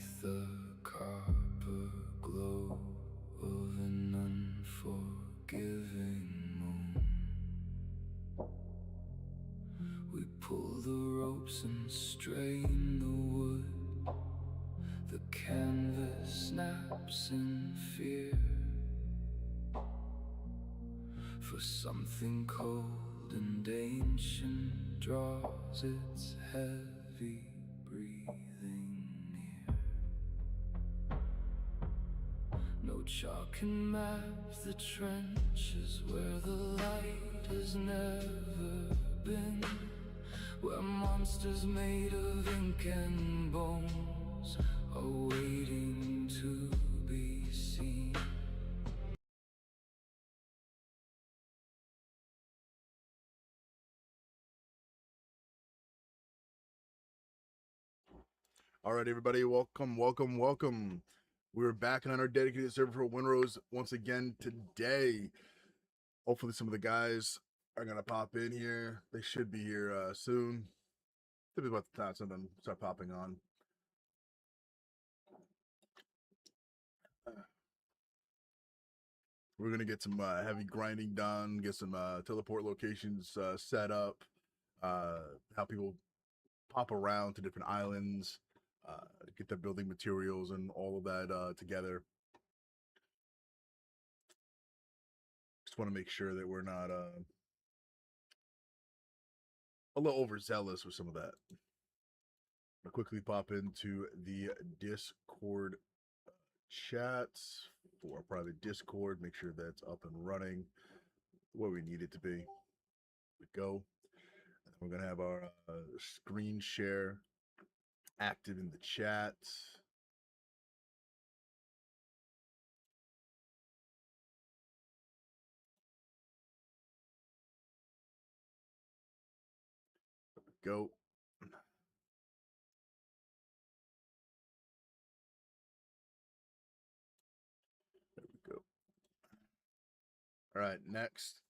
beneath the copper glow of an unforgiving moon. We pull the ropes and strain the wood. The canvas snaps in fear, for something cold and ancient draws its heavy breathing near. No chalk can map the trenches where the light has never been, where monsters made of ink and bones are waiting to be seen. All right, everybody, welcome. We're back on our dedicated server for Windrose once again today. Hopefully some of the guys are going to pop in here. They should be here soon. Should be about the time some of them start popping on. We're going to get some heavy grinding done, get some teleport locations set up, how people pop around to different islands, get the building materials and all of that together. Just want to make sure that we're not a little overzealous with some of that. I'll quickly pop into the Discord chats for probably Discord, make sure that's up and running where we need it to be. There we go. And we're going to have our screen share active in the chat. There we go. There we go. All right, next,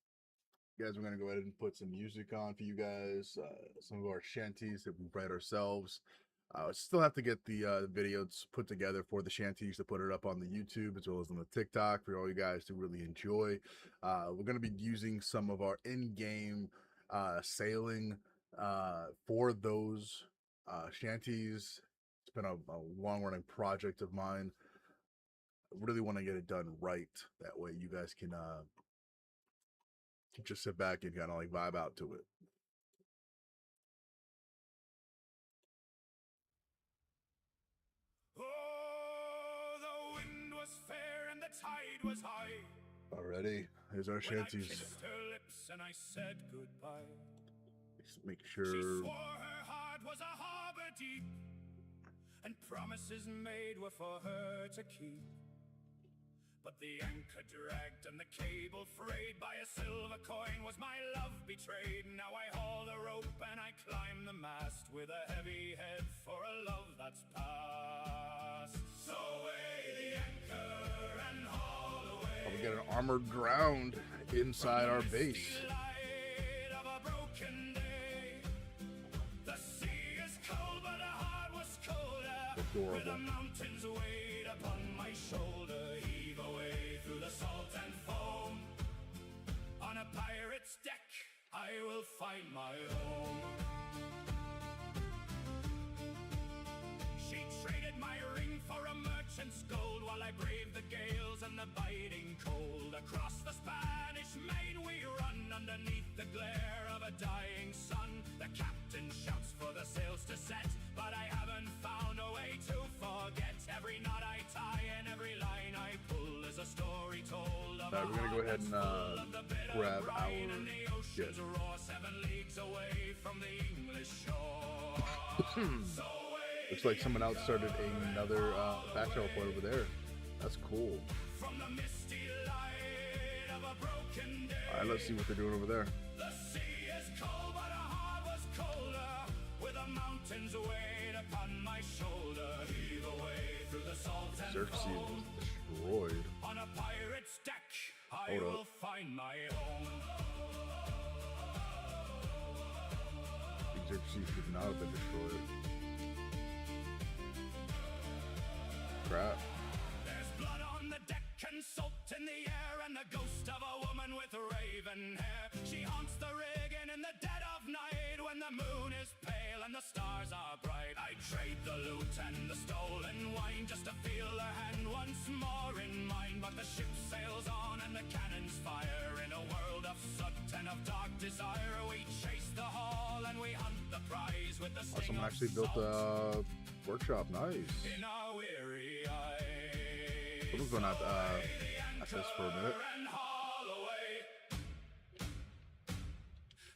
guys, we're going to go ahead and put some music on for you guys. Some of our shanties that we write ourselves. Still have to get the videos put together for the shanties to put it up on the YouTube as well as on the TikTok for all you guys to really enjoy. We're going to be using some of our in-game sailing for those shanties. It's been a long-running project of mine. I really want to get it done right. That way you guys can just sit back and kind of like vibe out to it. Oh, the wind was fair and the tide was high. Already, here's our shanties. I kissed her lips and I said goodbye. Just make She sure. swore her heart was a harbor deep, and promises made were for her to keep. But the anchor dragged and the cable frayed. By a silver coin was my love betrayed. Now I haul the rope and I climb the mast with a heavy head for a love that's past. So weigh the anchor and haul away. We got an armored ground inside our base. Of a broken day. The sea is cold, but her heart was colder. Adorable. With the mountains weighed upon my shoulder. Heave away through the salt and foam. On a pirate's deck, I will find my home. She traded my ring for a merchant's gold, while I braved the gales and the biting cold. Across the Spanish Main we run, underneath the glare of a dying sun. The captain shouts for the sails to set, but I haven't found a way to forget. Every knot I tie and every line I pull is a story told of. Alright, we're gonna go ahead and grab our shit. Roar 7 leagues away from the English shore. So Looks like someone else started another back teleport over there. That's cool. from the misty light of a broken day. Alright, let's see what they're doing over there. The sea is cold, but our heart was colder. With the mountains weighed upon my shoulder. Heave away through the salt and Xerxes foam. was destroyed. On a pirate's deck, I Hold up. will find my home. Xerxes should not have been destroyed. crap. There's blood on the deck and salt in the air, and the ghost of a woman with raven hair. She haunts the rigging in the dead of night, when the moon is pale and the stars are bright. I trade the loot and the stolen wine just to feel her hand once more in mine. But the ship sails on and the cannons fire, in a world of soot and of dark desire. We chase the haul and we hunt the prize with the sting Someone of actually built salt a workshop. Nice. in our weary eyes. Someone's going to at this for a minute. And haul away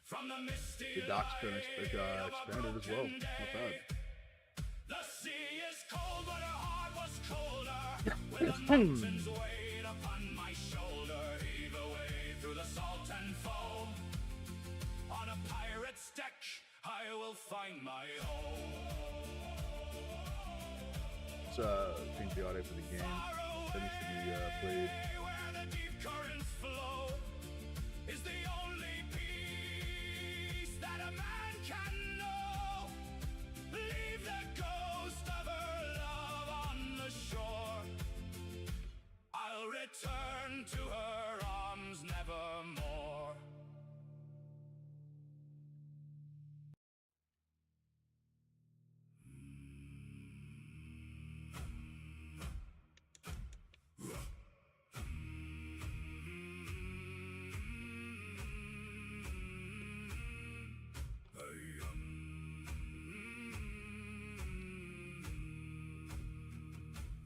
from the misty The dock's been light of a expanded as well. broken Not bad. day. The sea is cold, but her heart was colder. When the mountains weighed upon my shoulder, heave away through the salt and foam. On a pirate's deck, I will find my home. It's change the audio for the game. That needs to be played. Where the deep currents flow is the only peace that a man can know. Leave the ghost of her love on the shore. I'll return to her arms nevermore.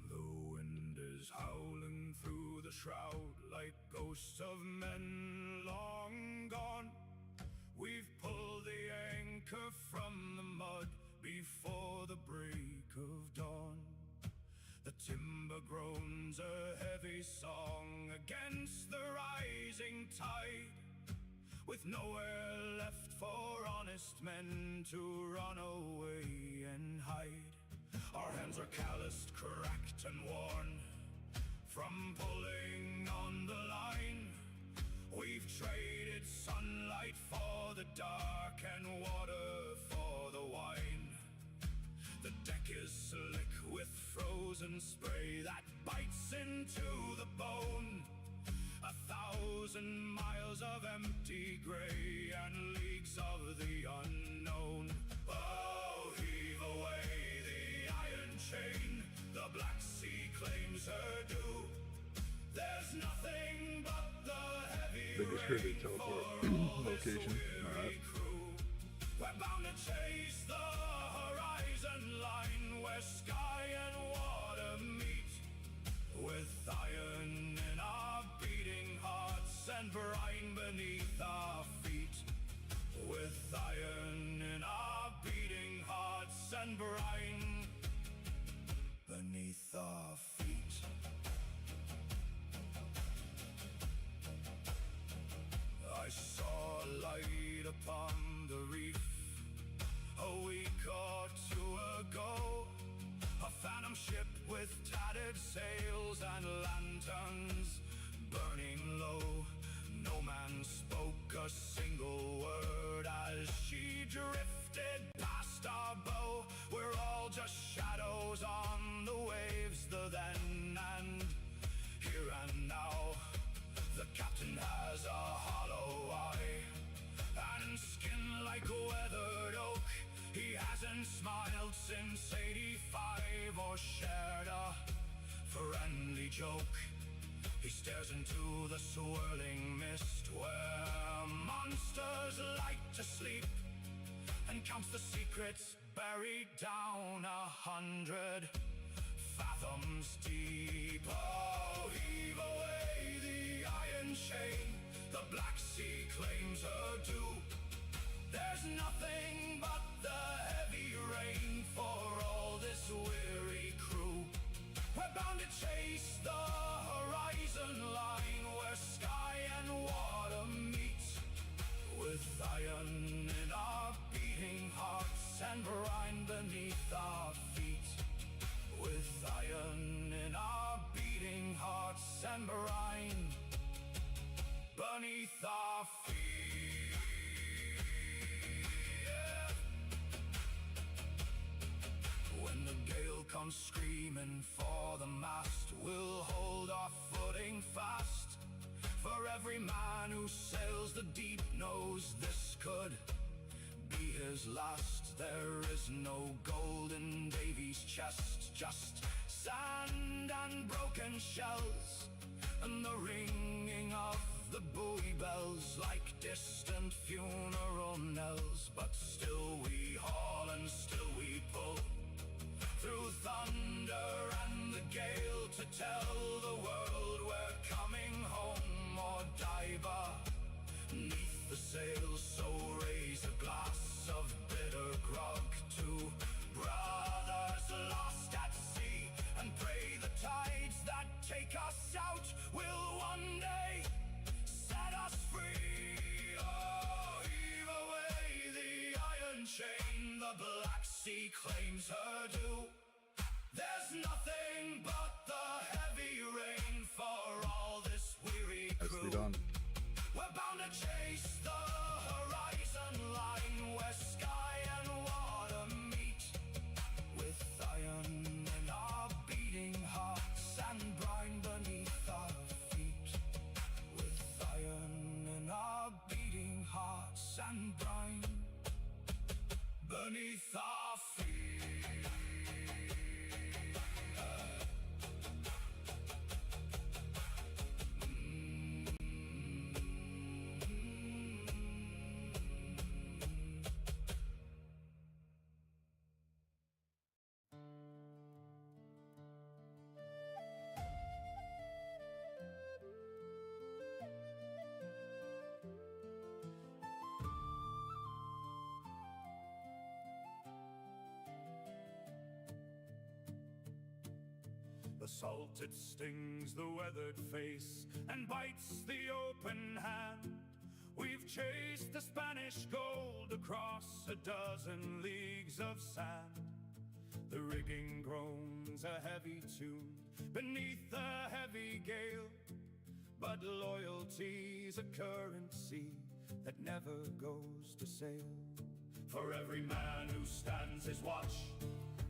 The wind is howling through the shroud like ghosts of men long gone. We've pulled the anchor from the mud before the break of dawn. The timber groans a heavy song against the rising tide, with nowhere left for honest men to run away and hide. Our hands are calloused, cracked and worn from pulling on the line. We've traded sunlight for the dark and water for the wine. The deck is slick with frozen spray that bites into the bone. 1,000 miles of empty gray and leagues of the unknown. Oh, heave away the iron chain, the Black Sea claims her due. There's nothing but the heavy They just heard rain it teleport for all this location. weary Alright. crew. We're bound to chase the horizon line where sky and water meet, with iron in our beating hearts and brine beneath our feet. With iron in our beating hearts and brine beneath our feet. I saw light upon the reef a week or two ago. A phantom ship with tattered sails and lanterns burning low. No man spoke a single word as she drifted past our bow. We're all just shadows on the waves, the then and here and now. The captain has a hollow eye and skin like weathered oak. He hasn't smiled since '85 or shared a friendly joke. He stares into the swirling mist where monsters like to sleep, and counts the secrets buried down 100 fathoms deep. Oh, heave away the iron chain, the Black Sea claims her due. There's nothing but the heavy rain for all this weary crew. We're bound to chase the horizon line where sky and water meet, with iron in our beating hearts and brine beneath our feet. With iron in our beating hearts and brine beneath our feet. Yeah. When the gale comes screaming for for the mast, we'll hold our footing fast. For every man who sails the deep knows this could be his last. There is no gold in Davy's chest, just sand and broken shells, and the ringing of the buoy bells like distant funeral knells. But still we haul and still we pull through thunder and the gale, to tell the world we're coming home or die beneath the sails. So raise a glass of bitter grog to brothers lost at sea, and pray the tides that take us out will one day set us free. Oh, heave away the iron chain, the Black Sea claims her due. There's nothing but the heavy rain for all this weary crew. Nicely done. We're bound to chase the horizon line, where sky and water meet, with iron in our beating hearts and brine beneath our feet. With iron in our beating hearts and brine beneath our feet. The salt, it stings the weathered face and bites the open hand. We've chased the Spanish gold across a dozen leagues of sand. The rigging groans a heavy tune beneath the heavy gale, but loyalty's a current sea that never goes to sail. For every man who stands his watch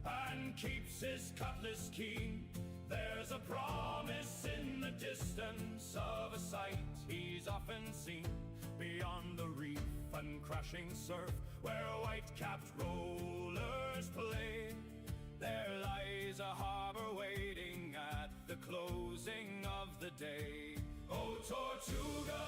and keeps his cutlass keen, there's a promise in the distance of a sight he's often seen. Beyond the reef and crashing surf, where white-capped rollers play, there lies a harbor waiting at the closing of the day. Oh, Tortuga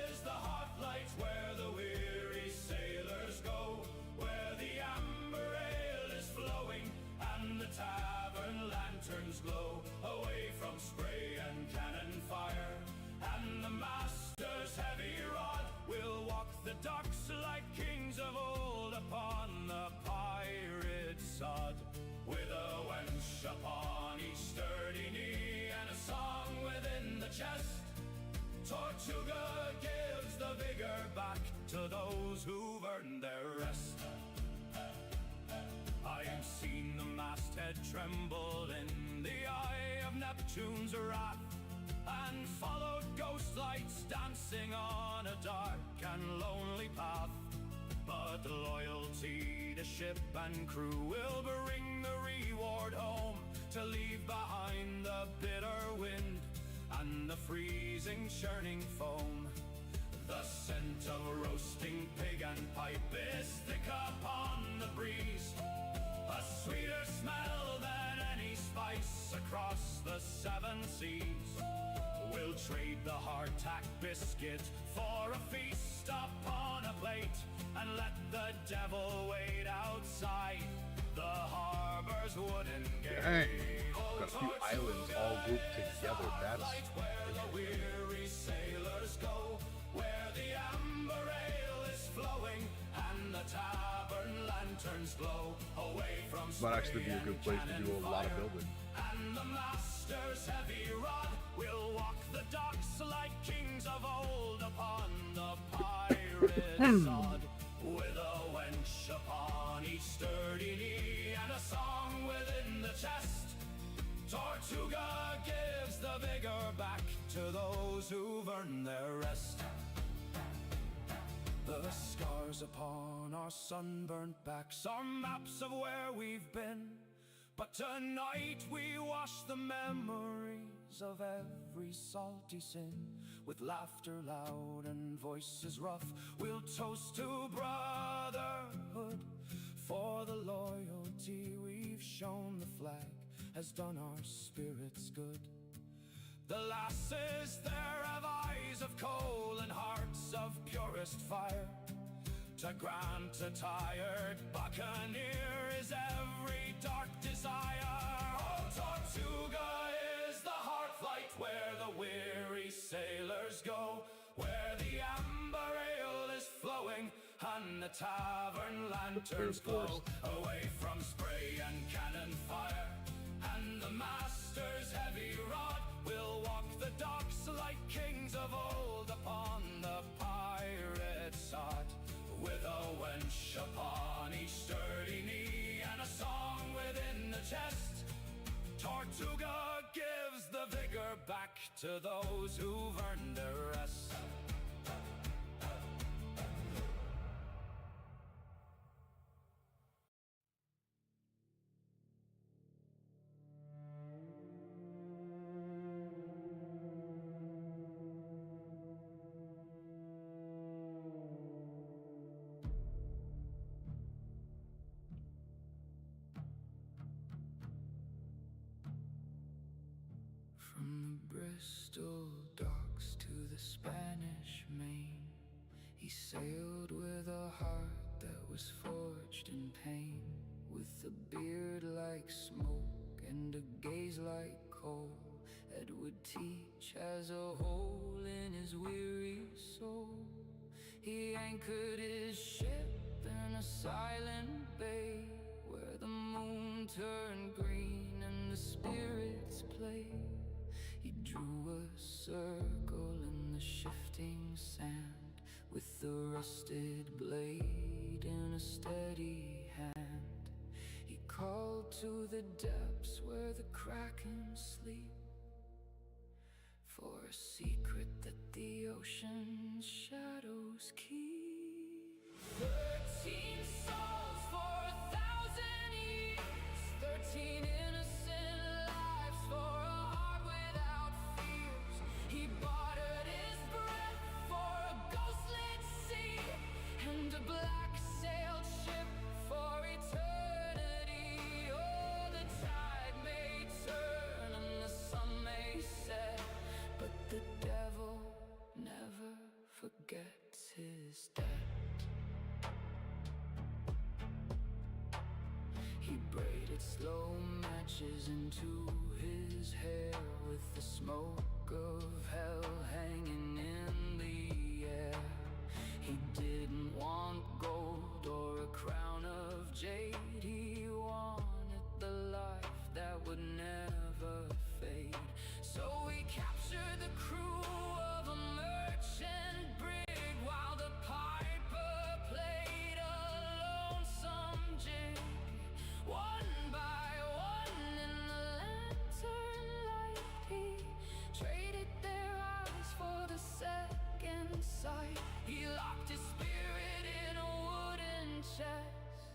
is the hot light where the weary sailors go, where the amber ale is flowing and the tavern lanterns glow, away from spray and cannon fire, and the master's heavy rod will walk the docks like kings of old upon the pirate sod, with a wench upon each sturdy knee and a song within the chest. Tortuga gives the vigor back to those who've earned their rest. I have seen the masthead tremble in the eye of Neptune's wrath, and followed ghost lights dancing on a dark and lonely path. But loyalty to ship and crew will bring the reward home, to leave behind the bitter wind and the freezing churning foam. The scent of roasting pig and pipe is thick upon the breeze, a sweeter smell than any spice across the 7 seas. We'll trade the hardtack biscuit for a feast upon a plate, and let the devil wait outside the harbor's wooden gate. Dang. Oh, Got a few islands all grouped together. That's where the weary sailors go, where the amber ale is flowing and the tavern lanterns glow, away from might actually be a good place to do a lot of building. and the master's heavy rod will walk the docks like kings of old upon the pirate sod, with a wench upon each sturdy knee and a song within the chest. Tortuga gives the vigor back to those who've earned their rest. The scars upon our sunburnt backs are maps of where we've been, But tonight we wash the memories of every salty sin. With laughter loud and voices rough, we'll toast to brotherhood. For the loyalty we've shown, the flag has done our spirits good. The lasses there have eyes of coal and hearts of purest fire. To grant a tired buccaneer is every dark desire. Oh, Tortuga is the heart flight where the weary sailors go, where the amber ale is flowing and the tavern lanterns glow. Away from spray and cannon fire and the master's heavy rod, we'll walk the docks like kings of old upon the pirate sod. With a wench upon each sturdy knee and a song within the chest, Tortuga gives the vigor back to those who've earned their rest. From the Bristol docks to the Spanish Main, he sailed with a heart that was forged in pain. With a beard like smoke and a gaze like coal, Ed would teach as a hole in his weary soul. He anchored his ship in a silent bay, where the moon turned green and the spirits played. He drew a circle in the shifting sand, with the rusted blade in a steady hand. He called to the depths where the kraken sleep, for a secret that the ocean's shadows keep. 13 souls for 1,000 years, 13 innocent lives for a heart without fears. He bartered his breath for a ghostlit sea and a black-sailed ship for eternity. Oh, the tide may turn and the sun may set, but the devil never forgets his debt. He braided slow matches into his hair, with the smoke of hell hanging in the air. He didn't want gold or a crown of jade. He wanted the life that would never fade. So he captured the crew of a merchant brig, while the piper played a lonesome jig. One by one in the lantern light, he traded their eyes for the second sight. He locked his spirit in a wooden chest.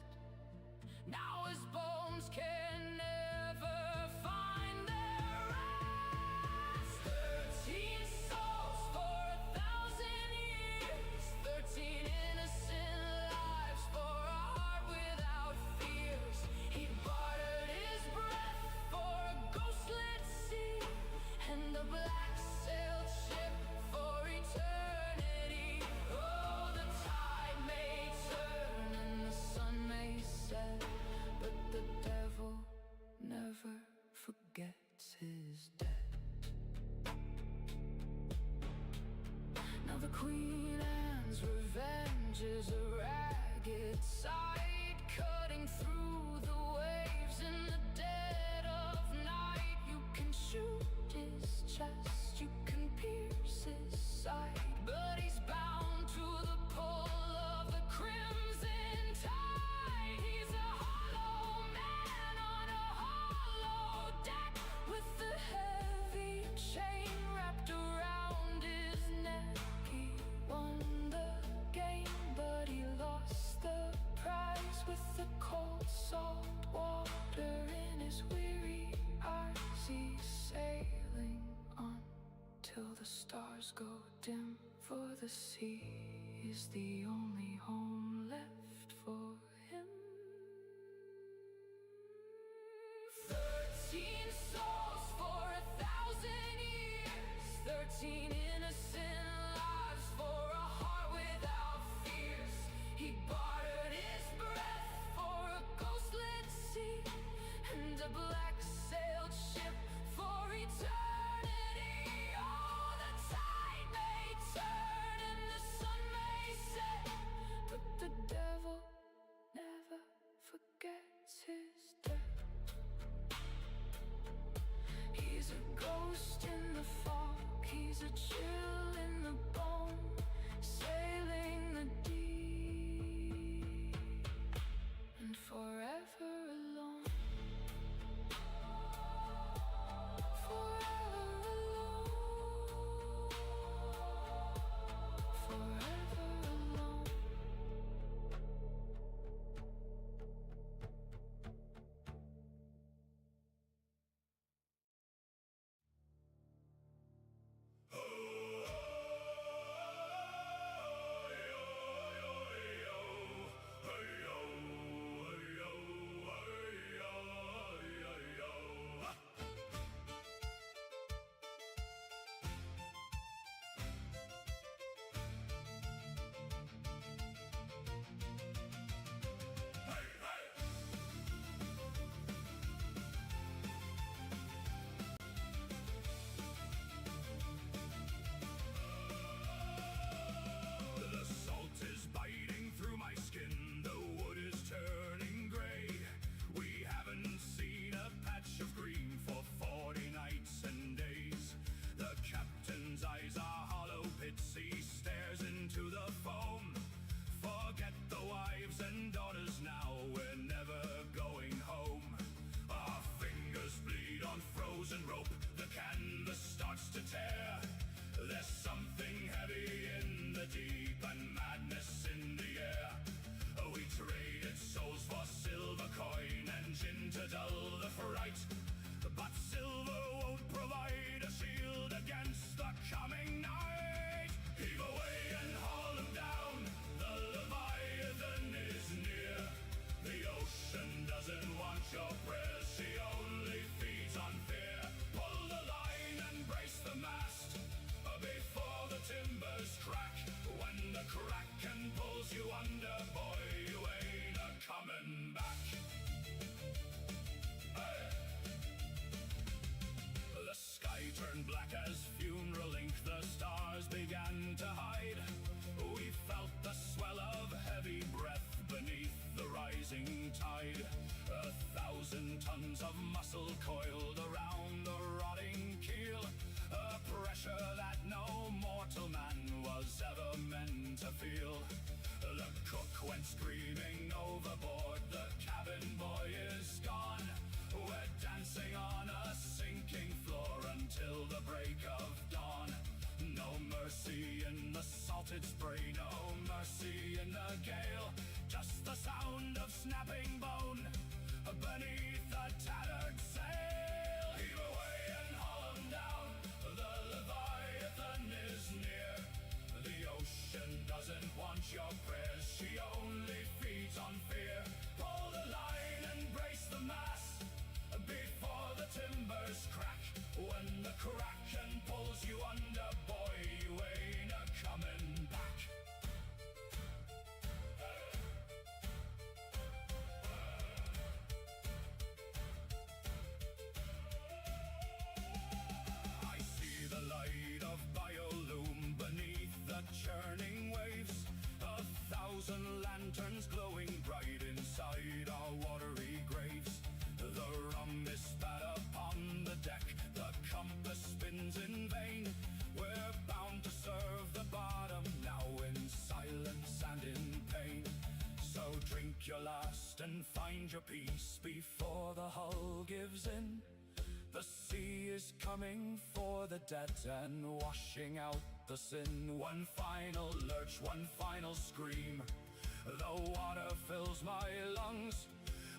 Now his bones can never find their rest. 13 souls for 1,000 years, 13 innocent lives for a heart without fears. He bartered his breath for a ghostlit sea and a black-sailed ship for eternity. Oh, the tide may turn and the sun may set, but the devil never forgets his debt. Now the Queen Anne's revenge is a ragged sight, cutting through the waves in the dead of night. You can shoot his chest, you can pierce his side, but he's bound to the pull of the crimson tide. He's a hollow man on a hollow deck, with the heavy chain wrapped around his neck. He won the game, but he his weary eyes, he's sailing on till the stars go dim, for the sea is the only home left for him. 13 souls for 1,000 years, 13 innocent lives for a heart without fears. He bartered his breath for a ghostlit sea and a black sailed ship for eternity. Oh, the tide may turn and the sun may set, but the devil never forgets his death. He's a ghost in the fog, he's a chill in the bone, sailing the deep and forever alone. Forever alone. Forever alone. The salt is biting through my skin, the wood is turning gray. We haven't seen a patch of green for 40 nights and days. The captain's eyes are hollow pits, he stares into the foam. Forget the wives and daughters now, we're never going home. Our fingers bleed on frozen rope, the canvas starts to tear. There's something heavy in the deep and madness in the air. We traded souls for silver coin and gin to dull the fright, but silver won't provide a shield against the coming night. Heave away and haul him down, the Leviathan is near. The ocean doesn't want your prayers, she only feeds on fear. Pull the line and brace the mast before the timbers crack. When the kraken pulls you under, boy, you ain't a-coming back. Hey. The sky turned black as funeral ink, the stars began to hide. We felt the swell of heavy breath beneath the rising tide. 1,000 tons of muscle coiled around the rotting keel, a pressure that no mortal man was ever meant to feel. The cook went screaming overboard, the cabin boy is gone. We're dancing on a sinking floor until the break of dawn. No mercy in the salted spray, no mercy in the gale, just the sound of snapping bone beneath a tattered sail. Heave away and haul 'em down, the Leviathan is near. The ocean doesn't want your prayers, she only feeds on fear. Pull the line and brace the mast before the timbers crack. When the kraken pulls you under, boy, you ain't a-coming back. I see the light of biolume beneath the churning waves, 1,000 lanterns glowing bright inside our watery graves. The rum is spat upon the deck, the compass spins in vain. We're bound to serve the bottom now in silence and in pain. So drink your last and find your peace before the hull gives in. The sea is coming for the dead and washing out the sin. One final lurch, one final scream, the water fills my lungs.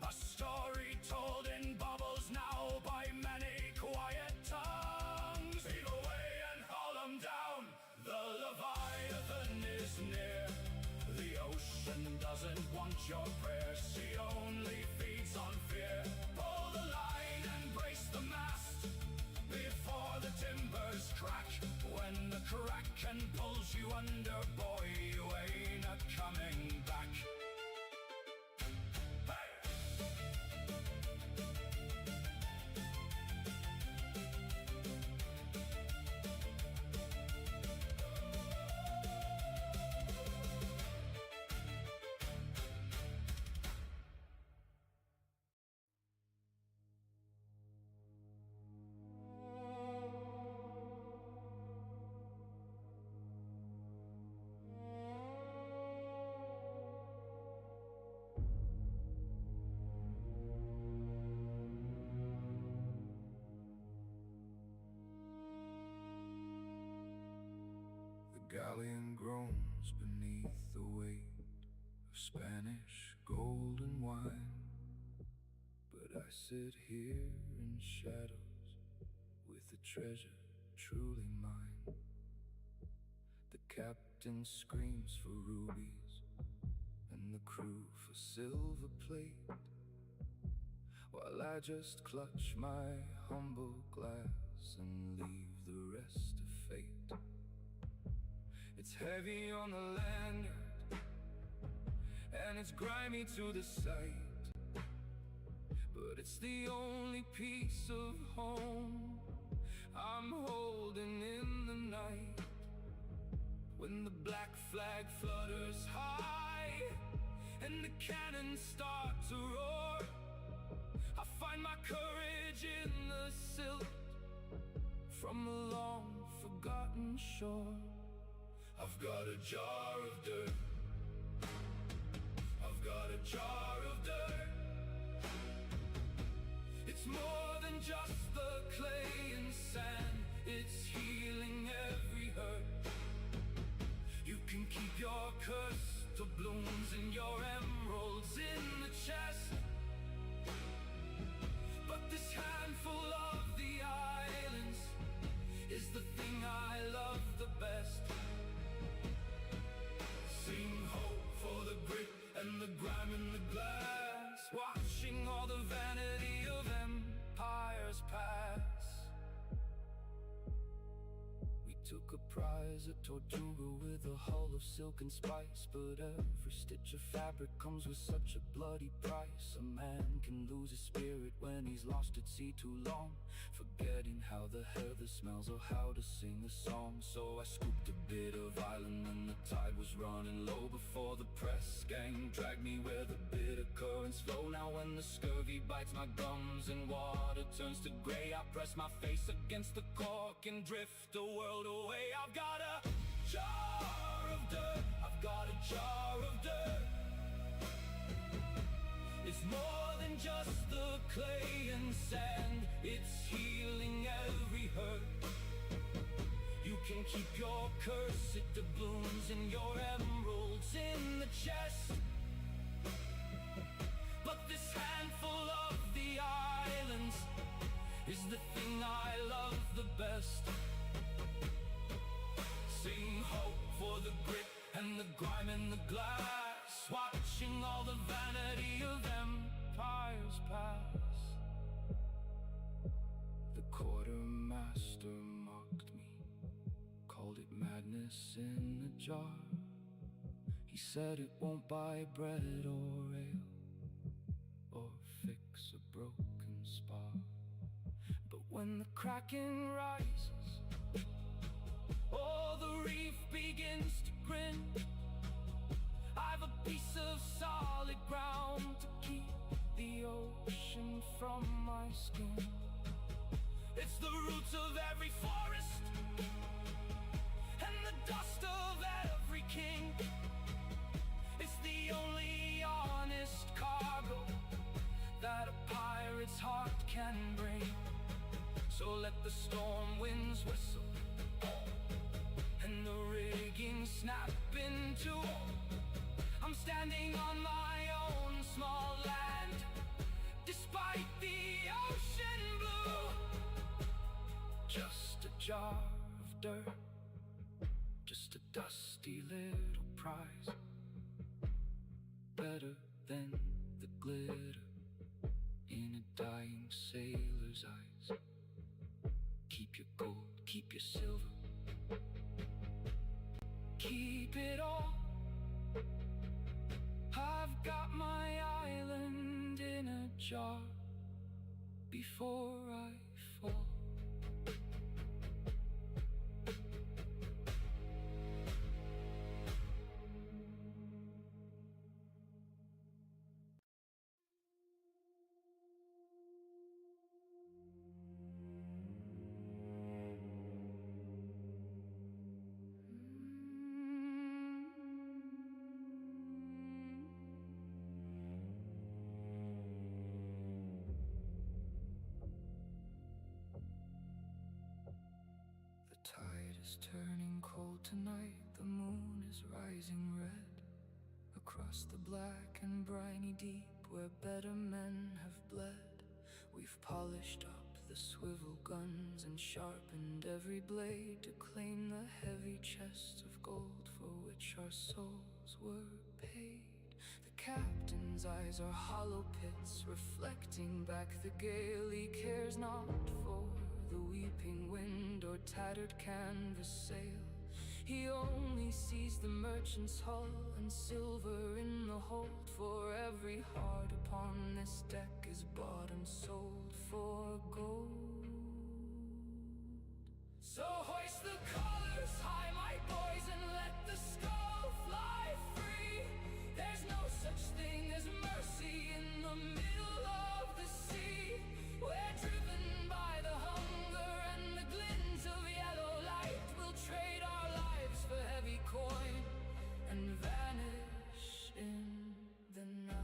A story told in bubbles now by many quiet tongues. Heave away and haul 'em down, the Leviathan is near. The ocean doesn't want your prayers, she only feeds on fear. Pull the line and brace the mast before the timbers crack. When the Kraken pulls you under, boy, you ain't a coming back. Hey! The galleon groans beneath the weight of Spanish gold and wine, but I sit here in shadows with the treasure truly mine. The captain screams for rubies and the crew for silver plate, while I just clutch my humble glass and leave the rest to fate. It's heavy on the lanyard and it's grimy to the sight, but it's the only piece of home I'm holding in the night. When the black flag flutters high and the cannons start to roar, I find my courage in the silt from a long forgotten shore. I've got a jar of dirt, I've got a jar of dirt. It's more than just the clay and sand, it's healing every hurt. You can keep your cursed doubloons and your emeralds in the chest, but this handful of the islands is the thing I love the best. Sing hope for the grit and the grime in the glass, watching all the vanity of empires pass. We took a prize at Tortuga with a hull of silk and spice, but every stitch of fabric comes with such a bloody price. A man can lose his spirit when he's lost at sea too long, forgetting how the heather smells or how to sing a song. So I scooped a bit of island when the tide was running low, before the press gang dragged me where the bitter currents flow. Now when the scurvy bites my gums and water turns to grey, I press my face against the cork and drift a world away. I've got a jar of dirt, I've got a jar of dirt. It's more than just the clay and sand, it's healing every hurt. You can keep your cursed doubloons and your emeralds in the chest, but this handful of the islands is the thing I love the best. Sing hope for the grit and the grime in the glass, watching all the vanity of empires pass. The quartermaster mocked me, called it madness in a jar. He said it won't buy bread or ale, or fix a broken spar. But when the Kraken rises, oh, the reef begins to grin. I've a piece of solid ground to keep the ocean from my skin. It's the roots of every forest and the dust of every king. It's the only honest cargo that a pirate's heart can bring. So let the storm winds whistle and the rigging snap in two. I'm standing on my own small land, despite the ocean jar of dirt, just a dusty little prize, better than the glitter in a dying sailor's eyes. Keep your gold, keep your silver, keep it all. I've got my island in a jar before I fall. The tide is turning cold tonight, the moon is rising red across the black and briny deep where better men have bled. We've polished up the swivel guns and sharpened every blade to claim the heavy chests of gold for which our souls were paid. The captain's eyes are hollow pits reflecting back the gale. He cares not for the weeping wind or tattered canvas sail. He only sees the merchant's hull and silver in the hold. For every heart upon this deck is bought and sold for gold. So hoist the colors high, my boys, and let the skull fly free. There's no such thing as mercy in the middle of the sea. We're driven by the hunger and the glint of yellow light. We'll trade our lives for heavy coin and vanish in the night.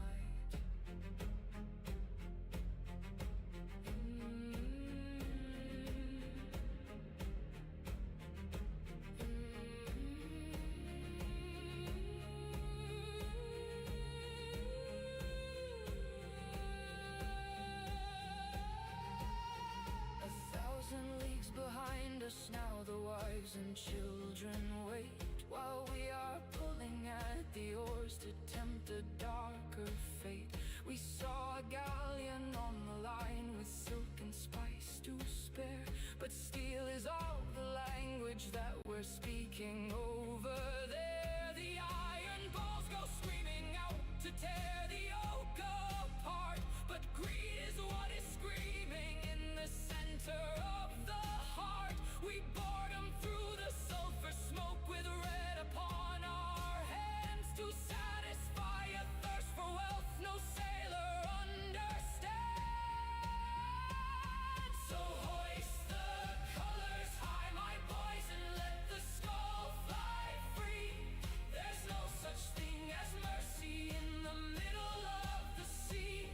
Leagues behind us now, the wives and children wait, while we are pulling at the oars to tempt a darker fate. We saw a galleon on the line with silk and spice to spare, but steel is all the language that we're speaking over there. The iron balls go screaming out to tear the oak apart, but greed is what is screaming in the center of the heart. We bored them through the sulfur smoke with red upon our hands to satisfy a thirst for wealth no sailor understands. So hoist the colors high, my boys, and let the skull fly free. There's no such thing as mercy in the middle of the sea.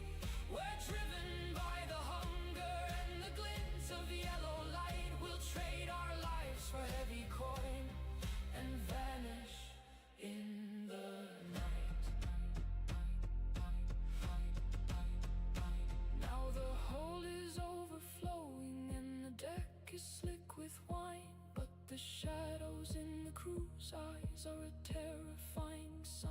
We're driven by the hunger and the glint of yellow light. We'll trade our lives for heavy coin and vanish in the night. Now the hold is overflowing and the deck is slick with wine, but the shadows in the crew's eyes are a terrifying sign.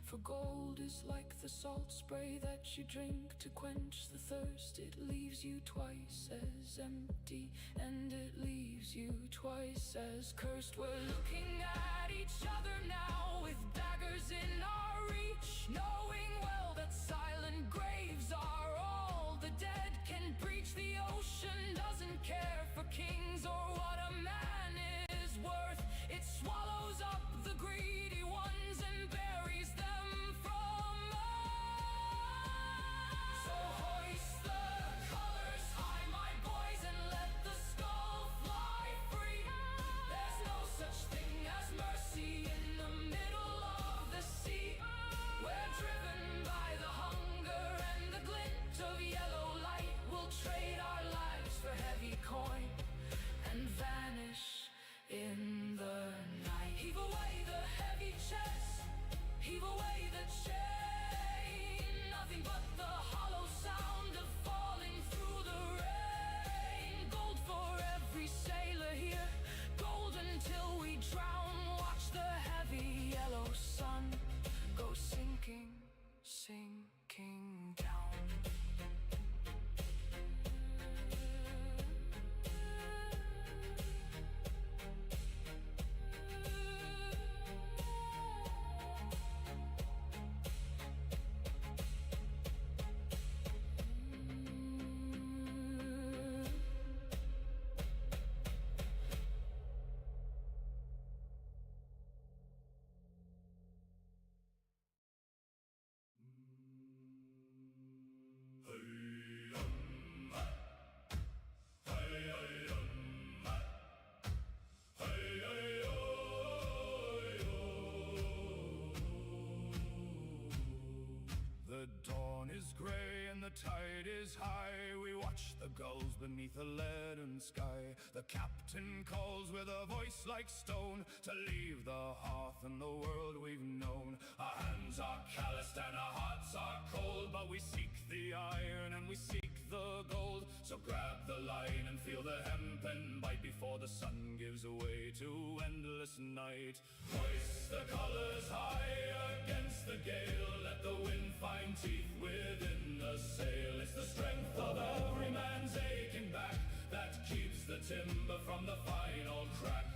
For gold is like the salt spray that you drink to quench the thirst. It leaves you twice as empty, and it leaves you twice as cursed. We're looking at each other now with daggers in our reach, knowing well that silent graves are all the dead can breach. The ocean doesn't care for kings or what a man is worth. It swallows up the greedy ones and buries them from earth. So hoist the colors high, my boys, and let the skull fly free. There's no such thing as mercy in the middle of the sea. We're driven by the hunger and the glint of yellow light. We'll trade our lives for heavy coin and vanish in the night. Heave away the heavy chest, heave away tide is high, we watch the gulls beneath a leaden sky. The captain calls with a voice like stone to leave the hearth and the world we've known. Our hands are calloused and our hearts are cold, but we seek the iron and we seek the gold. So grab the line and feel the hempen bite before the sun gives way to endless night. Hoist the colors high against the gale, let the wind find teeth within the sail. It's the strength of every man's aching back that keeps the timber from the final crack.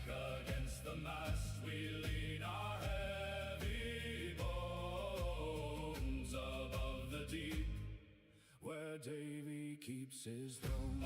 Against the mast we lean our heavy bones above the deep, where Davy keeps his throne.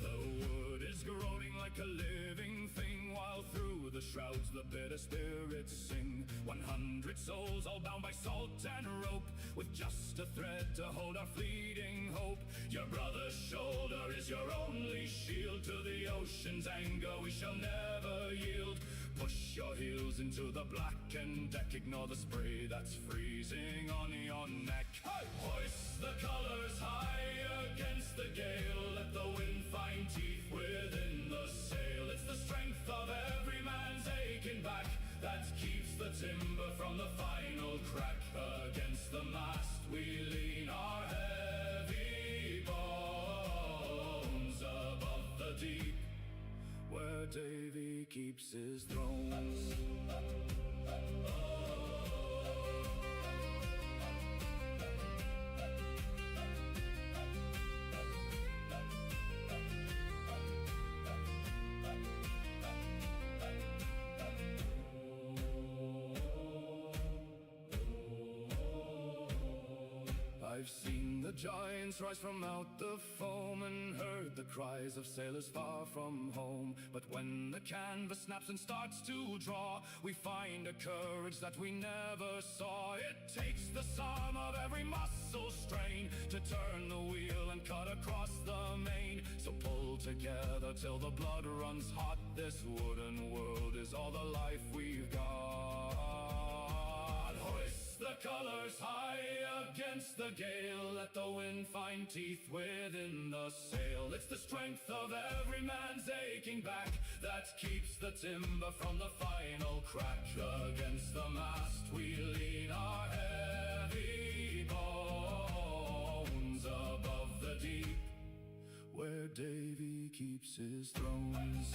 The wood is groaning like a living thing, while through the shrouds the bitter spirits sing. 100 souls all bound by salt and rope, with just a thread to hold our fleeting hope. Your brother's shoulder is your only shield, to the ocean's anger we shall never yield. Push your heels into the blackened deck, ignore the spray that's freezing on your neck. Hoist the colors high against the gale, let the wind find teeth within the sail. It's the strength of every man's aching back that keeps the timber from the final crack. Against the mast we lean our heavy bones above the deep, where Davy keeps his throne. I've seen the giants rise from out the foam and heard the cries of sailors far from home. But when the canvas snaps and starts to draw, we find a courage that we never saw. It takes the sum of every muscle strain to turn the wheel and cut across the main. So pull together till the blood runs hot. This wooden world is all the life we've got. Hoist the colors high against the gale, let the wind find teeth within the sail. It's the strength of every man's aching back that keeps the timber from the final crack. Against the mast we lean our heavy bones above the deep, where Davy keeps his thrones.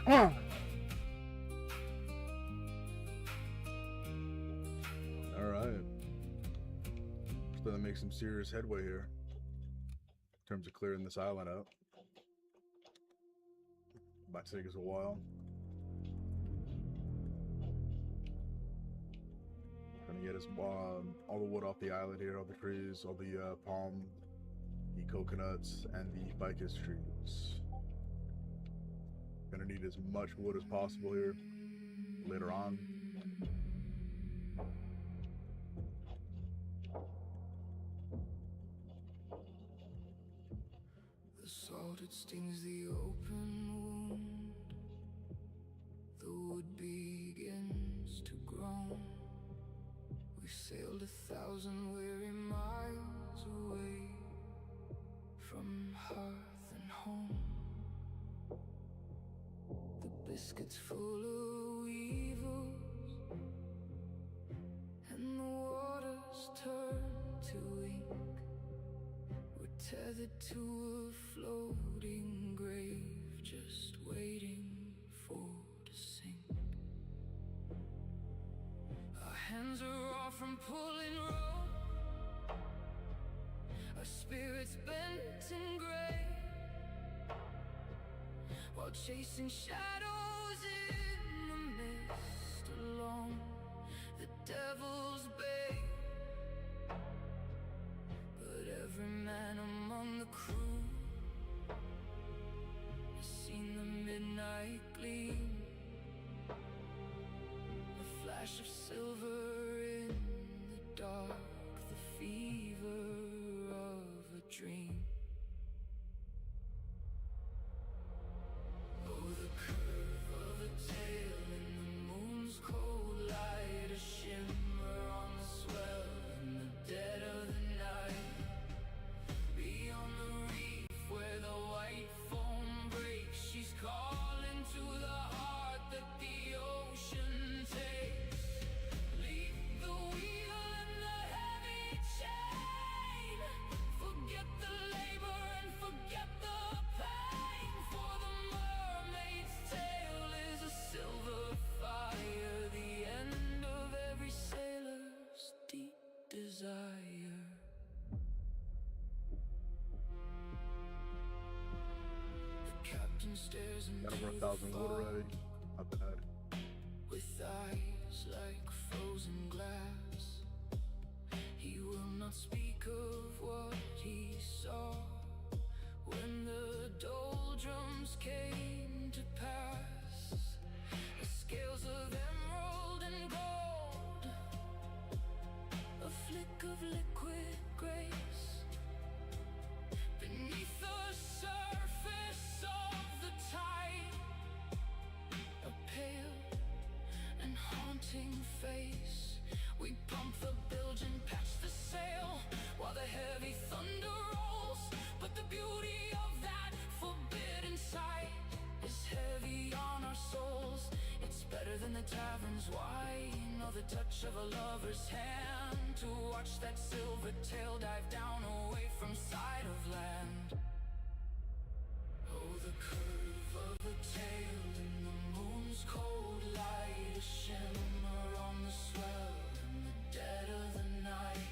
Alright. Starting to make some serious headway here in terms of clearing this island out. Might take us a while. Trying to get us all the wood off the island here, all the trees, all the palm, the coconuts, and the ficus trees. Gonna need as much wood as possible here later on. The salt, it stings the open wound. The wood begins to groan. We've sailed 1,000 weary miles away from hearth and home. The biscuit's full of weevils, and the water's turned to ink. We're tethered to a floating grave, just waiting for to sink. Our hands are off from pulling rope, our spirits bent and gray, while chasing shadows in the mist along the devil's bay. But every man among the crew has seen the midnight gleam, a flash of silver in the dark, the fever of a dream. Oh, the curve of a tail in the moon's cold light, a shimmer on the swell in the dead of the night. Beyond the reef where the white foam breaks, she's calling to the heart that the ocean takes. Leave the wheel and the heavy chain. Forget the labor and forget the pain, for the mermaid's tale is a silver fire, the end of every sailor's deep desire. The captain stares Got into over the 1,000 gold fog already. Not bad. with eyes like frozen glass. He will not speak of what he saw when the doldrums came to pass. The scales of emerald and gold, a flick of liquid grace beneath the surface of the tide. A pale and haunting face. We pump the bilge and patch the sail while the heavy thunder rolls. But the beauty of that forbidden sight is heavy on our souls. It's better than the tavern's wine or the touch of a lover's hand to watch that silver tail dive down away from sight of land. Oh, the curve of a tail in the moon's cold light, a shimmer on the swell in the dead of the night.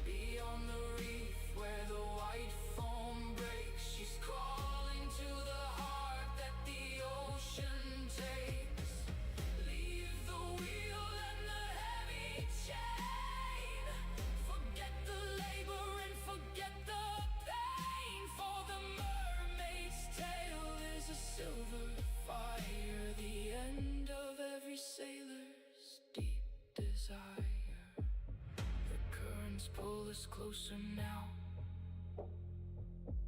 Beyond the reef where the white foam breaks, she's calling to the heart that the ocean takes. Leave the wheel and the heavy chain. Forget the labor and forget the pain, for the mermaid's tale is a silver fire, the end of every sailor's deep desire. The currents pull us closer now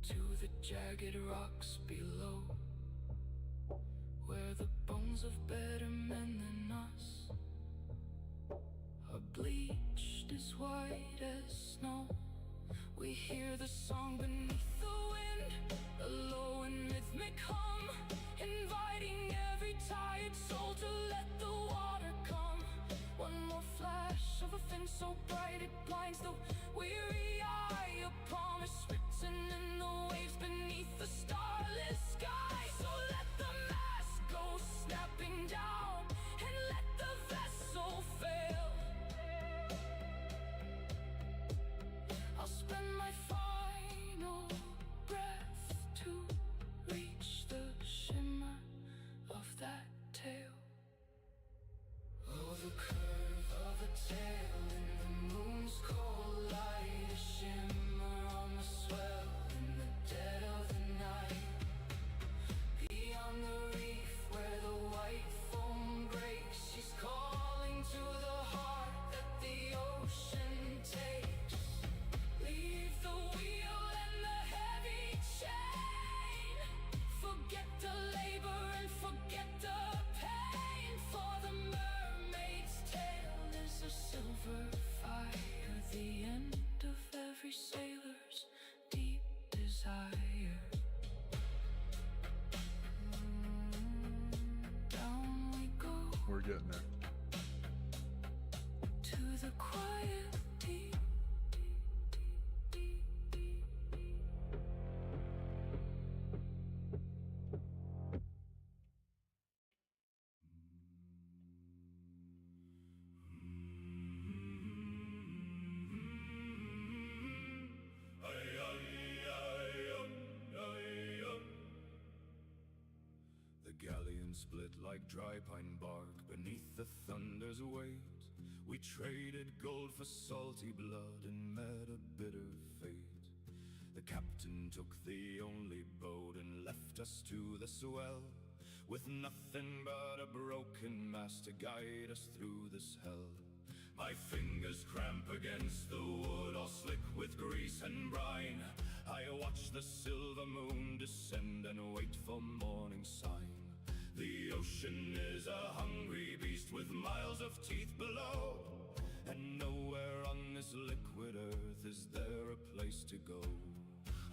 to the jagged rocks below, where the bones of better men than us are bleached as white as snow. We hear the song beneath the wind, a low and rhythmic hum, inviting every tired soul to let the water come. One more flash of a fin so bright it blinds the weary eye, a promise written in the waves beneath the starless sky. So let the mast go snapping down and let the vessel fail. I'll spend my final breath to reach the shimmer of that tail. Oh, the curve of a tail in the moon's cold light, a shimmer on the swell in the dead of the night. Beyond the reef where the white foam breaks, she's calling to the heart that the ocean takes. Leave the wheel and the heavy chain. Forget the labor and forget the pain, for the mermaid's tale is a silver fire, the end of every sailor's deep desire. Down we go We're getting there. to the quiet deep. The galleon split like dry pine bark beneath the thunder's weight. We traded gold for salty blood and met a bitter fate. The captain took the only boat and left us to the swell, with nothing but a broken mast to guide us through this hell. My fingers cramp against the wood, all slick with grease and brine. I watch the silver moon descend and wait for morning sign. The ocean is a hungry beast with miles of teeth below, and nowhere on this liquid earth is there a place to go.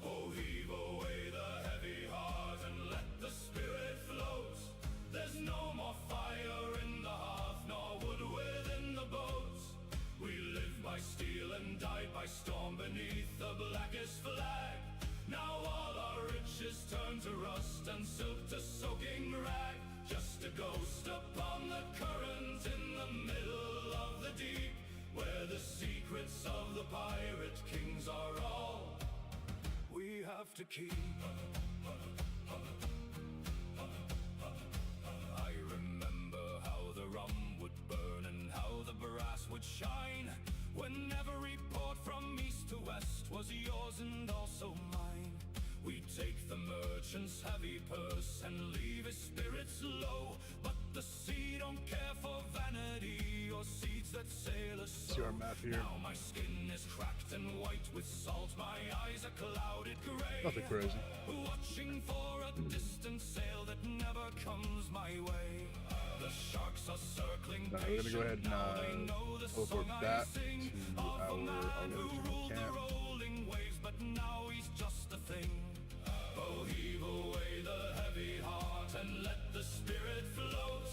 Oh, heave away the heavy heart and let the spirit float. There's no more fire in the hearth, nor wood within the boat. We live by steel and died by storm beneath the blackest flag. Now all our riches turn to rust and silk to soaking rag. Just a ghost upon the current in the middle of the deep, where the secrets of the pirate kings are all we have to keep. I remember how the rum would burn and how the brass would shine, when every port from east to west was yours and also mine. We take the merchant's heavy purse and leave his spirits low, but the sea don't care for vanity or seeds that sailors sow. See our map here. Now my skin is cracked and white with salt, my eyes are clouded gray. Nothing crazy. Watching for a distant sail that never comes my way. The sharks are circling Now we're gonna go ahead and teleport back to our original camp. rolling waves, but now he's just a thing. Oh, heave away the heavy heart and let the spirit float.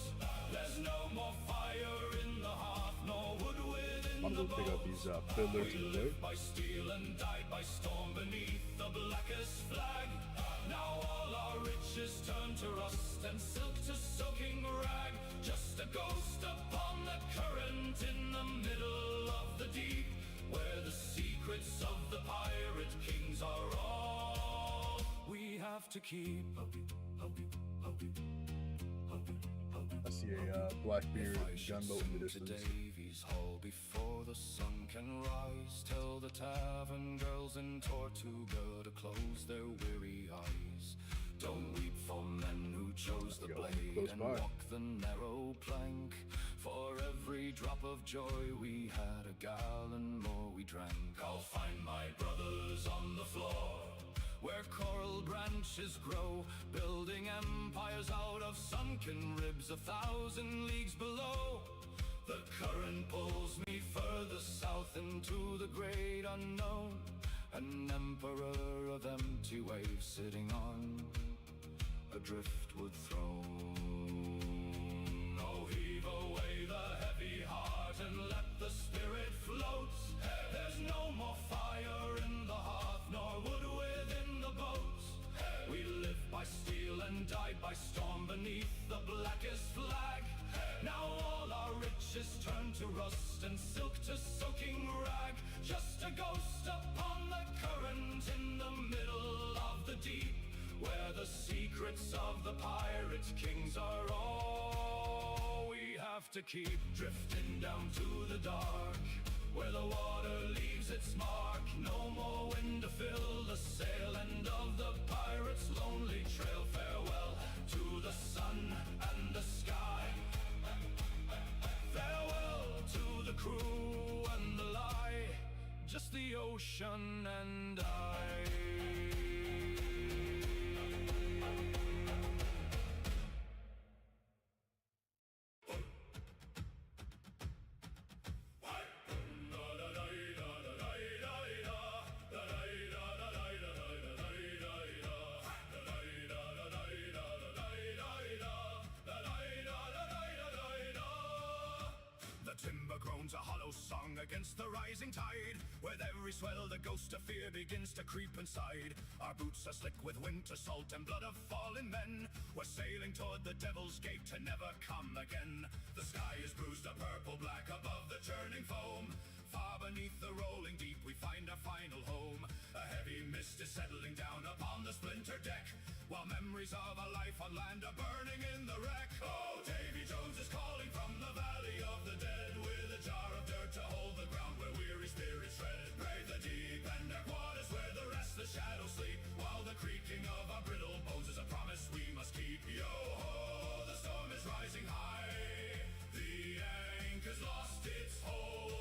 There's no more fire in the hearth, nor wood within I'm the gonna pick up boat. these fiddlers We in the way. lived by steel and died by storm beneath the blackest flag. Now all our riches turn to rust and silk to soaking rag. Just a ghost upon the current in the middle of the deep, where the secrets of the pirate kings are all we have to keep. I see a Blackbeard gunboat in the distance. Davies Hall before the sun can rise. Tell the tavern girls in Tortuga to close their weary eyes. Don't weep for men who chose the blade and walk the narrow plank. For every drop of joy we had, a gallon more we drank. I'll find my brothers on the floor, where coral branches grow, building empires out of sunken ribs 1,000 leagues below. The current pulls me further south into the great unknown, an emperor of empty waves sitting on a driftwood throne. Oh, heave away the heavy heart and let the spirit float. There's no more fire in the hearth, nor wood within the boat. We live by steel and died by storm beneath the blackest flag. Now all our riches turn to rust and silk to soaking rag. Just a ghost upon the current in the middle of the deep, where the secrets of the pirate kings are all we have to keep. Drifting down to the dark, where the water leaves its mark. No more wind to fill the sail, end of the pirate's lonely trail. Farewell to the sun and the sky, farewell to the crew and the lie, just the ocean and I. Timber groans a hollow song against the rising tide. With every swell the ghost of fear begins to creep inside. Our boots are slick with winter salt and blood of fallen men. We're sailing toward the devil's gate to never come again. The sky is bruised a purple black above the churning foam. Far beneath the rolling deep we find our final home. A heavy mist is settling down upon the splinter deck, while memories of a life on land are burning in the wreck. Oh, Davy Jones is calling from the valley of the dead, with a jar of dirt to hold the ground where weary spirits tread. Brave the deep and dark waters where the restless shadows sleep, while the creaking of our brittle bones is a promise we must keep. Yo-ho, the storm is rising high, the anchor's lost its hold.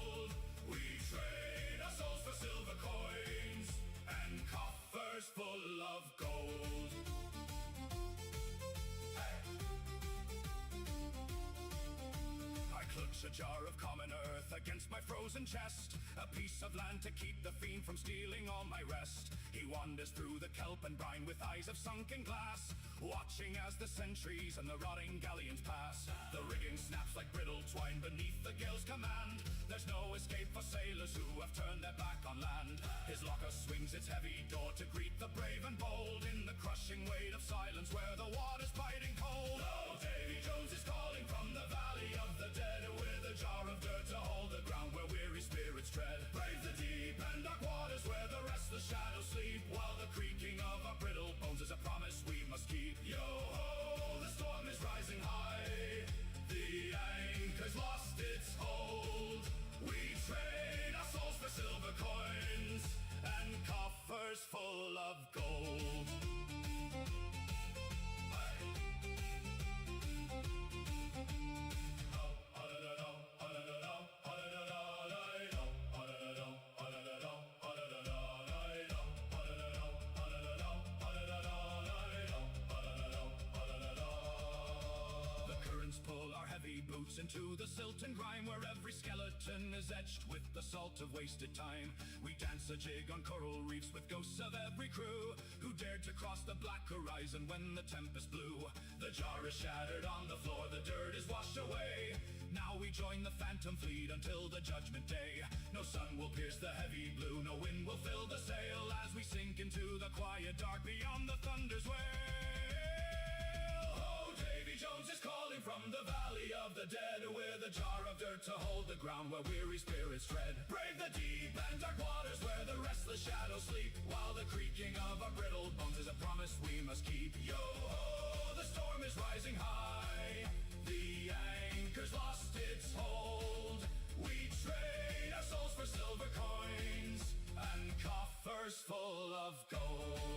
a jar of common earth against my frozen chest, a piece of land to keep the fiend from stealing all my rest. He wanders through the kelp and brine with eyes of sunken glass, watching as the centuries and the rotting galleons pass. The rigging snaps like brittle twine beneath the gale's command. There's no escape for sailors who have turned their back on land. His locker swings its heavy door to greet the brave and bold in the crushing weight of silence where the water's biting cold. Oh, Davy Jones is calling from the valley of the dead, with a jar of dirt to hold the ground where weary spirits tread. Brave the deep and dark waters where the restless shadows sleep, while the creaking of our brittle bones is a promise we must keep. Yo ho, the storm is rising high, the anchor's lost its hold. We trade our souls for silver coins and coffers full of gold. Boots into the silt and grime where every skeleton is etched with the salt of wasted time. We dance a jig on coral reefs with ghosts of every crew who dared to cross the black horizon when the tempest blew. The jar is shattered on the floor, the dirt is washed away. Now we join the phantom fleet until the judgment day. No sun will pierce the heavy blue, no wind will fill the sail as we sink into the quiet dark beyond the thunder's wail. Oh, Davy Jones is calling from the valley of the dead, with a jar of dirt to hold the ground where weary spirits tread. Brave the deep and dark waters where the restless shadows sleep, while the creaking of our brittle bones is a promise we must keep. Yo ho, the storm is rising high, the anchor's lost its hold. We trade our souls for silver coins and coffers full of gold.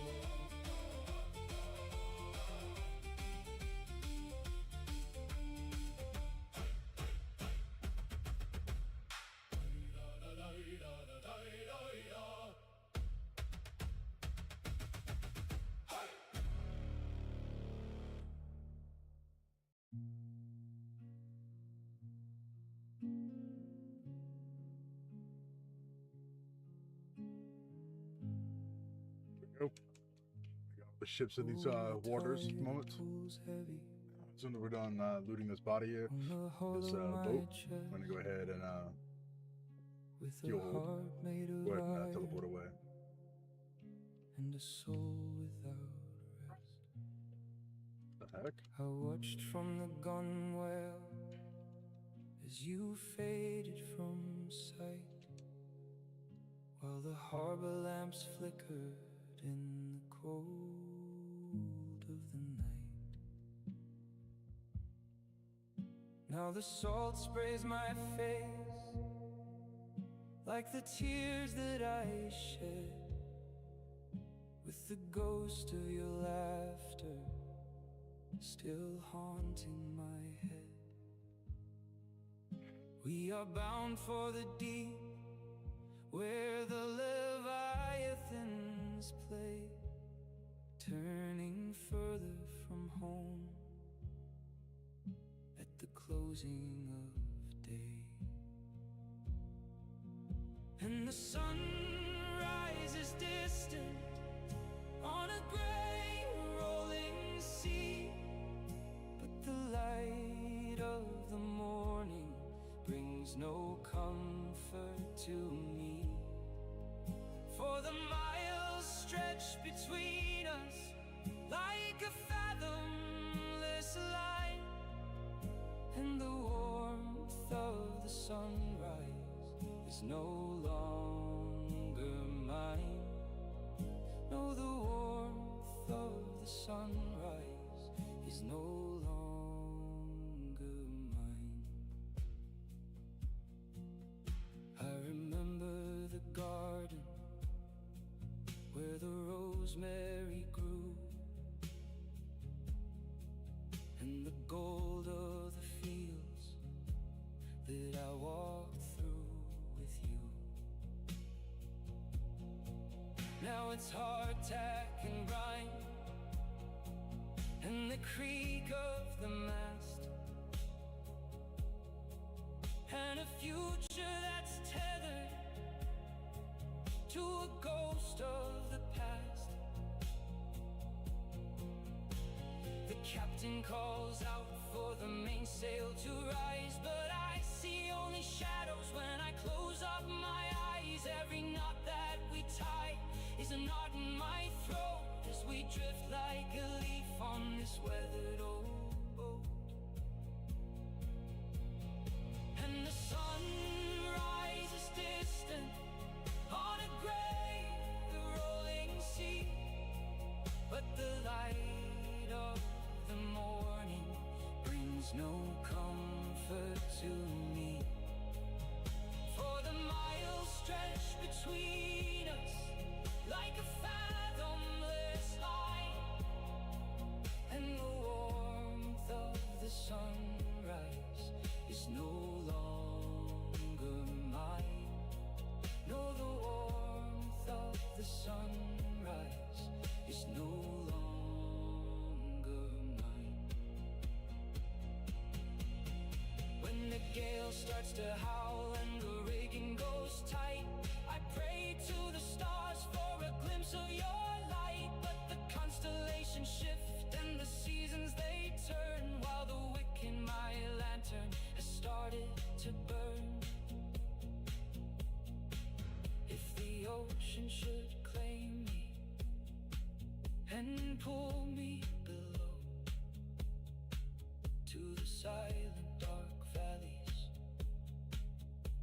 Nope. We got the ships in these waters at the moment. As soon as we're done looting this body here, this boat, I'm gonna go ahead and fuel hold. Go ahead and teleport away. And a soul without rest. The heck? I watched from the gunwale as you faded from sight, while the harbor lamps flickered in the cold of the night. Now the salt sprays my face like the tears that I shed, with the ghost of your laughter still haunting my head. We are bound for the deep, where the leviathans play, turning further from home at the closing of day. And the sun rises distant on a gray rolling sea, but the light of the morning brings no comfort to me. For the miles stretch between us like a fathomless line, and the warmth of the sunrise is no longer mine. No, the warmth of the sunrise is no longer mine. I remember the garden where the rosemary grew, and the gold of the fields that I walked through with you. Now it's hardtack and grime, and the creak of the mast, and a future that's tethered to a ghost of the past. The captain calls out for the mainsail to rise, but I see only shadows when I close up my eyes. Every knot that we tie is a knot in my throat as we drift like a leaf on this weathered old boat. And the sunrise is distant on a gray rolling sea, but the light of the morning brings no comfort to me. For the miles stretch between us like a fathomless line, and the warmth of the sunrise is no longer mine. No, the warmth of the sunrise is no longer mine. When the gale starts to howl and the rigging goes tight, I pray to the stars for a glimpse of your light. But the constellations shift and the seasons they turn, while the wick in my lantern has started to burn. If the ocean should claim me and pull me below to the silent dark valleys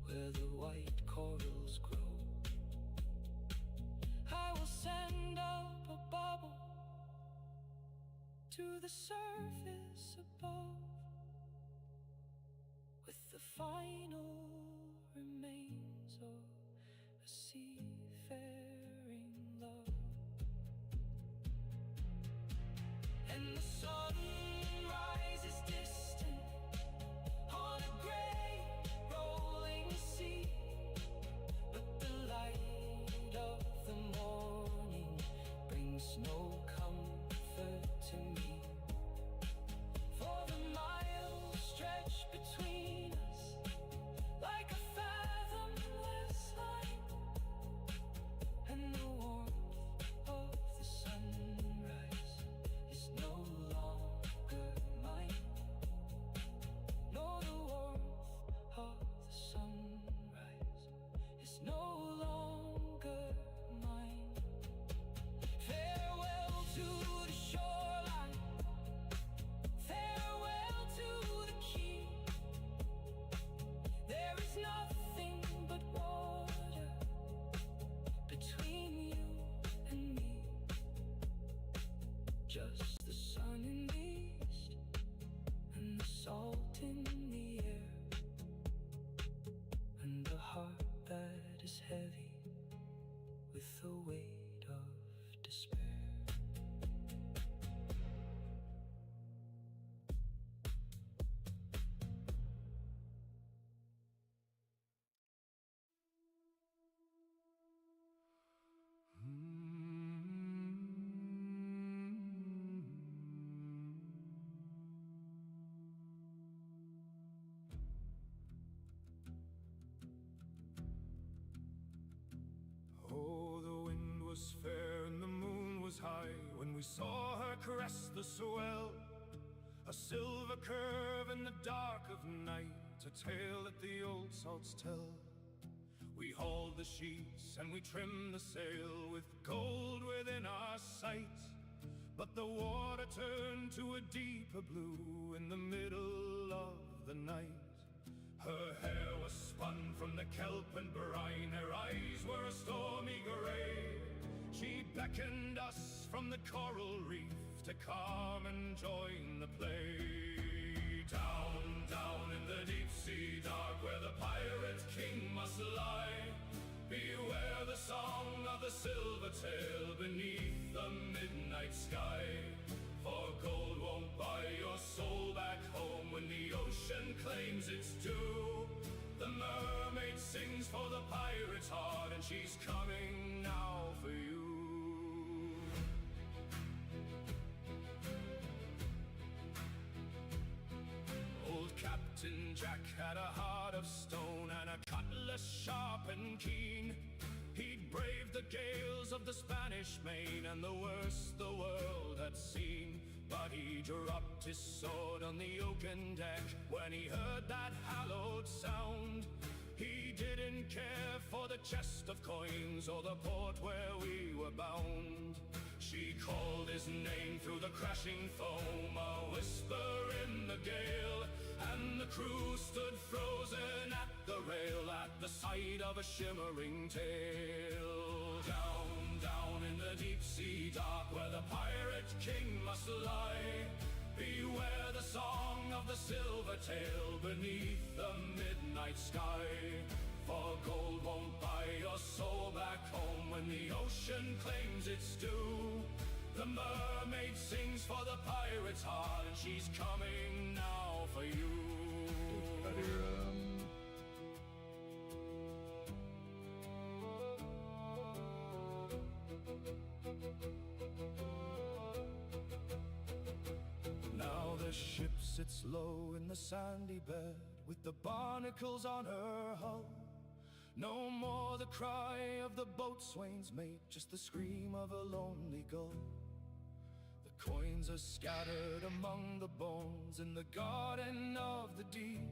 where the white corals grow, I will send up a bubble to the surface above with the final remains of a seafaring love. And the sunrise is distant on a gray rolling sea, but the light of the morning brings no comfort to me. For the miles stretch between us like a fathomless line, and the warmth of the sunrise is no longer mine. No, the warmth of the sunrise is no longer mine. Farewell to the shoreline, farewell to the key. There is nothing but water between you and me, just the sun in the east and the salt in the air, and a heart that is heavy with the weight of despair. Oh, the wind was fair and the moon was high when we saw her crest the swell. A silver curve in the dark of night, a tale that the old salts tell. We hauled the sheets and we trimmed the sail with gold within our sight, but the water turned to a deeper blue in the middle of the night. Her hair was spun from the kelp and brine, her eyes were a stormy grey. She beckoned us from the coral reef to come and join the play. Down, down in the deep sea dark, where the pirate king must lie, beware the song of the silver tail beneath the midnight sky. For gold won't buy your soul back home when the ocean claims its due. The mermaid sings for the pirate's heart, and she's coming now for you. Old Captain Jack had a heart of stone. and keen. He'd braved the gales of the Spanish Main and the worst the world had seen. But he dropped his sword on the oaken deck when he heard that hallowed sound. He didn't care for the chest of coins or the port where we were bound. She called his name through the crashing foam, a whisper in the gale, and the crew stood frozen at the rail at the sight of a shimmering tail. Down, down in the deep sea dark where the pirate king must lie, beware the song of the silver tail beneath the midnight sky. For gold won't buy your soul back home when the ocean claims its due. The mermaid sings for the pirate's heart, and she's coming now for you. Now the ship sits low in the sandy bed with the barnacles on her hull. No more the cry of the boatswain's mate, just the scream of a lonely gull. The coins are scattered among the bones in the garden of the deep,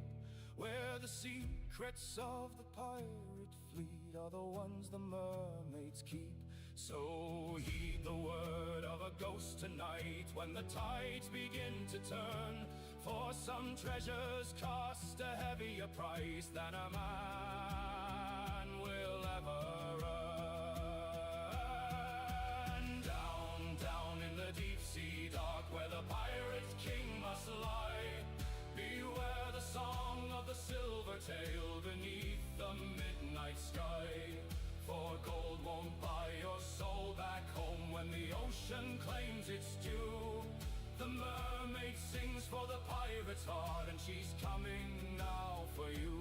where the secrets of the pirate fleet are the ones the mermaids keep. So heed the word of a ghost tonight when the tides begin to turn, for some treasures cost a heavier price than a man will ever earn. Down, down in the deep sea dark where the pirate king must lie, beware the song of the silver tail beneath the midnight sky. For gold won't buy your soul back home when the ocean claims its due. The mermaid sings for the pirate's heart, and she's coming now for you.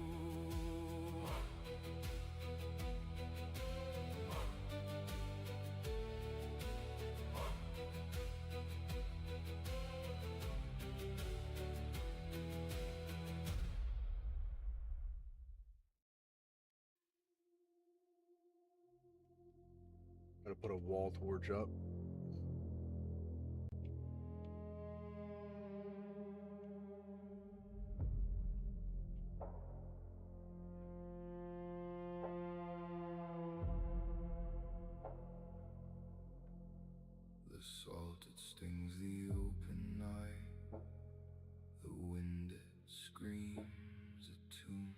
Gotta put a wall torch up. The salt, it stings the open night. The wind, it screams a tune.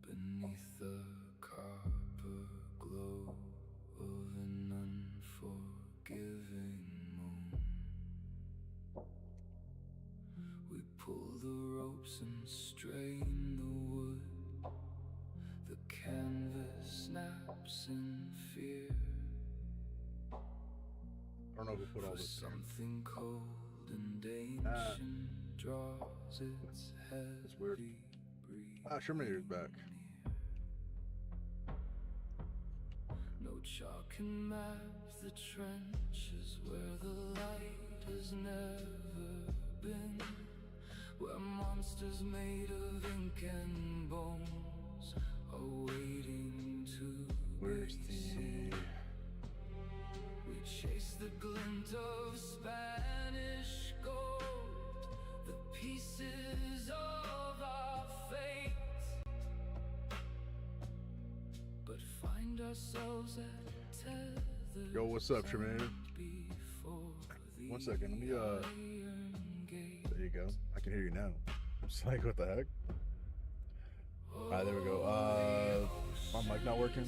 Beneath the copper glow of an unforgiving moon, we pull the ropes and strain the wood. The canvas snaps in fear. I don't know who put all For this in. something cold and ancient draws its heavy It's weird. breath. Shermanator's back. No chalk can map the trenches where the light has never been, where monsters made of ink and bones are waiting to Where's be the... We chase the glint of Spanish gold, the pieces of our fate, but find ourselves at tethered. Yo, what's up, Shermanator? One second, let me, there you go. I can hear you now. I'm just like, what the heck? Alright, there we go. My mic not working?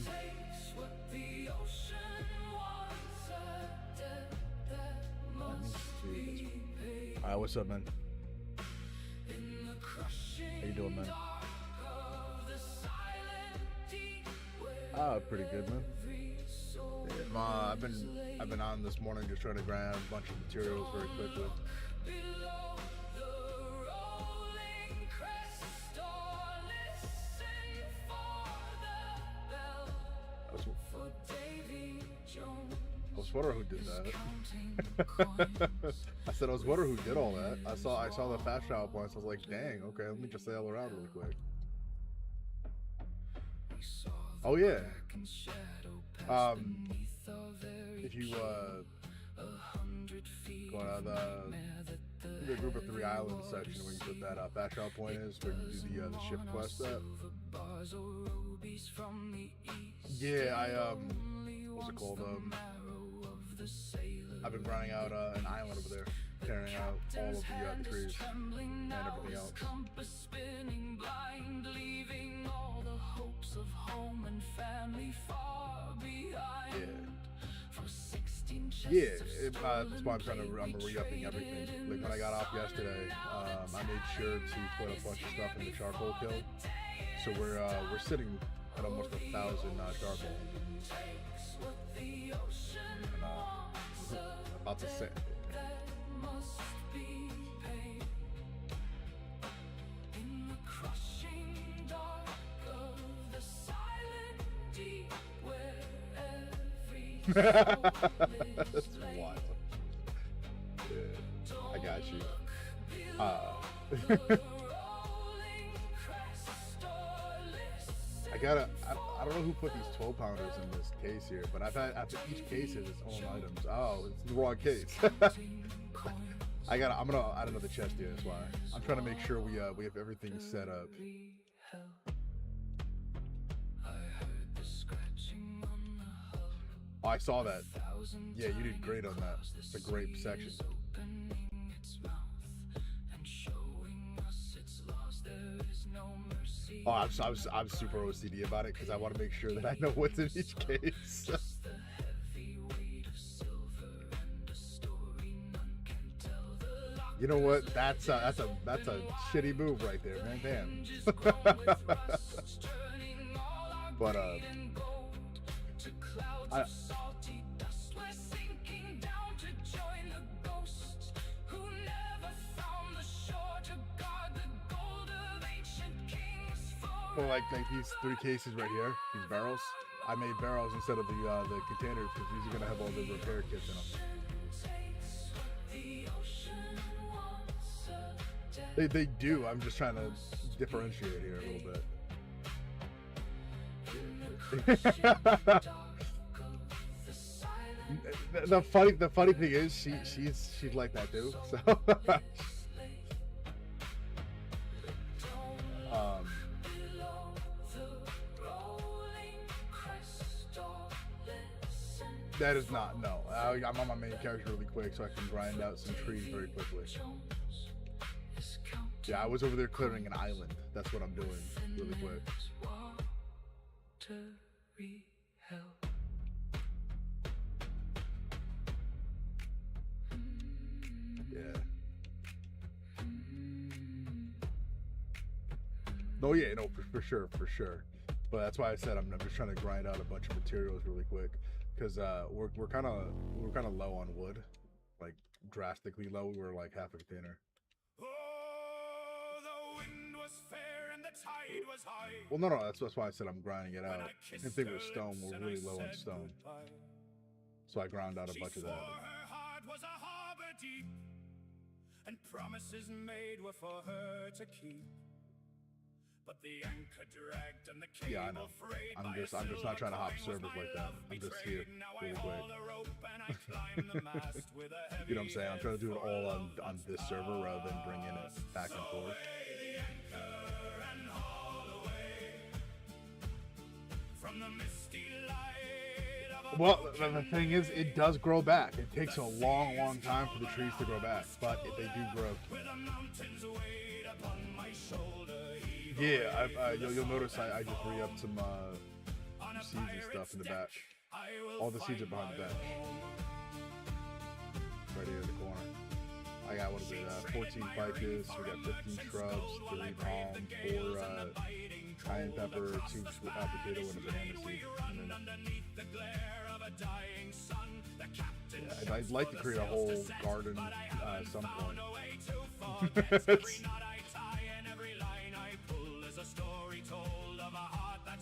Alright, what's up, man? How you doing, man? Pretty good, man. Yeah, I've been on this morning just trying to grab a bunch of materials very quickly. I was wondering who did that. I said I was wondering who did all that. I saw the fast travel points. I was like, dang, okay, let me just sail around really quick. Oh yeah. If you go out of the group of 3 islands section where you put that Backshot Point is, where you do the ship quest at. Yeah, what's it called? I've been grinding out an island over there, carrying out all of the trees and everything else. Yeah, that's why I'm re-upping everything. Like when I got off yesterday, I made sure to put a bunch of stuff in the charcoal kill. So we're sitting at almost 1,000 charcoal. And, about to say. That's wild. Yeah, I got you. I don't know who put these 12-pounders in this case here, but after each case has its own items. Oh, it's the wrong case. I'm gonna add another chest here. That's why I'm trying to make sure we have everything set up. Oh, I saw that. Yeah, you did great on that. It's a great section. Oh, I'm super OCD about it because I want to make sure that I know what's in each case. You know what? That's a shitty move right there, man. Damn. But well, like these 3 cases right here, these barrels. I made barrels instead of the containers because these are gonna have all the repair kits in them. They do. I'm just trying to differentiate here a little bit. the funny thing is she's like that too. So that is not, no. I'm on my main character really quick so I can grind out some trees very quickly. Yeah, I was over there clearing an island. That's what I'm doing really quick. Yeah. No, yeah, no, for sure. But that's why I said I'm just trying to grind out a bunch of materials really quick. Because we're kind of low on wood, like drastically low. We're like half a container. Oh, the wind was fair and the tide was high. Well, no, that's why I said I'm grinding it out. Same thing with stone. We're really low on stone, so I ground out a bunch of that. Her heart was a harbor deep, and promises made were for her to keep. But the anchor dragged and the cable Yeah, I know. frayed. I'm just not trying to hop servers like that. I'm just here really quick. You know what I'm saying? I'm trying to do it all on this server rather than bringing it back and forth. Well, the thing is, it does grow back. It takes a long time for the trees to grow back, but they do grow. Yeah, you'll notice I just re-upped some seeds and stuff in the back. All the seeds are behind the bench. Right here in the corner. I got, 14 ficus, we got 15 shrubs, 3 palm, 4 cayenne pepper, 2 potato, and a banana seed. Yeah, I'd like to create a whole garden at some point.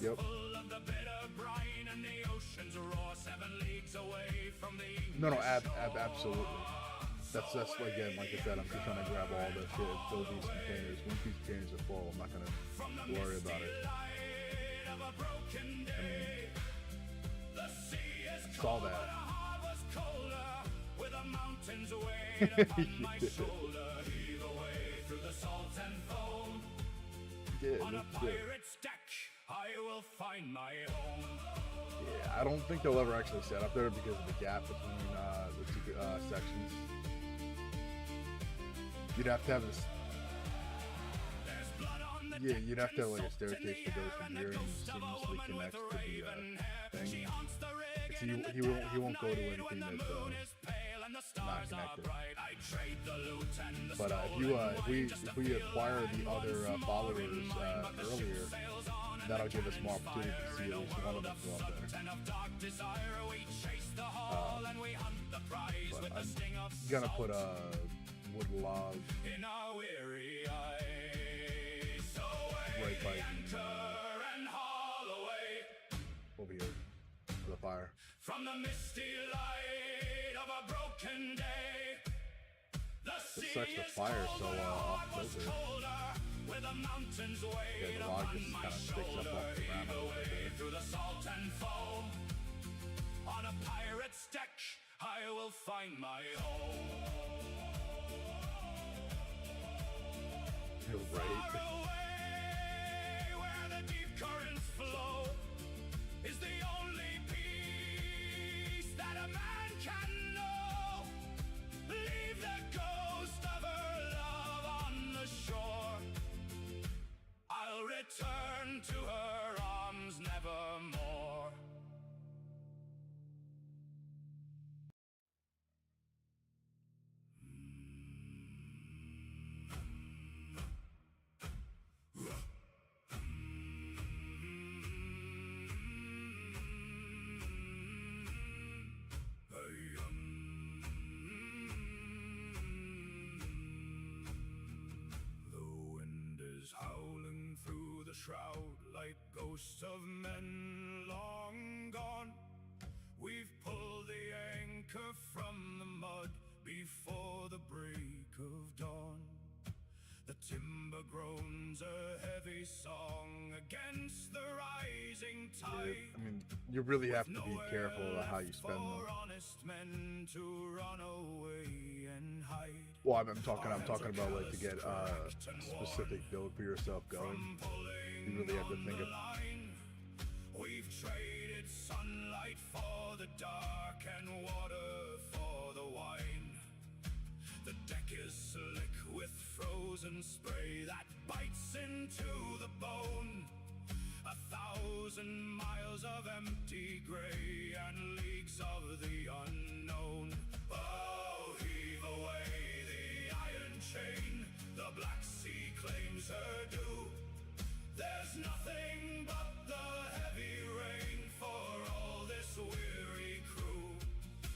Yep. No, absolutely. That's again, like I said, I'm just trying to grab all the shit, fill these containers. Once these containers are full, I'm not gonna worry about it. of a broken day. The sea is Saw cold, that. but our heart was colder. With the mountains weight upon my shoulder, heave away through the salt and foam. Yeah, On a looks good. pirate's deck, I will find my home. Yeah, I don't think they'll ever actually set up there because of the gap between the two sections. You'd have to have this. There's blood on the Yeah, deck you'd have to have and like a salt in staircase the that goes air, from and the here and ghost of a seamlessly woman connects with to the raven hair. She thing. haunts the rig So in the he dead won't of go to night anything when the that's moon is pale and the stars are connected. bright. I trade the loot and the But if we acquire the other followers earlier, that'll give us more opportunity to see at least one of them go up there. But I'm gonna put a wood log in our weary eyes. So right by anchor and haul away over here for the fire. from the misty light of a broken day. The This sea sucks the is fire cold, so but our off heart was kilter. colder. With the mountains Yeah, weight the log upon just my kind of sticks up shoulder, off the ground heave a little away bit. through the salt and foam. On a pirate's deck, I will find my home. You're right. Far away, where the deep currents flow, is the only peace that a man can know. Leave the ghost of her love on the shore. I'll return to her arms nevermore. The wind is howling through the shroud like ghosts of men long gone. We've pulled the anchor from the mud before the break of dawn. The timber groans a heavy song against the rising Yeah, tide. I mean, you really have to be careful about how you spend them. For honest men to run away and hide. Well, I'm talking about like to get a specific build for yourself going. You really have to think of. We've traded sunlight for the dark and water for the wine. The deck is slick with frozen spray that bites into the bone. 1,000 miles of empty gray and leagues of the unknown. Oh, heave away the iron chain. The Black Sea claims her due. There's nothing but the heavy rain for all this weary crew.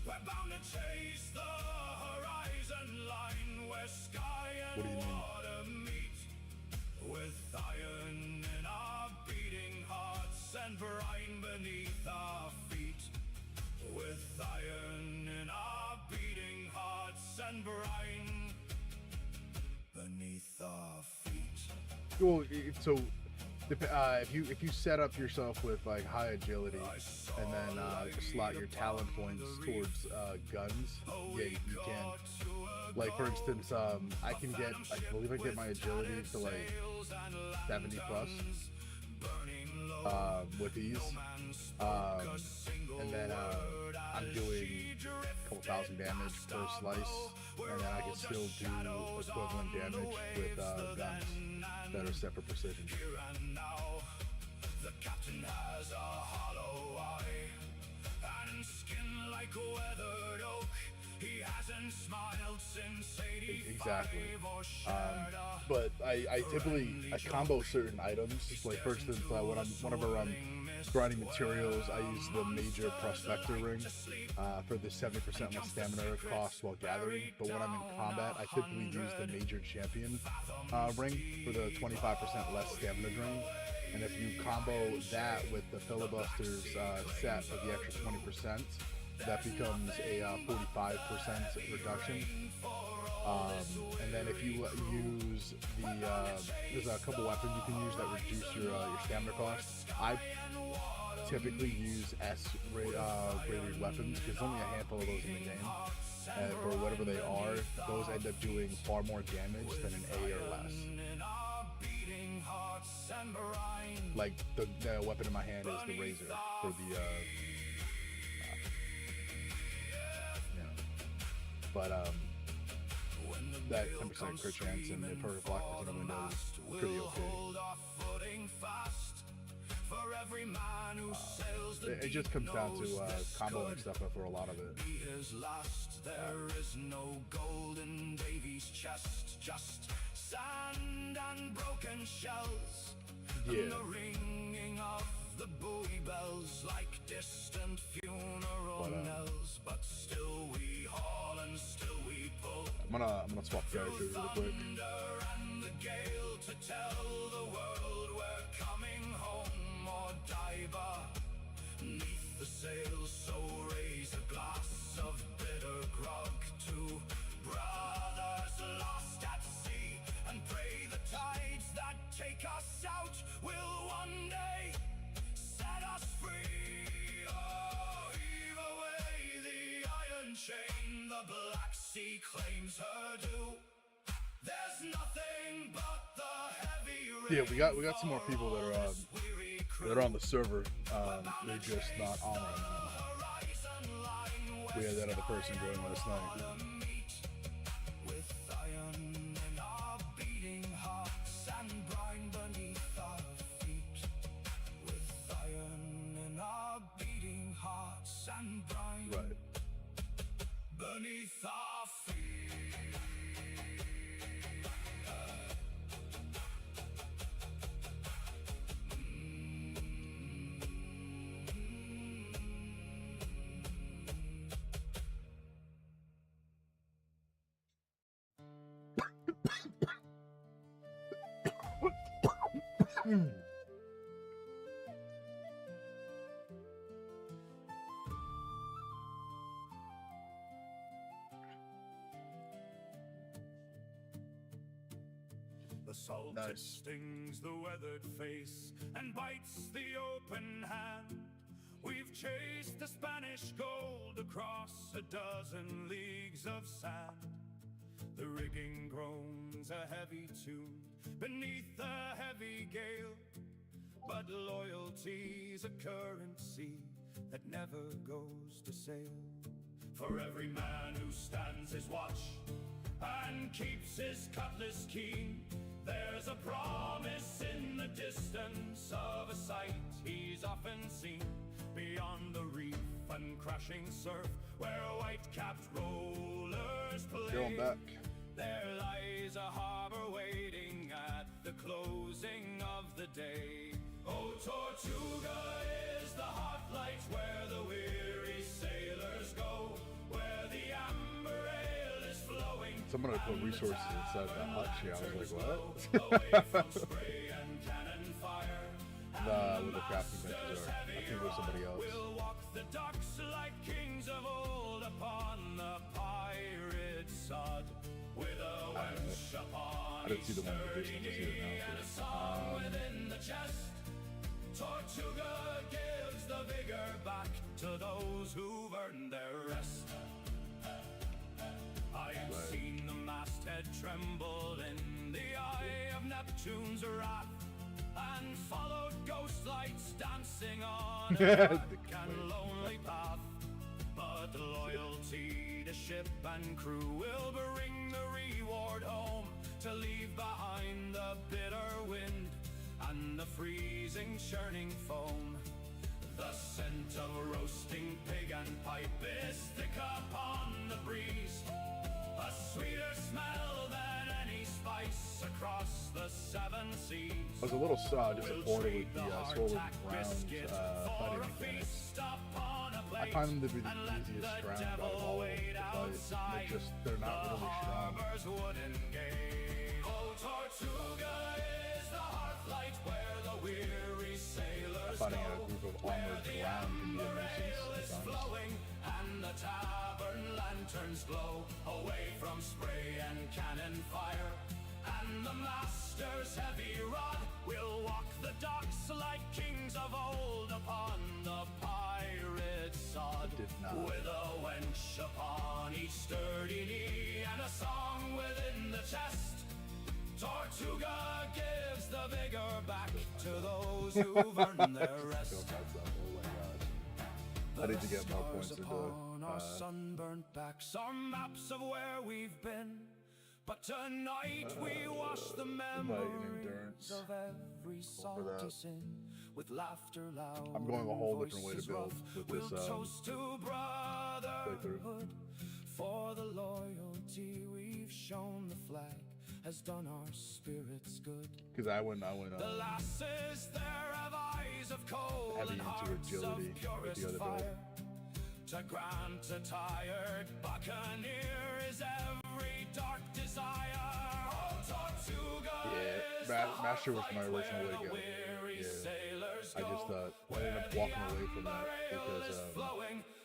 We're bound to chase the horizon line where sky What do and you mean? water meet. With iron in our beating hearts and brine beneath our feet. With iron in our beating hearts and brine beneath our feet. Well, so if you set up yourself with like high agility and then slot your talent points towards guns, yeah, you can. Like for instance, I believe I get my agility to like 70 plus with these, and then I'm doing a couple thousand damage per slice, and then I can still do equivalent damage with guns that are set for precision. Here and now, the captain has a hollow eye and skin like weathered oak. He hasn't smiled since 85 Exactly. or shared a But I typically combo certain items. Like for instance, whenever I'm grinding materials, I use the major prospector ring for the 70% less stamina cost while gathering. But when I'm in combat, I typically use the major champion ring for the 25% less stamina drain. And if you combo that with the filibusters set for the extra 20%, that becomes a 45% reduction. And then if you use there's a couple weapons you can use that reduce your stamina cost. I typically use rated weapons because there's only a handful of those in the game. And for whatever they are, those end up doing far more damage than an A or less. Like the weapon in my hand is the razor for the but that 10% crit chance and the perfect block between the windows is pretty okay. It just comes down to comboing stuff up for a lot of it. There is no gold in Davy's chest, just sand and broken shells. Yeah. And the ringing of the buoy bells like distant funeral knells. But still we haul and still we pull. I'm gonna swap characters real quick. And the gale to tell the world we're coming home or diver. Neath the sails, so raise a glass of bitter grog to brothers lost at sea, and pray the tides that take us out will one day set us free. Oh, heave away the iron chain, the black sea claims her due. There's nothing but the heavy rain. Yeah, we got some more people that are on the server. They're just not on right now. We had that other person join last night. Right. Beneath our feet. The salted stings the weathered face and bites the open hand. We've chased the Spanish gold across a dozen leagues of sand. The rigging groans a heavy tune beneath the heavy gale, but loyalty's a currency that never goes to sail. For every man who stands his watch and keeps his cutlass keen, there's a promise in the distance of a sight he's often seen. Beyond the reef and crashing surf, where white-capped rollers play, there lies a harbor waiting at the closing of the day. Oh, Tortuga is the hot light where the weary sailors go, where the amber ale is flowing. Someone put resources inside that hut shit. I was like, what? With the crafting benches are. I think it was somebody else. We'll walk the docks like kings of old upon the pirate sod, with a wench upon I didn't see the one with the now. Within the chest, Tortuga gives the vigor back to those who've earned their rest. I've seen the masthead tremble in the eye of Neptune's wrath, and followed ghost lights dancing on a dark and lonely path. But loyalty to ship and crew will bring the reward home, to leave behind the bitter wind and the freezing churning foam. The scent of roasting pig and pipe is thick upon the breeze, a sweeter smell than any spice across the seven seas. I was a little disappointed with the swollen round fighting mechanics. I find them to be the easiest round out of all of them to fight. They're not really strong. Fighting a group of armored ground can be a nuisance sometimes. the tavern lanterns glow, away from spray and cannon fire. And the master's heavy rod will walk the docks like kings of old upon the pirate sod. With a wench upon each sturdy knee and a song within the chest, Tortuga gives the vigor back to those who've earned their rest. I need to get more points into our sunburnt backs are maps of where we've been. But tonight we wash the memories of every salty sin with laughter loud. I'm going a whole different way to build with this toast to brotherhood for the loyalty we've shown. The flag has done our spirits good. Because I went the lasses there have eyes of coal heavy and into hearts agility of purest with the other fire. build. To grant a tired buccaneer is every dark desire. Oh, Tortuga Master was my original way to go. Yeah. I just I ended up walking away from that because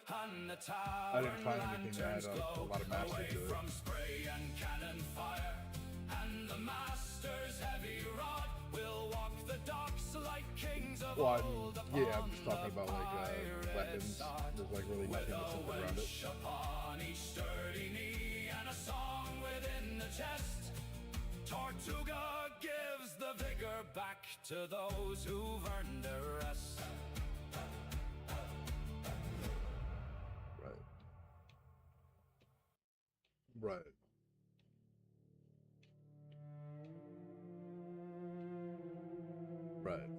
I didn't find anything that had a lot of mastery to it. From spray and cannon fire, and the master's heavy rod will walk the docks like kings of old. I'm just talking about like weapons. There's like really nothing that's simple around it. Upon each sturdy knee and a song within the chest, Tortuga gives the vigor back to those who've earned their rest. Right. Right.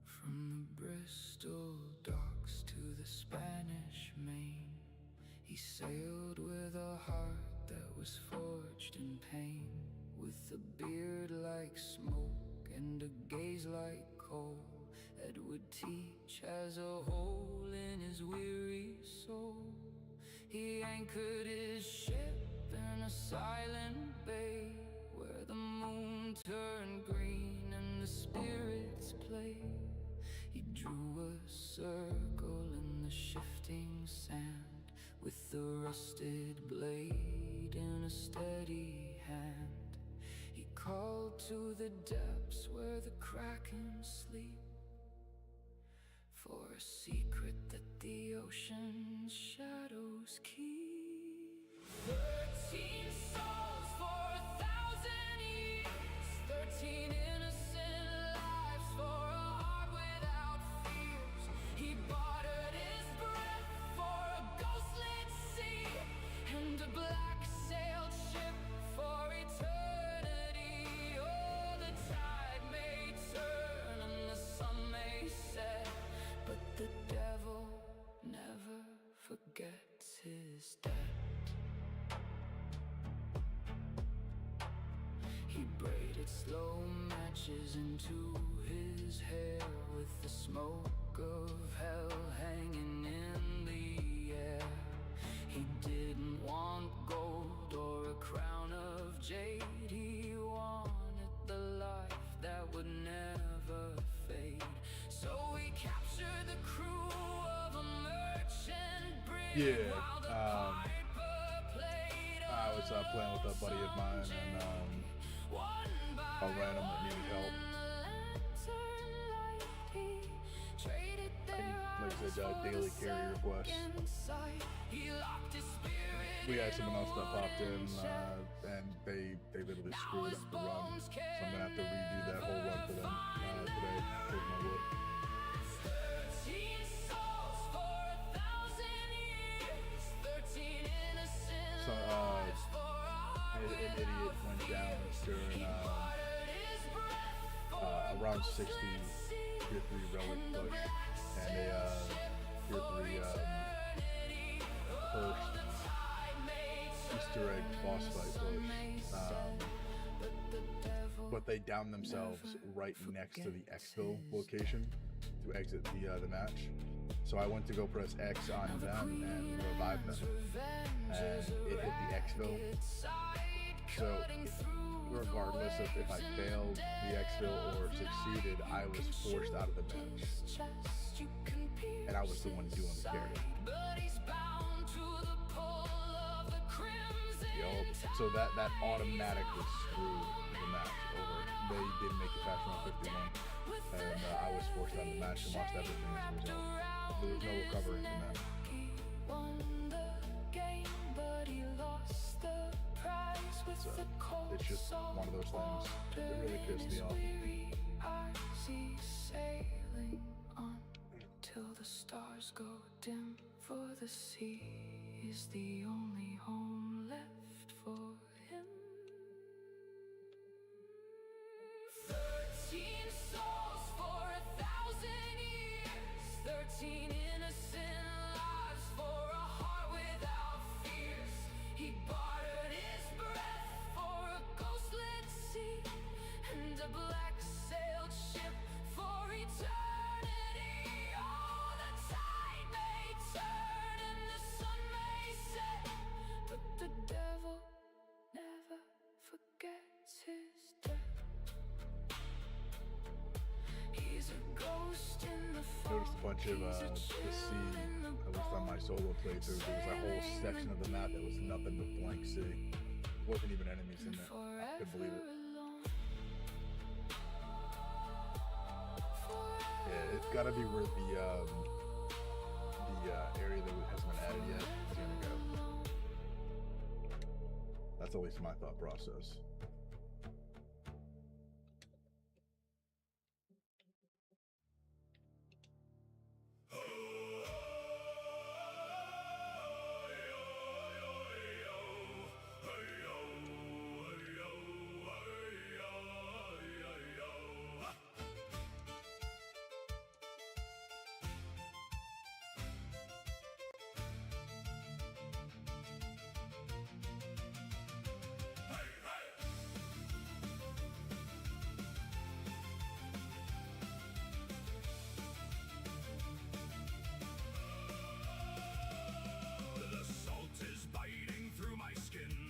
From the Bristol docks to the Spanish Main, he sailed with a heart that was forged in pain, with a beard like smoke and a gaze like coal. Edward Teach has a hole in his weary soul. He anchored his ship in a silent bay, where the moon turned green and the spirits played. He drew a circle in the shifting sand, with the rusted blade in a steady hand. He called to the depths where the kraken sleep, for a secret that the ocean's shadows keep. 13 souls for 1,000 years, 13 innocent lives for a heart without fears. He bartered his breath for a ghostlit sea and a black sailed ship for eternity. Oh, the tide may turn and the sun may set, but the devil never forgets his debt. He braided slow matches into his hair, with the smoke of hell hanging in the air. He didn't want gold or a crown of jade. He wanted the life that would never fade. So he captured the crew of a merchant brig, while the piper played I was playing with a buddy of mine and a random that needed help. Like I said, daily carrier quest. We had someone else that popped in, and they literally screwed up the run. So I'm gonna have to redo that whole run for them today. With my wood. So an idiot went down during around 60 tier 3 relic push, and a tier 3 first Easter egg boss fight push. But they downed themselves right next to the exfil location to exit the match. So I went to go press X on them and revive them, and it hit the exfil. So regardless of if I failed the exfil or succeeded, I was forced out of the match, and I was the one doing the carry. So that automatically screwed the match over. They did make it past round 51, and I was forced out of the match and lost everything as a result. There was no recovering from that. So it's just one of those things that really pissed me off. Till the stars go dim, for the sea is the only home left for him. 13 souls for 1,000 years, 13 innocent lives for a heart without fears. He bartered his breath for a ghostlit sea and a black sailed ship for eternity. Oh, the tide may turn and the sun may set, but the devil never forgets his death. He's a ghost in the Noticed a bunch of the sea, at least on my solo playthrough, there was a whole section of the map that was nothing but blank sea. Wasn't even enemies in there. I couldn't believe it. Yeah, it's gotta be where the area that hasn't been added yet is gonna go. That's at least my thought process.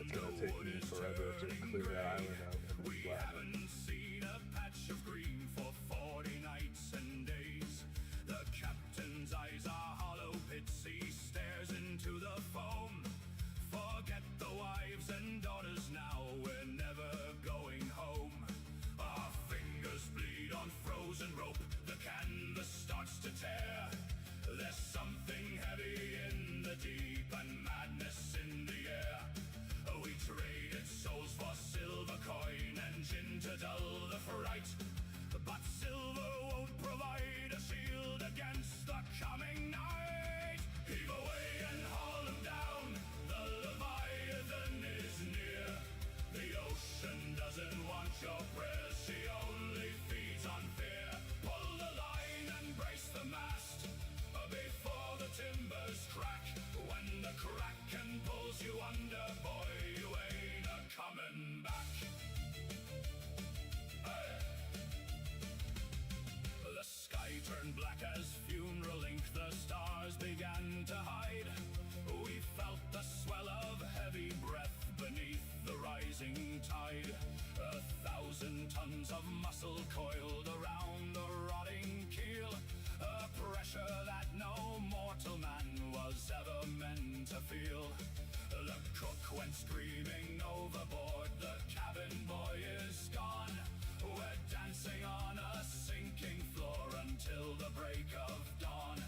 It's gonna take me forever to clear that island out and then flatten it. Haven't seen a patch of green for 40 nights and days. The captain's eyes are hollow pits, he stares into the foam. Forget the wives and daughters now, we're never going home. Our fingers bleed on frozen rope, the canvas starts to tear. There's something heavy in the deep and madness in the air. We traded souls for silver coin and gin to dull the fright, but silver won't provide a shield against the coming night. Heave away and haul him down, the Leviathan is near. The ocean doesn't want your prayers, she only feeds on fear. Pull the line and brace the mast before the timbers crack. When the kraken pulls you under, boy, you ain't a-coming back. Hey. The sky turned black as funeral ink, the stars began to hide. We felt the swell of heavy breath beneath the rising tide. 1,000 tons of muscle coiled around the rotting keel, a pressure that no mortal man was ever meant to feel. The cook went screaming overboard, the cabin boy is gone. We're dancing on a sinking floor until the break of dawn.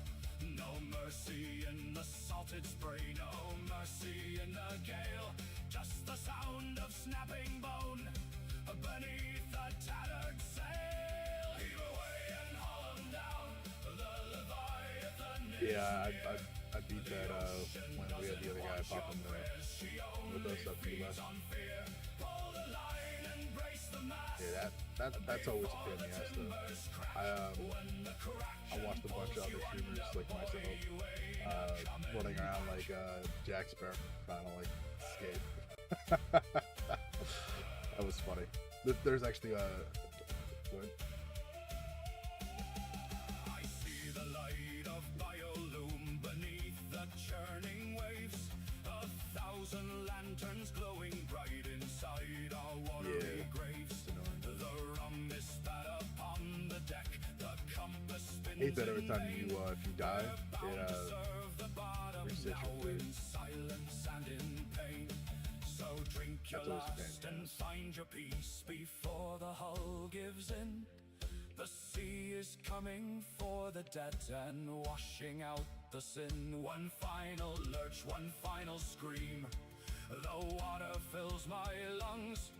No mercy in the salted spray, no mercy in the gale, just the sound of snapping bone beneath a tattered sail. Heave away and haul 'em down, the Leviathan is Yeah, I beat that when we had the other guy pop in with us up to the left. Yeah, that's always a pain in the ass though. I watched a bunch of other streamers like myself running around like Jack Sparrow trying to like escape. That was funny. There's actually what? 1,000 lanterns glowing bright inside our watery graves. The rum is spat upon the deck, the compass spins. Hate that every time you if you die, it the bottom resets now your in food. silence and in pain. So drink your That's always a last pain, and find your peace before the hull gives in. The sea is coming for the dead and washing out the sin. One final lurch, one final scream. The water fills my lungs.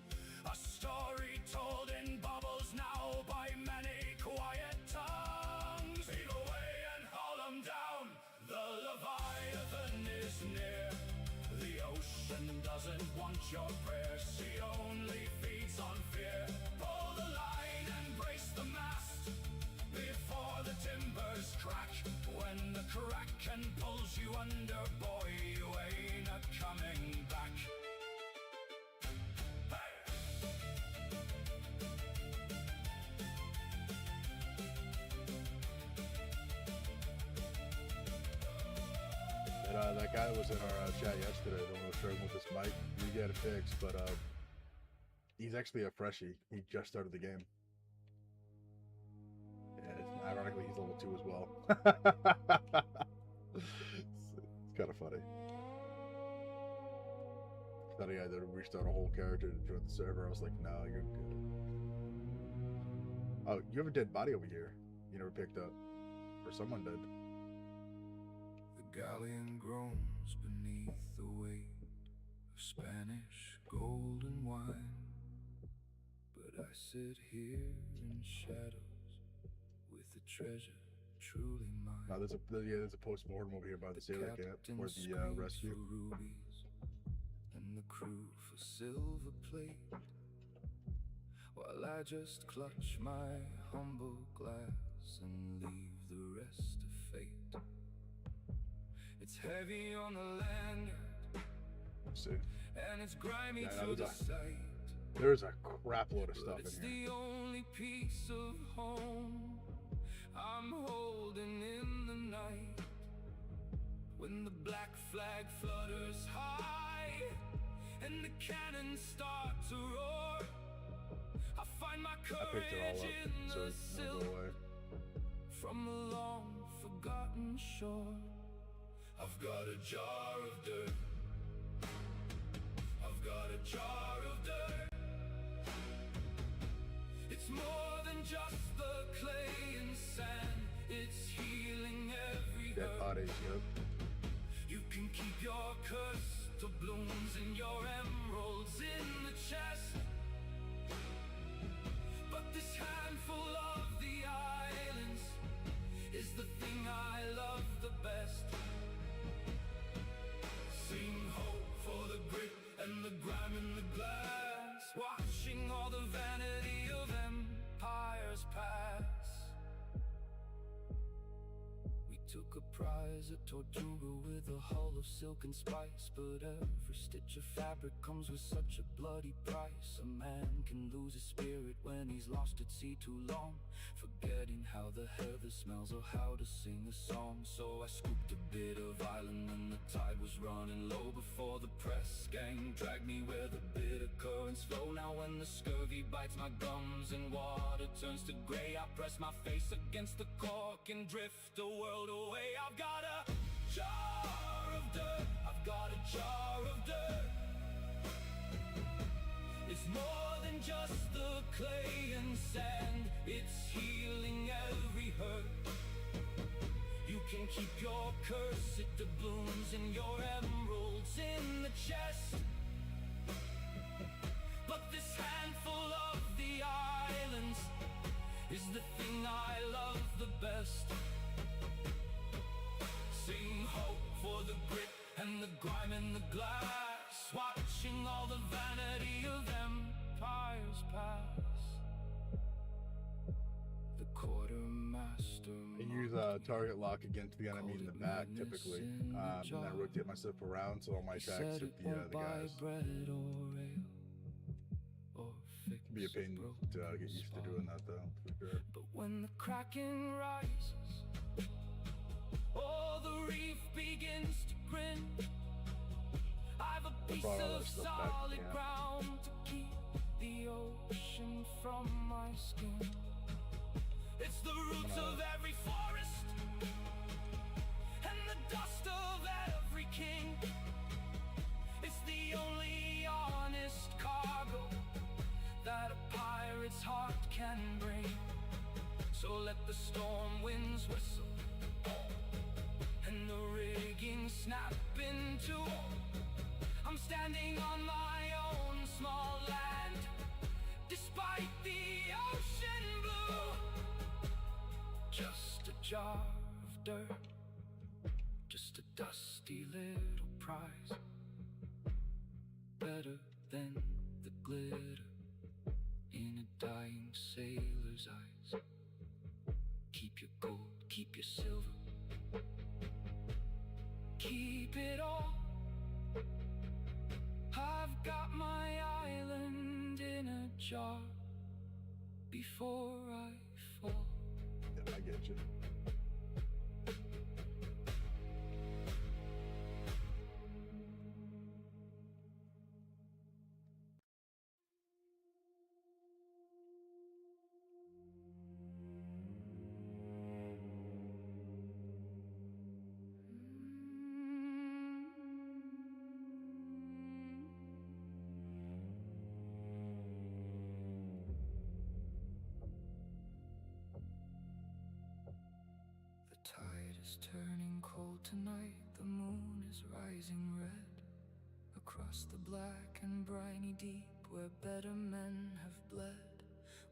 A story told in bubbles now by many quiet tongues. Heave away and haul 'em down. The Leviathan is near. The ocean doesn't want your prayers. She only feeds on fear. Pull the line and brace the mast before the timbers crack. When the kraken pulls you under, boy, you ain't a coming back. Hey! And that guy that was in our chat yesterday, the one who was struggling with this mic, we got it fixed, but he's actually a freshie. He just started the game. Yeah, ironically, he's level 2 as well. It's kind of funny. Thought he had to restart a whole character to join the server. I was like, no, you're good. Oh, you have a dead body over here. You never picked up. Or someone did. The galleon groans beneath the weight of Spanish gold and wine, but I sit here in shadows with the treasure truly mine. No, there's a post-mortem over here by the sailor camp for the rescue. For rubies and the crew for silver plate, while I just clutch my humble glass and leave the rest to fate. It's heavy on the lanyard, See, and it's grimy Yeah, to the sight. there's a crap load of stuff But it's in here. the only piece of home I'm holding in the night. When the black flag flutters high and the cannons start to roar, I find my I picked it all courage up, in so the it'll silk go away. from a long forgotten shore. I've got a jar of dirt. I've got a jar of dirt. It's more than just the clay and sand. It's healing every Dead hurt. bodies, yep. You can keep your crystal blooms and your emeralds in the chest, but this handful of the islands is the thing I love the best. Sing hope for the grit and the grime in the glass, watching all the vanity of empires pass. We took a prize at Tortuga with a hull of silk and spice, but every stitch of fabric comes with such a bloody price. A man can lose his spirit when he's lost at sea too long, forgetting how the heather smells or how to sing a song. So I scooped a bit of island when the tide was running low, before the press gang dragged me where the bitter currents flow. Now when the scurvy bites my gums and water turns to grey, I press my face against the cork and drift a world away. I've got a jar of dirt. I've got a jar of dirt. It's more than just the clay and sand. It's healing every hurt. You can keep your cursed doubloons and your emeralds in the chest, but this handful of the islands is the thing I love the best. Sing hope for the grit and the grime in the glass, watching all the vanity of empires pass. The quartermaster I use target lock against the enemy in the back typically, and then I rotate myself around so all my attacks hit the guys. Can be a pain to get used to doing that though, for sure. But when the kraken rises, all the reef begins to grin. I've a piece brought all of that stuff back to solid camp. ground to keep the ocean from my skin. It's the roots of every forest and the dust of every king. It's the only honest cargo that a pirate's heart can bring. So let the storm winds whistle and the rigging snap in two. I'm standing on my own small land, despite the ocean blue. Just a jar of dirt, just a dusty little prize, better than the glitter in a dying sailor's eyes. Keep your gold, keep your silver, keep it all. I've got my island in a jar before I fall. Yeah, I get you. The tide is turning cold tonight, the moon is rising red across the black and briny deep where better men have bled.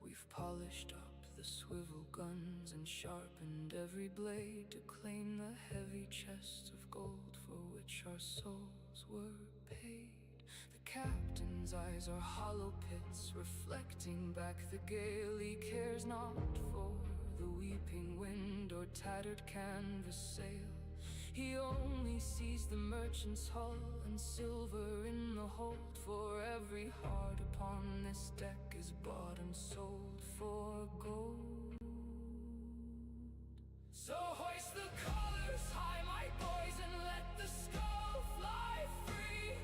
We've polished up the swivel guns and sharpened every blade to claim the heavy chests of gold for which our souls were paid. The captain's eyes are hollow pits reflecting back the gale. He cares not for the weeping wind or tattered canvas sail. He only sees the merchant's hull and silver in the hold. For every heart upon this deck is bought and sold for gold. So hoist the colors high, my boys, and let the skull fly free.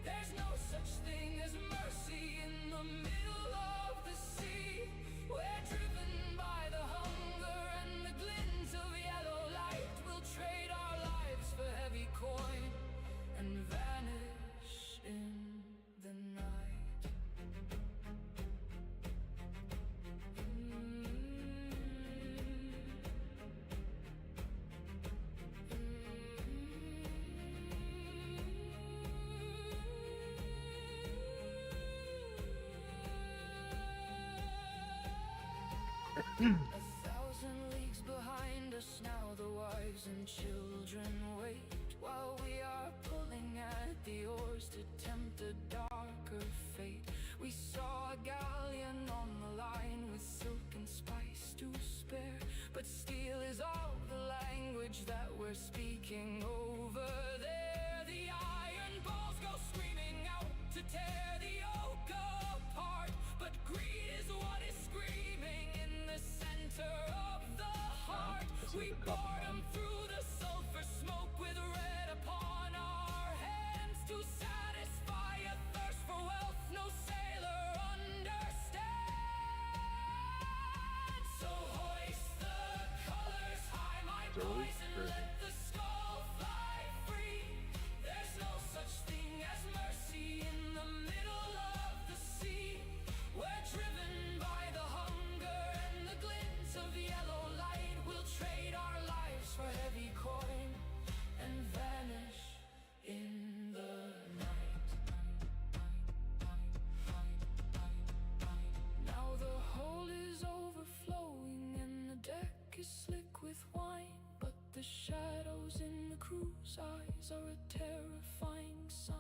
There's no such thing as mercy in the middle of the sea. We're driven by the hunger and the glints of yellow light. We'll trade our lives for heavy coin and vanish in the night. A thousand leagues behind us now, the wives and children wait, while we are pulling at the oars to tempt a darker fate. We saw a galleon on the line with silk and spice to spare, but steel is all the language that we're speaking over there. The iron balls go screaming out to tear the oak apart, but greed is what is screaming in the center of the heart. We bored 'em through the sulfur smoke with red upon our hands to satisfy a thirst for wealth no sailor understands. So hoist the colors high, my boys, and let the skull fly free. There's no such thing as mercy in the middle of the sea. We're driven by the hunger and the glints of yellow light. We'll trade our lives for heavy coin and vanish in the night. Now the hold is overflowing and the deck is slick with wine, but the shadows in the crew's eyes are a terrifying sign.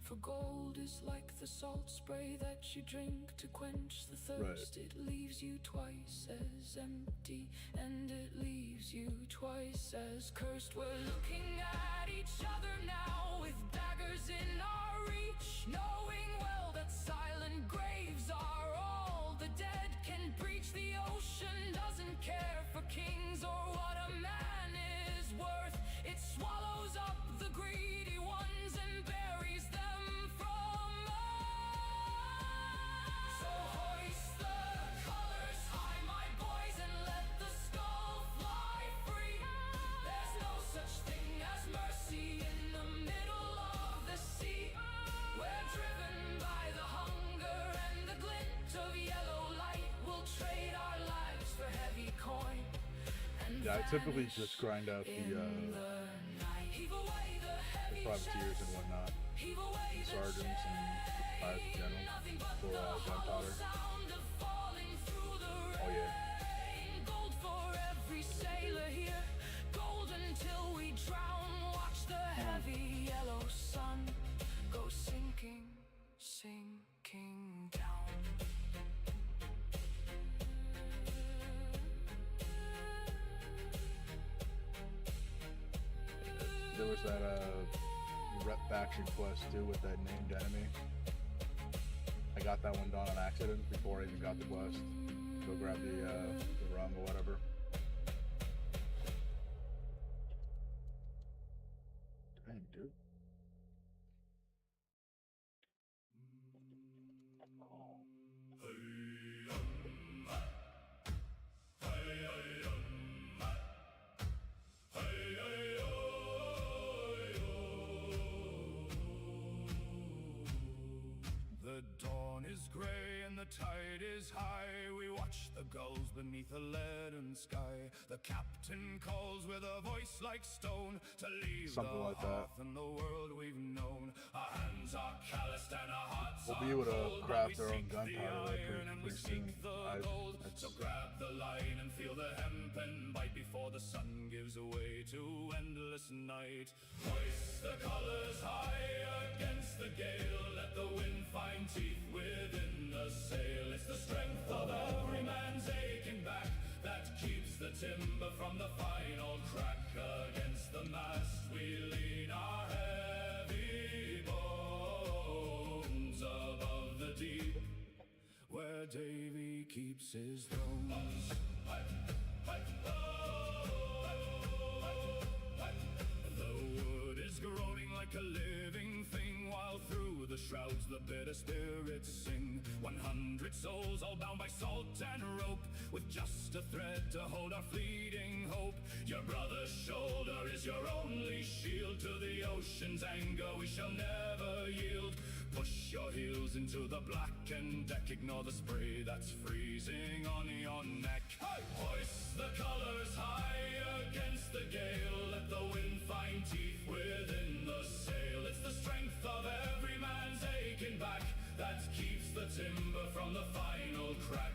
For gold is like the salt spray that you drink to quench the thirst. It leaves you twice as empty, and it leaves you twice as cursed. We're looking at each other now with daggers in our reach, knowing well that silent graves are all the dead can breach. The ocean doesn't care for kings or what a man is worth. It swallows up the greedy ones and buries them typically just grind out the privateers and whatnot, and sergeants and pilots in general for gunpowder. Oh yeah. Gold for every sailor here, gold until we drown. Watch the heavy yellow sun go sinking, sinking down. There was that rep faction quest too with that named enemy. I got that one done on accident before I even got the quest. Go grab the rum or whatever. Dang, dude. The dawn is gray and the tide is high. We watch the gulls beneath a leaden sky. The captain calls with a voice like stone to leave Something the like that. hearth and the world we've known. Our hands are calloused and our hearts We'll are be able to cold, but craft we our own seek the gunpowder iron and we pretty seek soon. the gold. So grab the line and feel the hempen bite before the sun gives way to endless night. Hoist the colors high against the gale. Let the wind find teeth within the sail. It's the strength of every man's aching back that keeps the timber from the final crack. Against the mast we lean our heavy bones above the deep, where Davy keeps his throne. The wood is groaning like a living thing, while through the shrouds the bitter spirits sing. 100 souls all bound by salt and rope, with just a thread to hold our fleeting hope. Your brother's shoulder is your only shield. To the ocean's anger we shall never yield. Push your heels into the blackened deck. Ignore the spray that's freezing on your neck. Hoist the colors high against the gale. Let the wind find teeth within the sail. It's the strength of every man's aching back that keeps the timber from the final crack.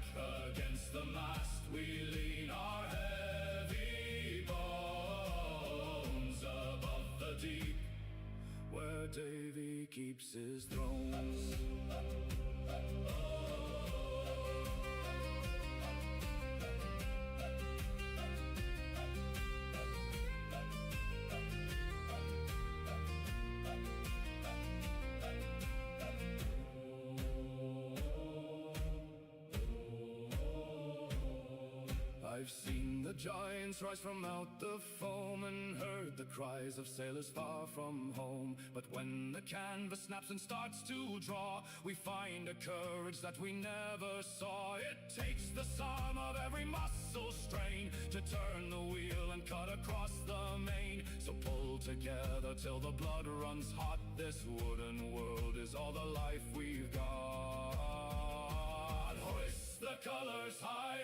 Against the mast we lean our heavy bones above the deep, where Davy keeps his throne. I've seen the giants rise from out the foam and heard the cries of sailors far from home. But when the canvas snaps and starts to draw, we find a courage that we never saw. It takes the sum of every muscle strain to turn the wheel and cut across the main. So pull together till the blood runs hot. This wooden world is all the life we've got. Hoist the colors high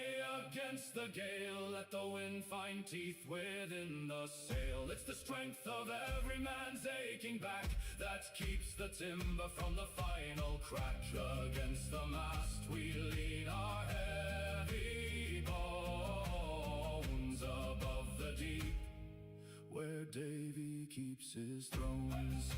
against the gale. Let the wind find teeth within the sail. It's the strength of every man's aching back that keeps the timber from the final crack. Against the mast we lean our heavy bones above the deep, where Davy keeps his thrones.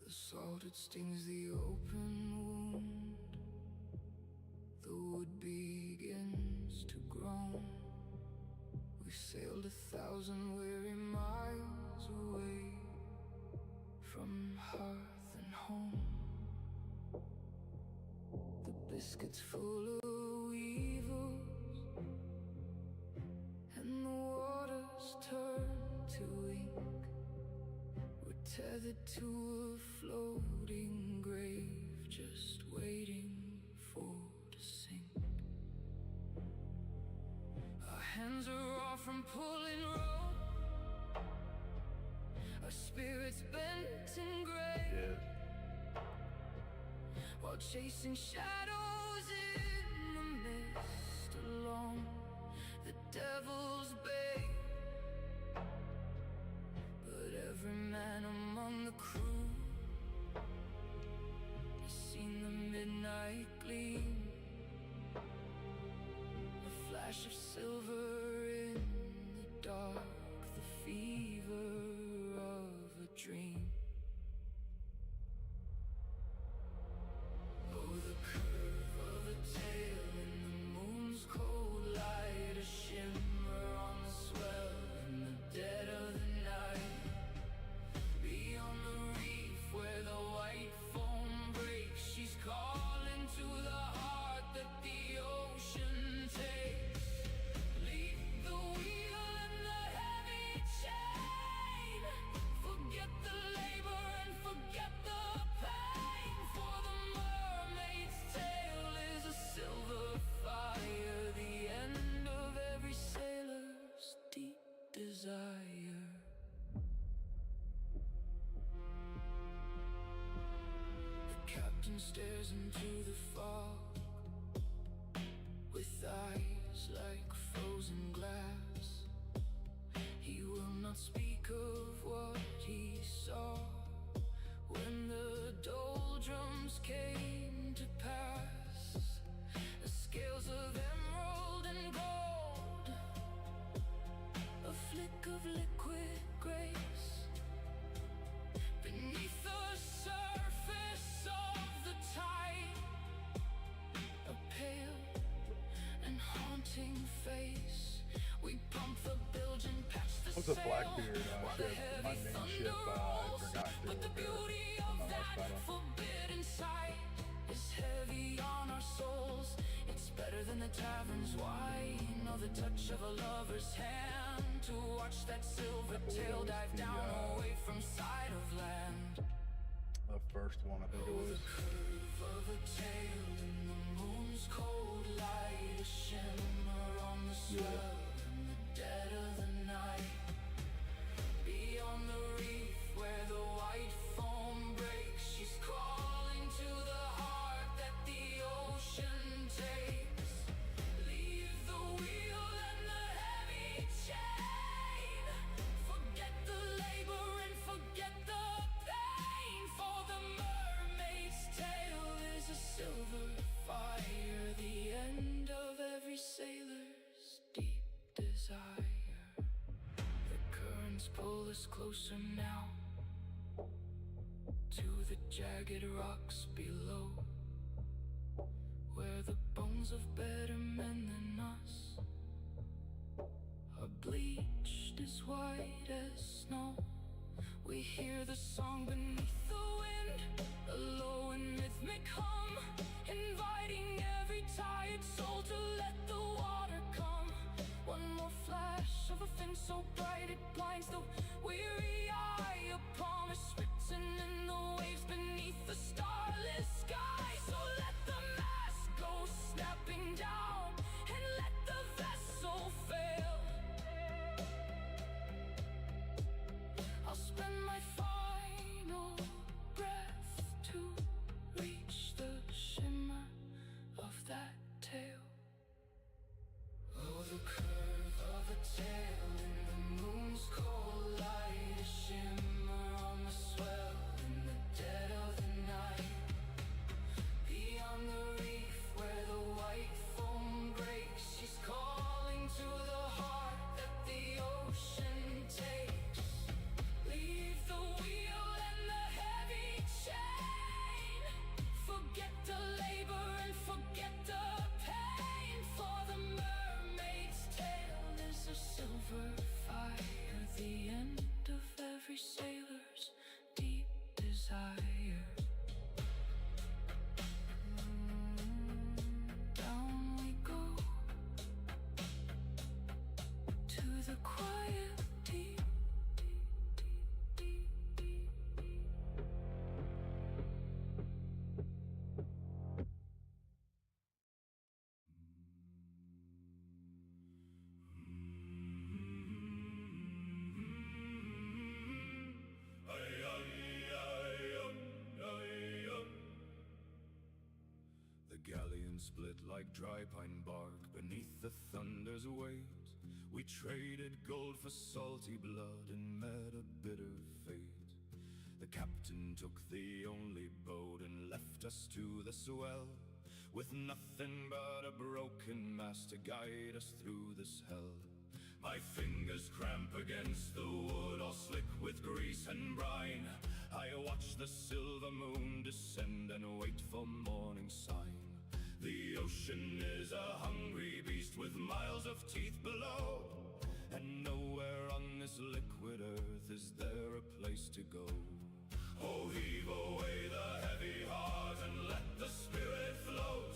The salt, it stings the open wound. biscuits full of weevils, and the waters turn to ink. We're tethered to a floating grave, just waiting for to sink. Our hands are off from pulling rope, our spirits bent and gray, Yeah. while chasing shadows in the mist along the devil's bay. But every man among the crew has seen the midnight gleam, a flash of silver in the dark, the fever of a dream. Oh, the curve of a tail in the moon's cold light, a shimmer on the swell in the dead of the night. Beyond the reef where the white foam breaks, she's calling to the heart that the ocean takes. Leave the wheel and the heavy chain, forget the labor and forget the pain, for the mermaid's tail is a silver fire, the end of every sailor's deep desire. The captain stares into the fog with eyes like frozen glass. He will not speak of what he saw when the doldrums came to pass. The scales of emerald and gold, a flick of liquid grace beneath the surface of the tide, a pale and haunting face. We pump the bilge and patch the What's a sail, Blackbeard while the ship? My heavy main thunder ship, I rolls. forgot to But the repair beauty on of my last that battle. forbidden sight is heavy on our souls. It's better than the tavern's wine or the touch of a lover's hand, to watch that silver tail dive down away from sight of land. The first one, I think it Oh, was. the curve of a tail in the moon's cold light, a shimmer on the swell in the dead of the night. Beyond the reef where the white foam breaks, she's calling to the heart that the ocean takes. Leave the wheel and the heavy chain, forget the labor and forget the pain, for the mermaid's tail is a silver fire, the end of every sailor's deep desire. The currents pull us closer now to the jagged rocks below, where the bones of better men than us are bleached as white as snow. We hear the song beneath the wind, a low and rhythmic hum, inviting every tired soul to let the water come. One more flash of a fin so bright it blinds the weary eye, a promise written in the waves beneath the starless sky. So let the mast go snapping down and let the vessel fail. I'll spend my final breath to reach the shimmer of that tail. Oh, the curve of a tail in the moon's cold split like dry pine bark beneath the thunder's weight. We traded gold for salty blood and met a bitter fate. The captain took the only boat and left us to the swell, with nothing but a broken mast to guide us through this hell. My fingers cramp against the wood, all slick with grease and brine. I watch the silver moon descend and wait for morning sign. The ocean is a hungry beast with miles of teeth below, and nowhere on this liquid earth is there a place to go. Oh, heave away the heavy heart and let the spirit float.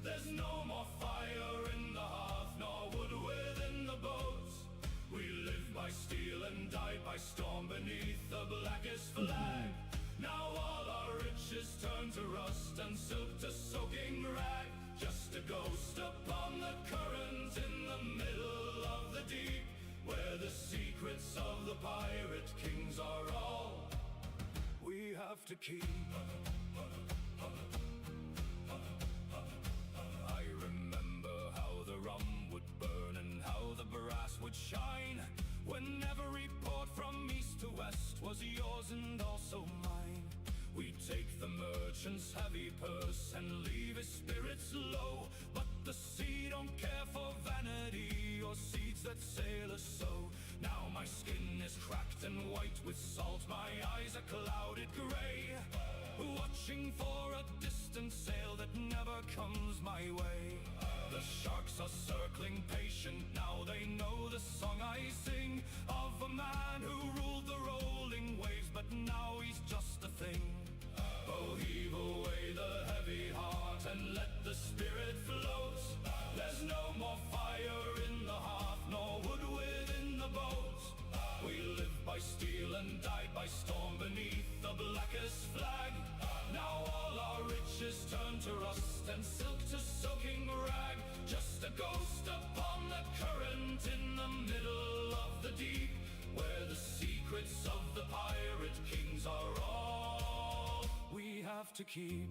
There's no more fire in the hearth, nor wood within the boat. We live by steel and die by storm beneath the blackest flag. Now all our riches turn to rust and silk to soaking rag. Just a ghost upon the current in the middle of the deep, where the secrets of the pirate kings are all we have to keep. I remember how the rum would burn and how the brass would shine, when every port from east to west was yours and also mine. We take the merchant's heavy purse and leave his spirits low, but the sea don't care for vanity or seeds that sailors sow. Now my skin is cracked and white with salt, my eyes are clouded gray, watching for a distant sail that never comes my way. The sharks are circling patient, now they know the song I sing, of a man who ruled the rolling waves, but now he's just a thing. Oh, heave away the heavy heart and let the spirit float. There's no more fire in the hearth, nor wood within the boat. We live by steel and die by storm beneath the blackest flag. Now all our riches turn to rust and silk to soaking rag. Just a ghost upon the current in the middle of the deep, where the secrets of the pirate kings are all we have to keep.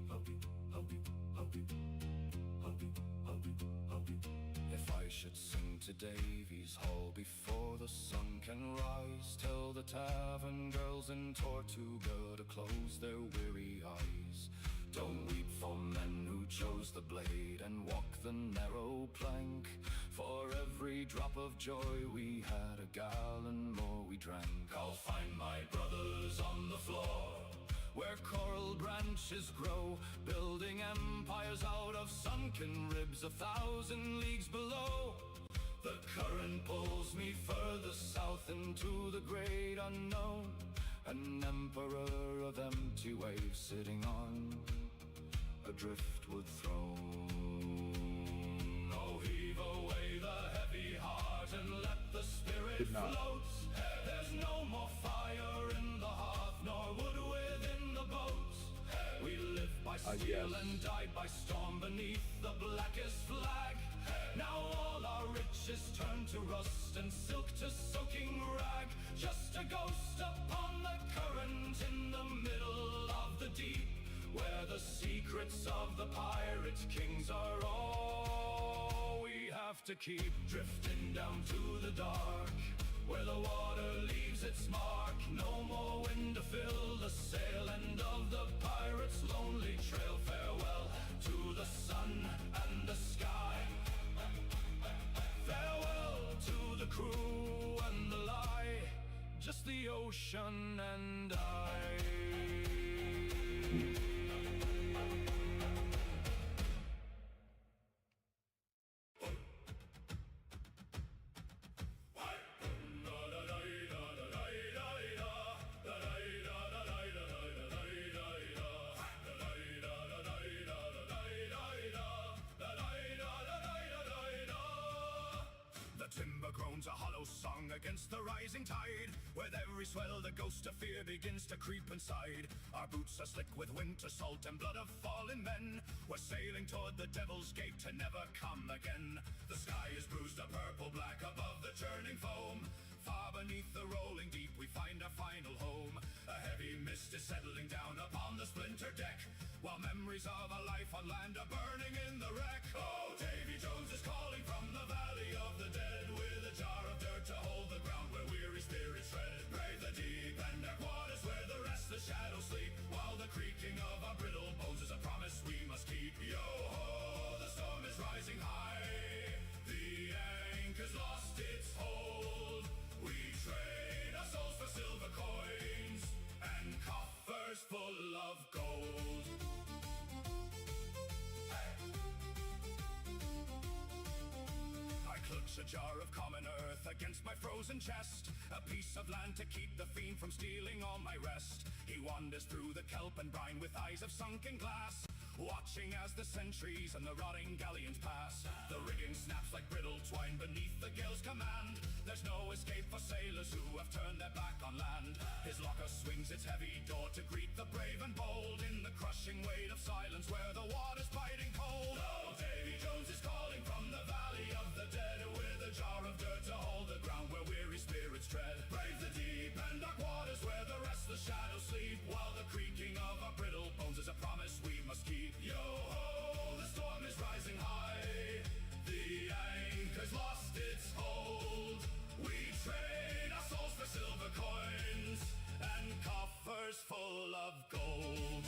If I should sing to Davies Hall before the sun can rise, tell the tavern girls in Tortuga to close their weary eyes. Don't weep for men who chose the blade and walk the narrow plank. For every drop of joy we had, a gallon more we drank. I'll find my brothers on the floor, where coral branches grow, building empires out of sunken ribs 1,000 leagues below. The current pulls me further south into the great unknown, an emperor of empty waves sitting on a driftwood throne. Oh, heave away the heavy heart and let the spirit float. There's no more fire in the hearth, nor wood within the boat. We live by steel and die by storm beneath the blackest flag. Now all our riches turn to rust and silk to soaking rag. Just a ghost upon the current in the middle of the deep, where the secrets of the pirate kings are all we have to keep. Drifting down to the dark, where the water leaves its mark. No more wind to fill the sail, end of the pirate's lonely trail. Farewell to the sun and the sky, farewell to the crew and the lie, just the ocean and I. Timber groans a hollow song against the rising tide. With every swell the ghost of fear begins to creep inside. Our boots are slick with winter salt and blood of fallen men. We're sailing toward the devil's gate to never come again. The sky is bruised a purple black above the churning foam. Far beneath the rolling deep we find our final home. A heavy mist is settling down upon the splintered deck, while memories of a life on land are burning in the wreck. a jar of common earth against my frozen chest, a piece of land to keep the fiend from stealing all my rest. He wanders through the kelp and brine with eyes of sunken glass, watching as the centuries and the rotting galleons pass. The rigging snaps like brittle twine beneath the gale's command. There's no escape for sailors who have turned their back on land. His locker swings its heavy door to greet the brave and bold in the crushing weight of silence where the water's biting cold. Oh, Davy Jones is calling from the valley of the dead, with a jar of dirt to hold the ground where weary spirits tread. Brave the deep and dark waters where the restless shadows sleep, while the creaking of our brittle bones is a promise we must keep. Yo ho, the storm is rising high, the anchor's lost its hold. We trade our souls for silver coins and coffers full of gold.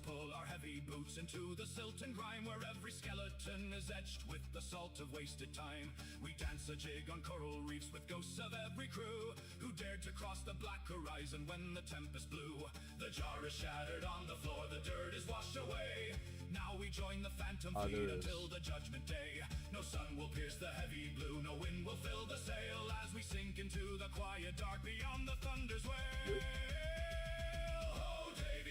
Pull our heavy boots into the silt and grime, where every skeleton is etched with the salt of wasted time. We dance a jig on coral reefs with ghosts of every crew who dared to cross the black horizon when the tempest blew. The jar is shattered on the floor, the dirt is washed away. Now we join the phantom fleet until the judgment day. No sun will pierce the heavy blue, no wind will fill the sail, as we sink into the quiet dark beyond the thunder's wail.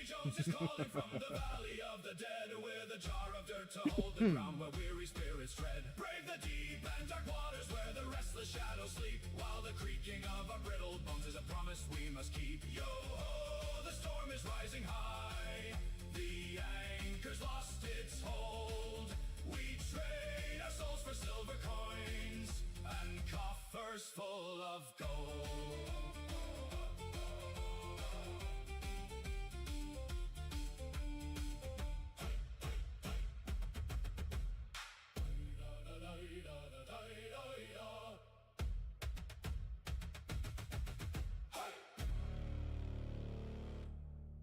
Jones is calling from the valley of the dead, with a jar of dirt to hold the ground where weary spirits tread. Brave the deep and dark waters where the restless shadows sleep, while the creaking of our brittle bones is a promise we must keep. Yo ho, the storm is rising high, the anchor's lost its hold. We trade our souls for silver coins and coffers full of gold.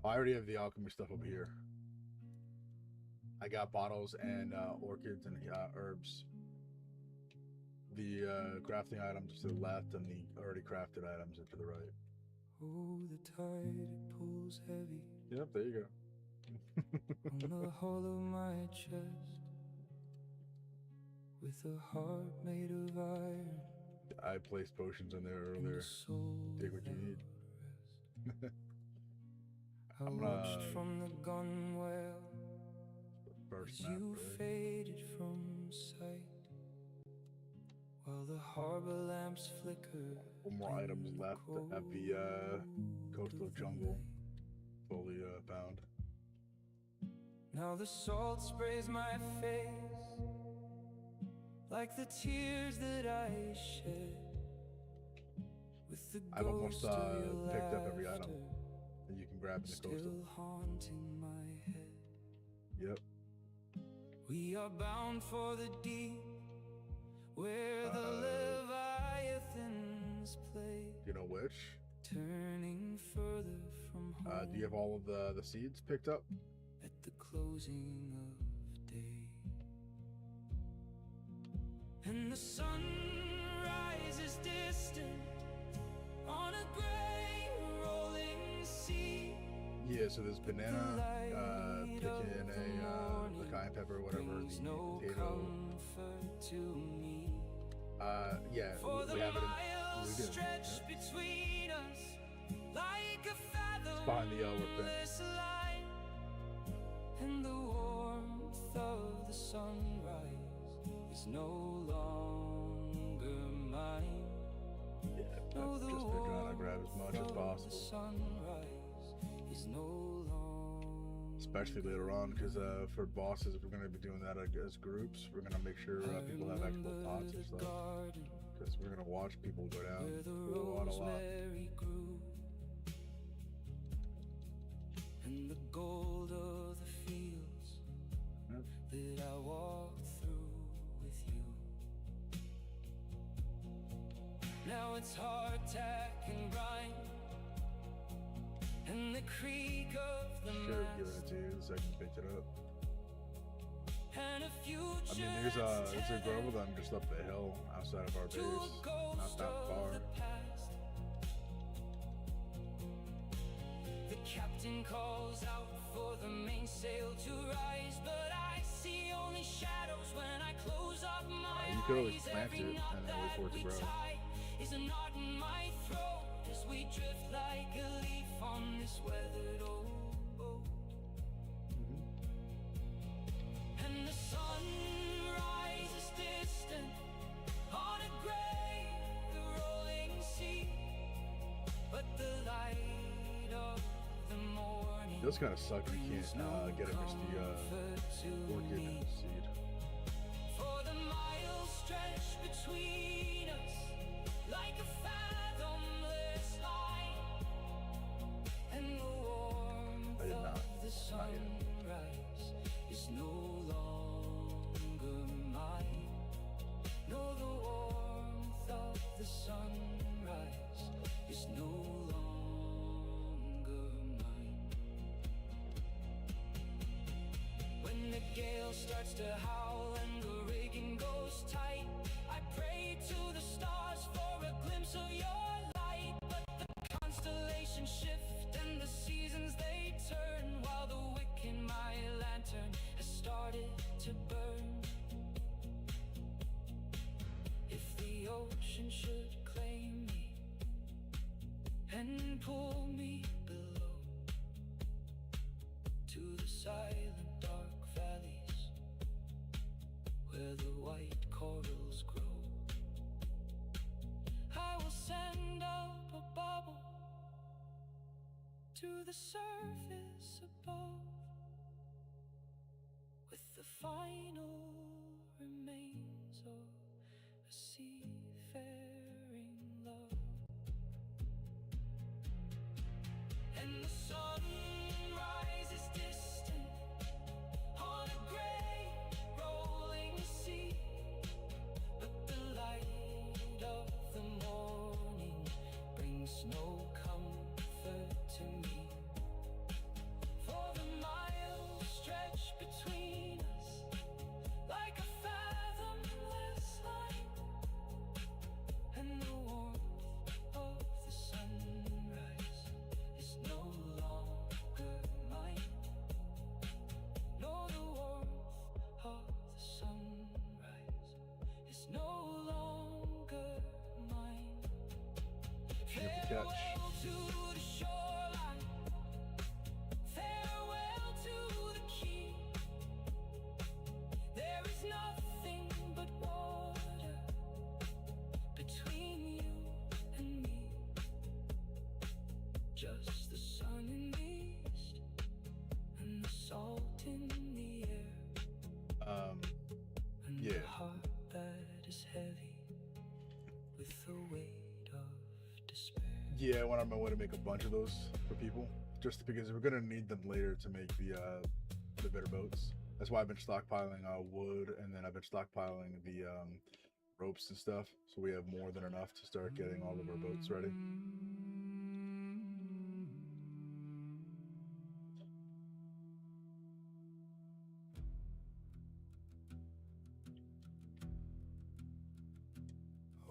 I already have the alchemy stuff over here. I got bottles and orchids and herbs. The crafting items to the left and the already crafted items are to the right. Oh, the tide, it pulls heavy. Yep, there you go. On the hollow of my chest, with a heart made of iron. I placed potions in there earlier. Take what you need. I watched from the gunwale First as map, you right? faded from sight, while the harbor lamps flickered. One more items left at the coastal jungle. Fully bound. Now the salt sprays my face like the tears that I shed, with the I've almost ghost of your picked up every item laughter that you can grab in the still coastal. haunting my head. Yep. We are bound for the deep, where the leviathans play, You know which? turning further from home Do you have all of the seeds picked up? at the closing of day. And the sun rises distant on a gray rolling sea. Yeah, so there's banana, picking a cayenne pepper, whatever, Brings the no potato. comfort to me. Yeah, For the we have it in, miles we did, stretch yeah. between us like a fathomless behind the yellow thing. line, and the warmth of the sunrise is no longer mine. Yeah, No, the just been trying to grab as much as warmth of the possible. sunrise is no longer. Especially later on, because for bosses, if we're going to be doing that as groups, we're going to make sure people have actual pots and stuff. Because we're going to watch people go down Where the a lot. rosemary grew, and the gold of the fields Yep. that I walked through with you. Now it's hardtack and grime, and the creak of the Should have given mast, it to you the second you picked it up. and a I future mean, there's a grove of them just up the hill outside of our to a base, not ghost that of far. the past. The captain calls out for the mainsail to rise, but I see only shadows when I close up my You could always eyes. plant Every it knot and then wait that for it to we grow. tie is a knot in my throat as we drift like a leaf on this weathered old boat. And the sunrise is distant on a gray rolling sea, but the light of the morning It does kind of suck if you brings can't no get a misty comfort to orchid me. seed. For the miles stretch between us like a fathomless line, and the warmth I did not. of the Not yet. sunrise is no longer mine. No, the warmth of the sunrise is no longer mine. When the gale starts to howl and the rigging goes tight, I pray to the stars for a glimpse of your light. But the constellations shift and the seasons they turn, while the wick in my lantern has started to burn. If the ocean should claim me and pull me below to the silent dark valleys where the white corals grow, I will send up a bubble to the surface above with the final remains of a seafaring love. And the sunrise is distant on a gray rolling sea, but the light of the morning brings no comfort to me. For the miles stretch between us like a fathomless line, and the warmth of the sunrise is no longer mine. No, the warmth of the sunrise is no longer mine. You have to catch. Farewell to the shoreline, farewell to the key. There is nothing but water between you and me. Just the sun in the east and the salt in the air, and Yeah. the heart that is heavy with the weight of despair. Yeah, I went on my way to make a bunch of those for people, just because we're gonna need them later to make the bitter boats. That's why I've been stockpiling wood, and then I've been stockpiling the ropes and stuff, so we have more than enough to start getting all of our boats ready.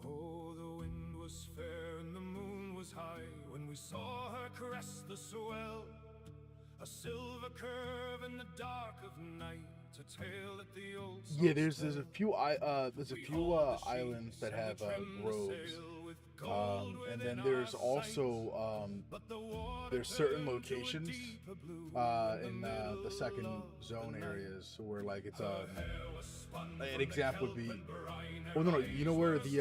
Oh, the wind was fair and the moon was high when we saw her crest the swell. A silver curve in the dark of night, a tale that the old Yeah, there's a few islands that have groves, and then there's also there's certain locations in the second zone areas where like it's an example would be, oh no, you know where the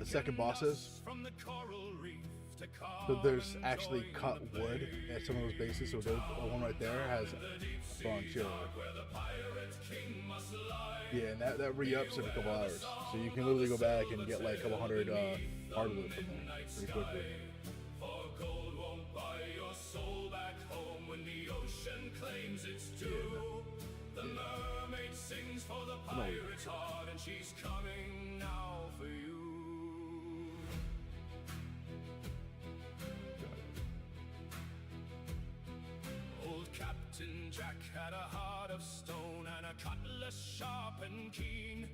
second boss is? So there's actually cut wood at some of those bases. So the one right there has a bunch of, yeah, and that re-ups in a couple hours. So you can literally go back and get like a couple hundred hardwood from there pretty quickly. For gold won't buy your soul back home when the ocean claims its due. The mermaid sings for the pirate's heart, and she's coming now for you. Old Captain Jack had a heart of stone and a cutlass sharp and keen.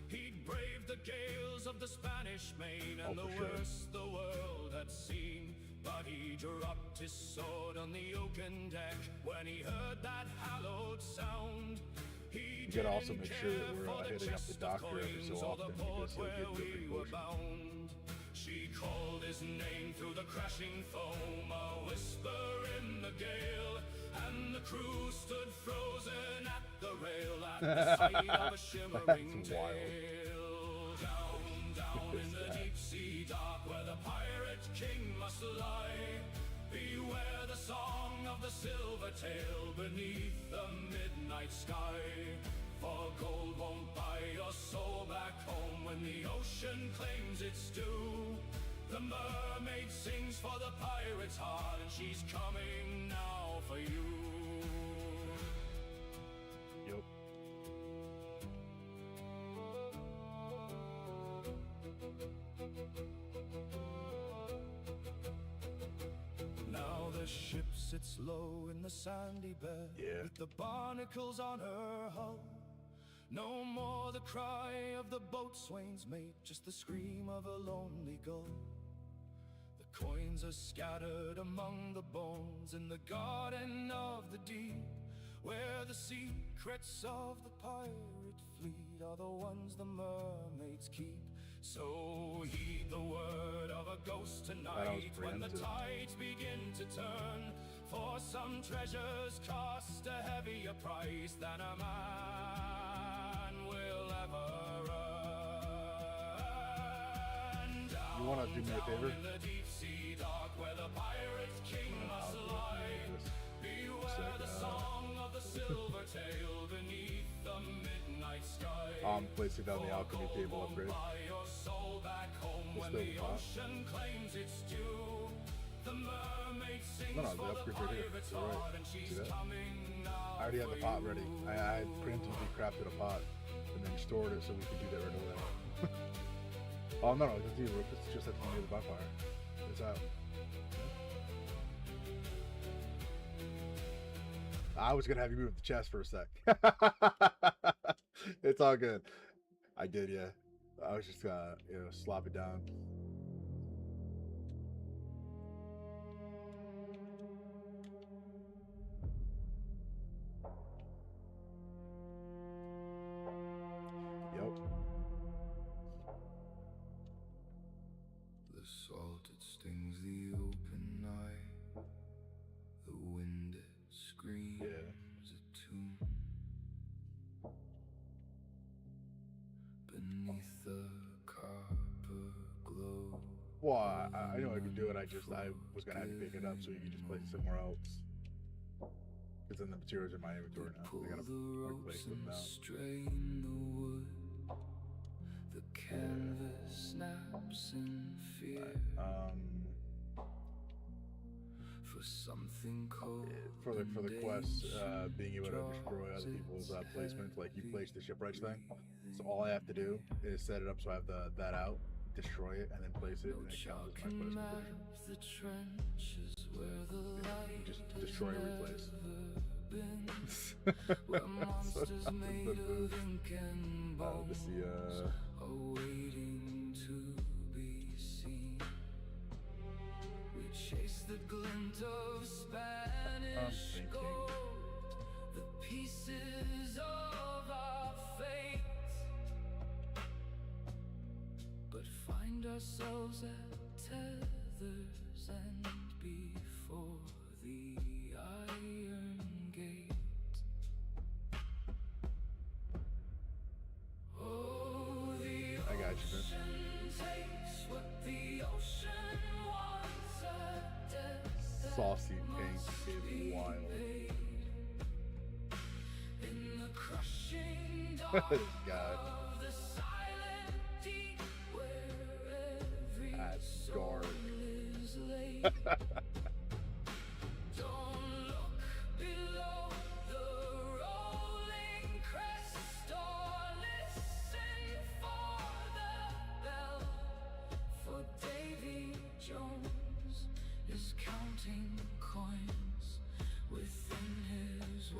He'd braved the gales of the Spanish Main and the worst the world had seen. But he dropped his sword on the oaken deck when he heard that hallowed sound. You gotta also make sure that we're hitting up the doctor every so often because he'll give you a free potion. She called his name through the crashing foam, a whisper in the gale, and the crew stood frozen at the rail at the sight of a shimmering tail. Down in the deep sea dark where the pirate king must lie, beware the song of the silver tail beneath the midnight sky. For gold won't buy your soul back home when the ocean claims its due. The mermaid sings for the pirate's heart, and she's coming now for you. Yep. Now the ship sits low in the sandy bed, with the barnacles on her hull. No more the cry of the boatswain's mate, just the scream of a lonely gull. The coins are scattered among the bones in the garden of the deep, where the secrets of the pirate fleet are the ones the mermaids keep. So heed the word of a ghost tonight when the tides begin to turn, for some treasures cost a heavier price than a man will ever earn. You wanna do me a favor? In the deep sea dark where the pirate king must lie, beware the song of the silver tail beneath the midnight sky. Place it on the alchemy table upgrade. Your soul back home when the ocean claims its due. The mermaid sings the for the upgrade right here. pirate's You're right. heart, and she's coming now. I already had the pot ready. I preemptively crafted a pot and then stored it so we could do that right away. Oh no, it's easy. It's just at the end of the bonfire. It's out. I was gonna have you move the chest for a sec. It's all good. I did, yeah. I was just gonna, slop it down. Yep. The salt, it stings the open eye. The wind, it screams a tune. Beneath the copper glow. Well, I know I could do it. I was gonna have you pick it up so you could just place it somewhere else. Because then the materials are in my inventory now. I gotta replace them now. Strain the wood. The canvas snaps in fear. For something cold. For the quest, being able to destroy other people's placements, like you place the shipwrights thing. So all I have to do is set it up so I have that out, destroy it, and then place it, and it counts as my quest completion. Just destroy, replace. Where monsters made of ink and bone awaiting to be seen. We chase the glint of Spanish gold, the pieces of our fate, but find ourselves at tether's end before the iron gate. Oh, the I got you, ocean takes what the ocean wants. A death Saucy pink is wild. in the crushing dark God. of the silent deep, where every That's soul dark. is laid. Don't look below the rolling crest, or listen for the bell, for Davy Jones is counting coins within his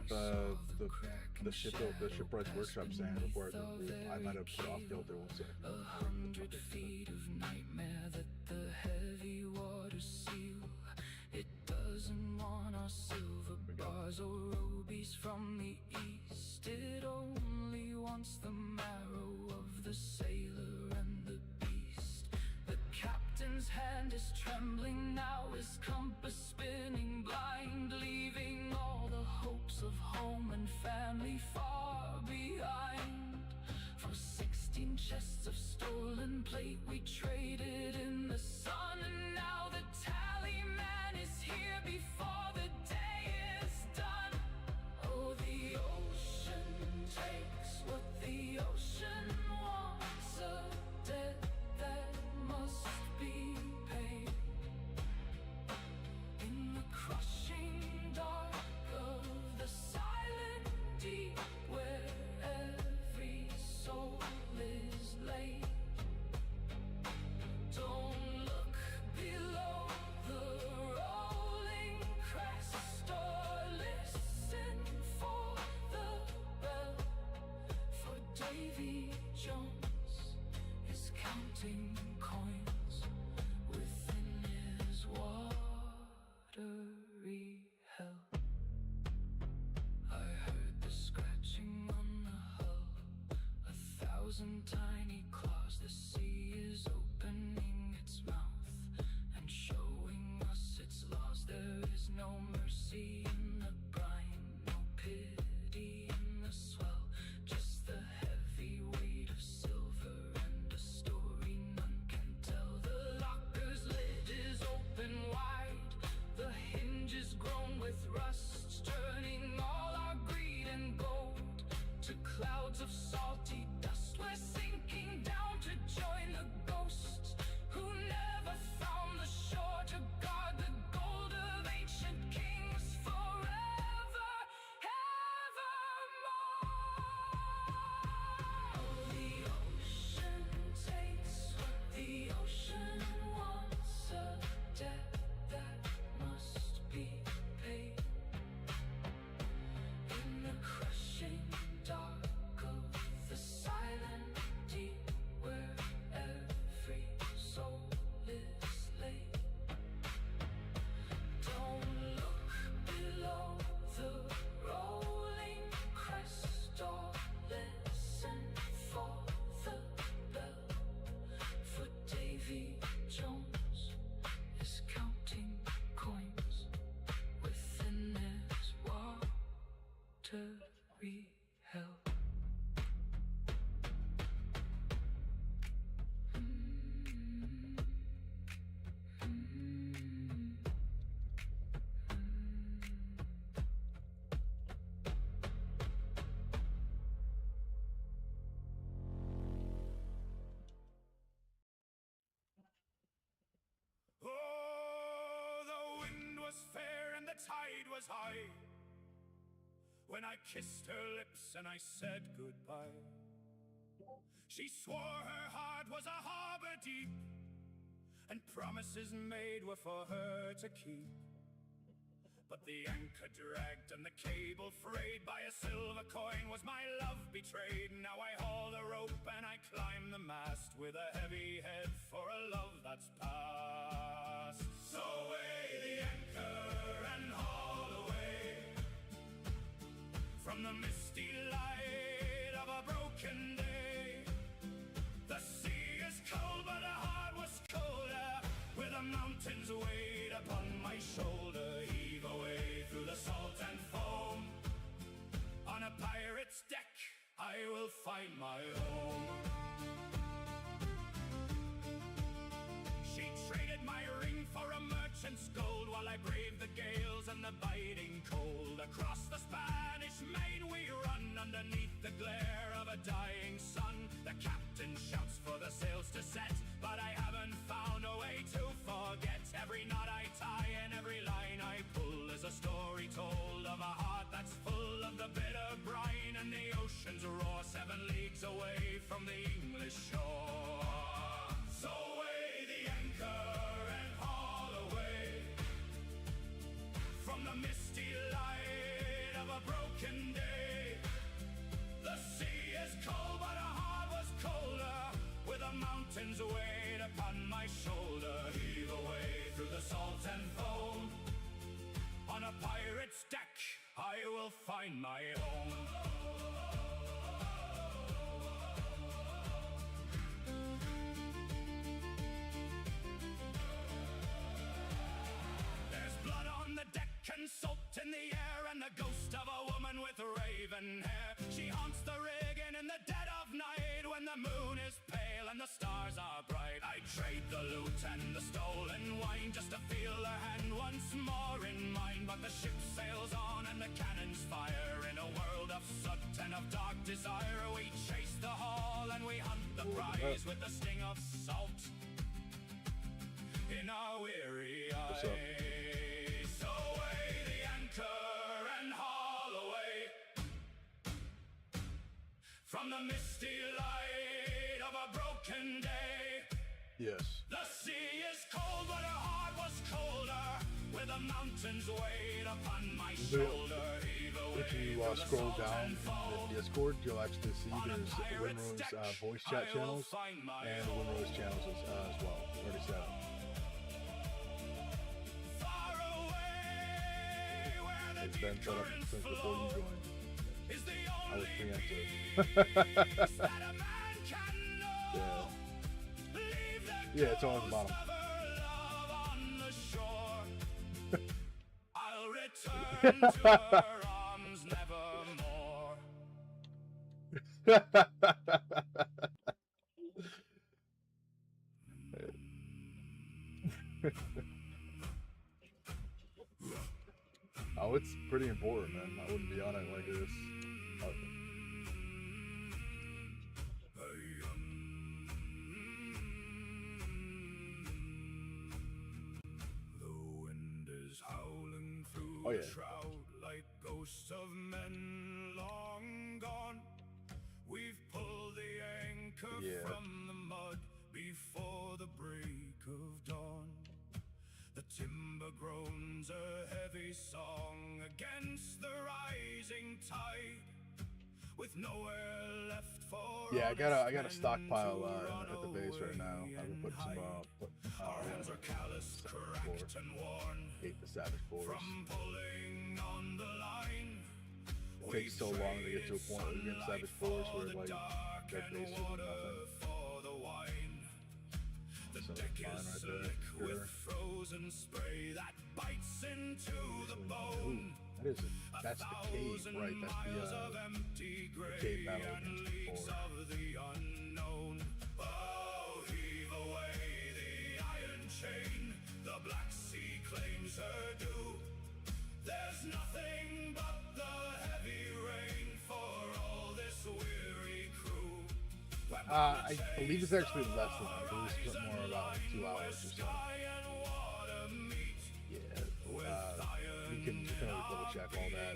the shipwrights workshop saying before I might have put off kilter. We'll say. 100 feet of nightmare that the heavy waters seal. It doesn't want our silver bars or rubies from the east. It only wants the marrow of the sailor and the beast. The captain's hand is trembling now, his compass spinning blind, leaving all the hopes of home and family far behind. For 16 chests of stolen plate we traded in the sun, and now the tally man is here before the day is done. Oh, the ocean takes what the ocean wants, a debt that must be paid. In the crushing dark of the silent deep, where every soul is laid, don't look below the rolling crest or listen for the bell, for Davy Jones is counting coins within his watery hell. I heard the scratching on the hull, 1,000 tiny claws. The sea is opening its mouth and showing us its laws. There is no mercy in the brine, no pity in the swell, just the heavy weight of silver and a story none can tell. The locker's lid is open wide, the hinges grown with rust, turning all our greed and gold to clouds of salty dust. We're sinking down to join the ghosts who never found the shore, to guard the gold of ancient kings forever, evermore. Oh, the ocean takes what the ocean wants, a debt that must be paid. In the crushing dark of the silent deep, where every soul is laid, don't look below the rolling crest or listen for the bell, for Davy Jones is counting coins within his watery hell. Oh, the wind was fair and the tide was high when I kissed her lips and I said goodbye. She swore her heart was a harbor deep, and promises made were for her to keep. But the anchor dragged and the cable frayed, by a silver coin was my love betrayed. Now I haul the rope and I climb the mast, with a heavy head for a love that's past. So weigh the anchor and haul away from the misty light of a broken day. The sea is cold but her heart was colder, with the mountains weighed upon my shoulder. Heave away through the salt and foam, on a pirate's deck I will find my home. She traded my ring for a merchant's gold, while I braved the gales and the biting cold. Across the Spanish Main we run, underneath the glare of a dying sun. The captain shouts for the sails to set, but I haven't found a way to forget. Every knot I tie and every line I pull is a story told of a heart that's full of the bitter brine, and the ocean's roar 7 leagues away from the English shore. So weigh the anchor and haul away from the misty light of a broken day. The sea is cold, but our heart was colder. With the mountains weight upon my shoulder, heave away through the salt and foam. On a pirate's deck, I will find my home. There's blood on the deck and salt in the air, and the ghost of a woman with raven hair. She haunts the rigging in the dead of night, when the moon is pale and the stars are bright. I trade the loot and the stolen wine, just to feel her hand once more in mine. But the ship sails on and the cannons fire, in a world of soot and of dark desire. We chase the haul and we hunt the prize, with the sting of salt in our weary eyes. So weigh the anchor and haul away from the misty light of a broken day. Yes. The sea is cold, but her heart was colder. With the mountains weighed upon my shoulder. If you scroll down in the Discord, you'll actually see there's Windrose voice chat channels and Windrose channels as well. Already set up. It's been set up since before you joined. I was preemptive. Yeah. Yeah, it's on the bottom. I'll return to her arms nevermore. Oh, it's pretty important, man. I wouldn't be on it like this. Oh, yeah. Shroud like ghosts of men long gone. We've pulled the anchor from the mud before the break of dawn. The timber groans a heavy song against the rising tide, with nowhere left for I got a stockpile at the base right now. I'm gonna put some our hands are calloused, cracked and worn. Hate the savage boars. From pulling on the line, it takes so long to get to a point where you get savage boars where like they're basically nothing. For the wine, the deck is slick with frozen spray that bites into the bone. Ooh, that's the cave, right? That's the cave battle against the boar. Of the unknown. Oh, heave away the iron chain. The Black Sea claims her due. There's nothing but the heavy rain for all this weary crew. I believe it's actually less than that. I believe it's more about like 2 hours or so. Yeah. You can always double check all that.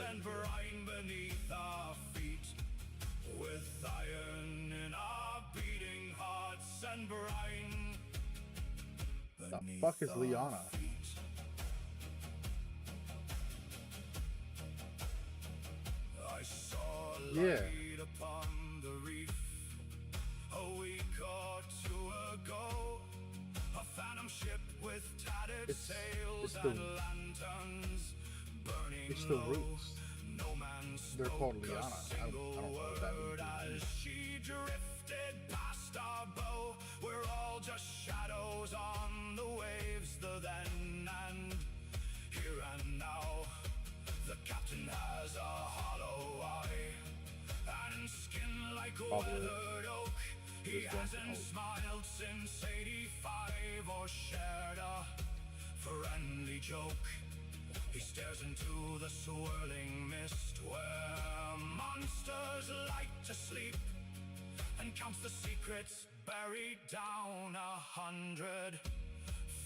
And brine beneath our feet, with iron in our beating hearts and brine. The fuck is Liana? I saw light upon the reef a week or two ago. A phantom ship with tattered sails and lanterns burning. It's the roots. No man They're called spoke Liana. a I don't single know what that word means. as she drifted past our bow. We're all just shadows on the waves, the then and here and now. The captain has a hollow eye and skin like weathered oak. He hasn't smiled since '85 or shared a friendly joke. He stares into the swirling mist where monsters like to sleep, and counts the secrets buried down 100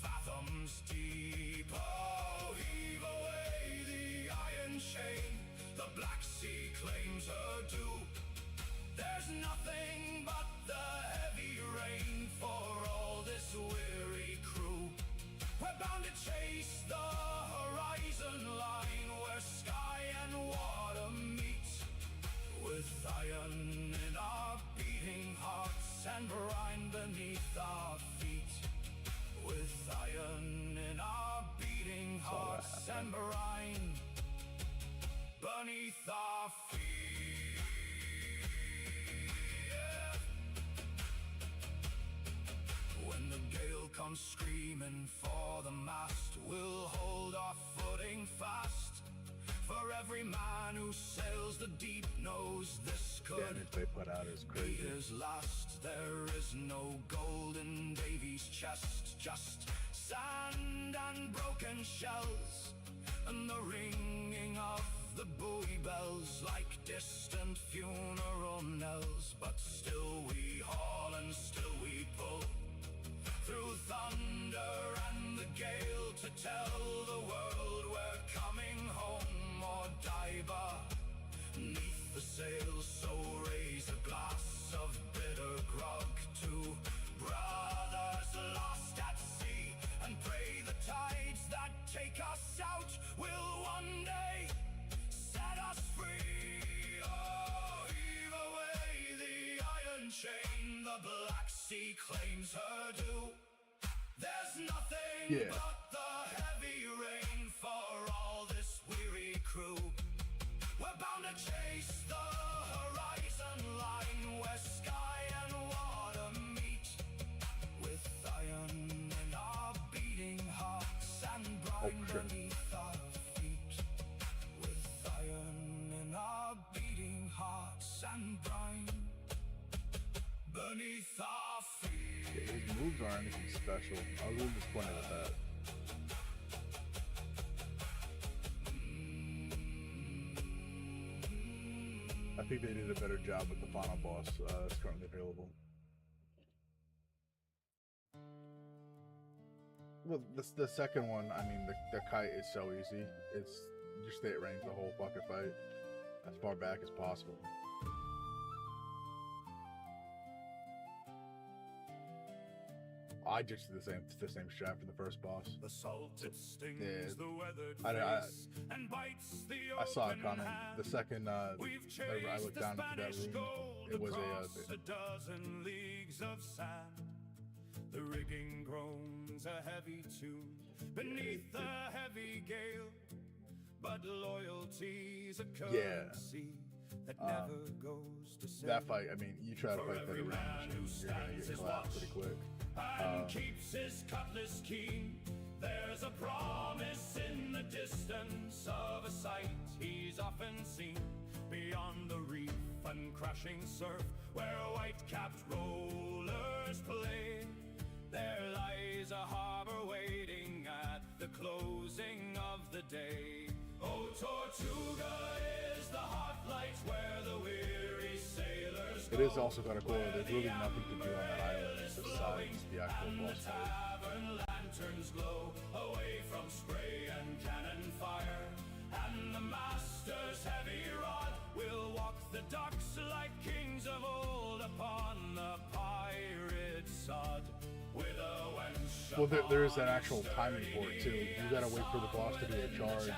fathoms deep. Oh, heave away the iron chain. The Black Sea claims her due. There's nothing but the heavy rain for all this weary crew. We're bound to chase the horizon line where sky and water beneath our feet. When the gale comes screaming for the mast, we'll hold our footing fast. For every man who sails the deep knows this could damage they put out is be crazy. his last. There is no gold in Davy's chest, just sand and broken shells, and the ringing of the buoy bells like distant funeral knells. But still we haul and still we pull through thunder and the gale to tell the world we're coming home or die beneath the sails. So raise a glass of bitter grog to brothers lost at sea, and pray the tides that take us out will one day set us free. Oh, heave away the iron chain, the Black Sea claims her due. There's nothing but the heavy rain for all this weary crew. We're bound to chase the horizon line where sky and water meet, with iron in our beating hearts and brine beneath our feet. With iron in our beating hearts and brine beneath our feet. His moves aren't anything special. I was really disappointed with that. I think they did a better job with the final boss that's currently available. Well, the second one, I mean, the kite is so easy. It's just stay at range the whole fucking fight, as far back as possible. I just did the same strat for the first boss. The salted stings, Yeah, the weathered I face, and bites the I saw it open coming. hand. The second I We've chased looked the down into that Spanish room, gold it was across a dozen leagues of sand. The rigging groans a heavy tune beneath the heavy gale, but loyalty's a currency that never goes to sale. that fight. I mean, you try to fight that at range, and you're gonna get collapsed pretty quick. And keeps his cutlass keen. There's a promise in the distance of a sight he's often seen, beyond the reef and crashing surf, where white-capped rollers play. There lies a harbor waiting at the closing of the day. Oh, Tortuga is the hot light where the weary sailors go. It is also kind of cool. There's really nothing to do on that island besides the actual boss fight. Tavern lanterns glow away from spray and cannon fire, and the master's heavy rod will walk the docks like kings of old upon the pirate sod. With a wench Well, there is an actual timing for it too. You gotta wait for the boss to do a charge,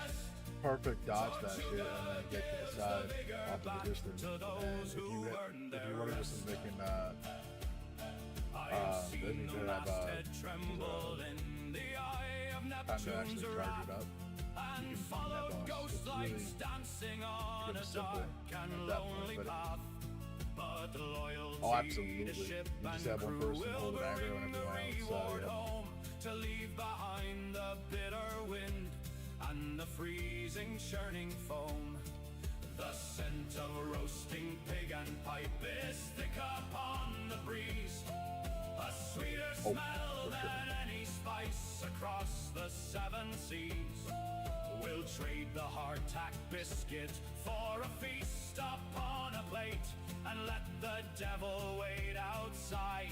perfect dodge that shit, and then get to the side off in the distance. And if you run into some making then you could have time to actually charge it up. You can find that boss. It's really becomes simple at that point, but oh, absolutely. You just have one person hold an aggro and everyone else. to leave behind the bitter wind and the freezing churning foam. The scent of roasting pig and pipe is thick upon the breeze, a sweeter smell than any spice across the 7 seas. We'll trade the hardtack biscuit for a feast upon a plate, and let the devil wait outside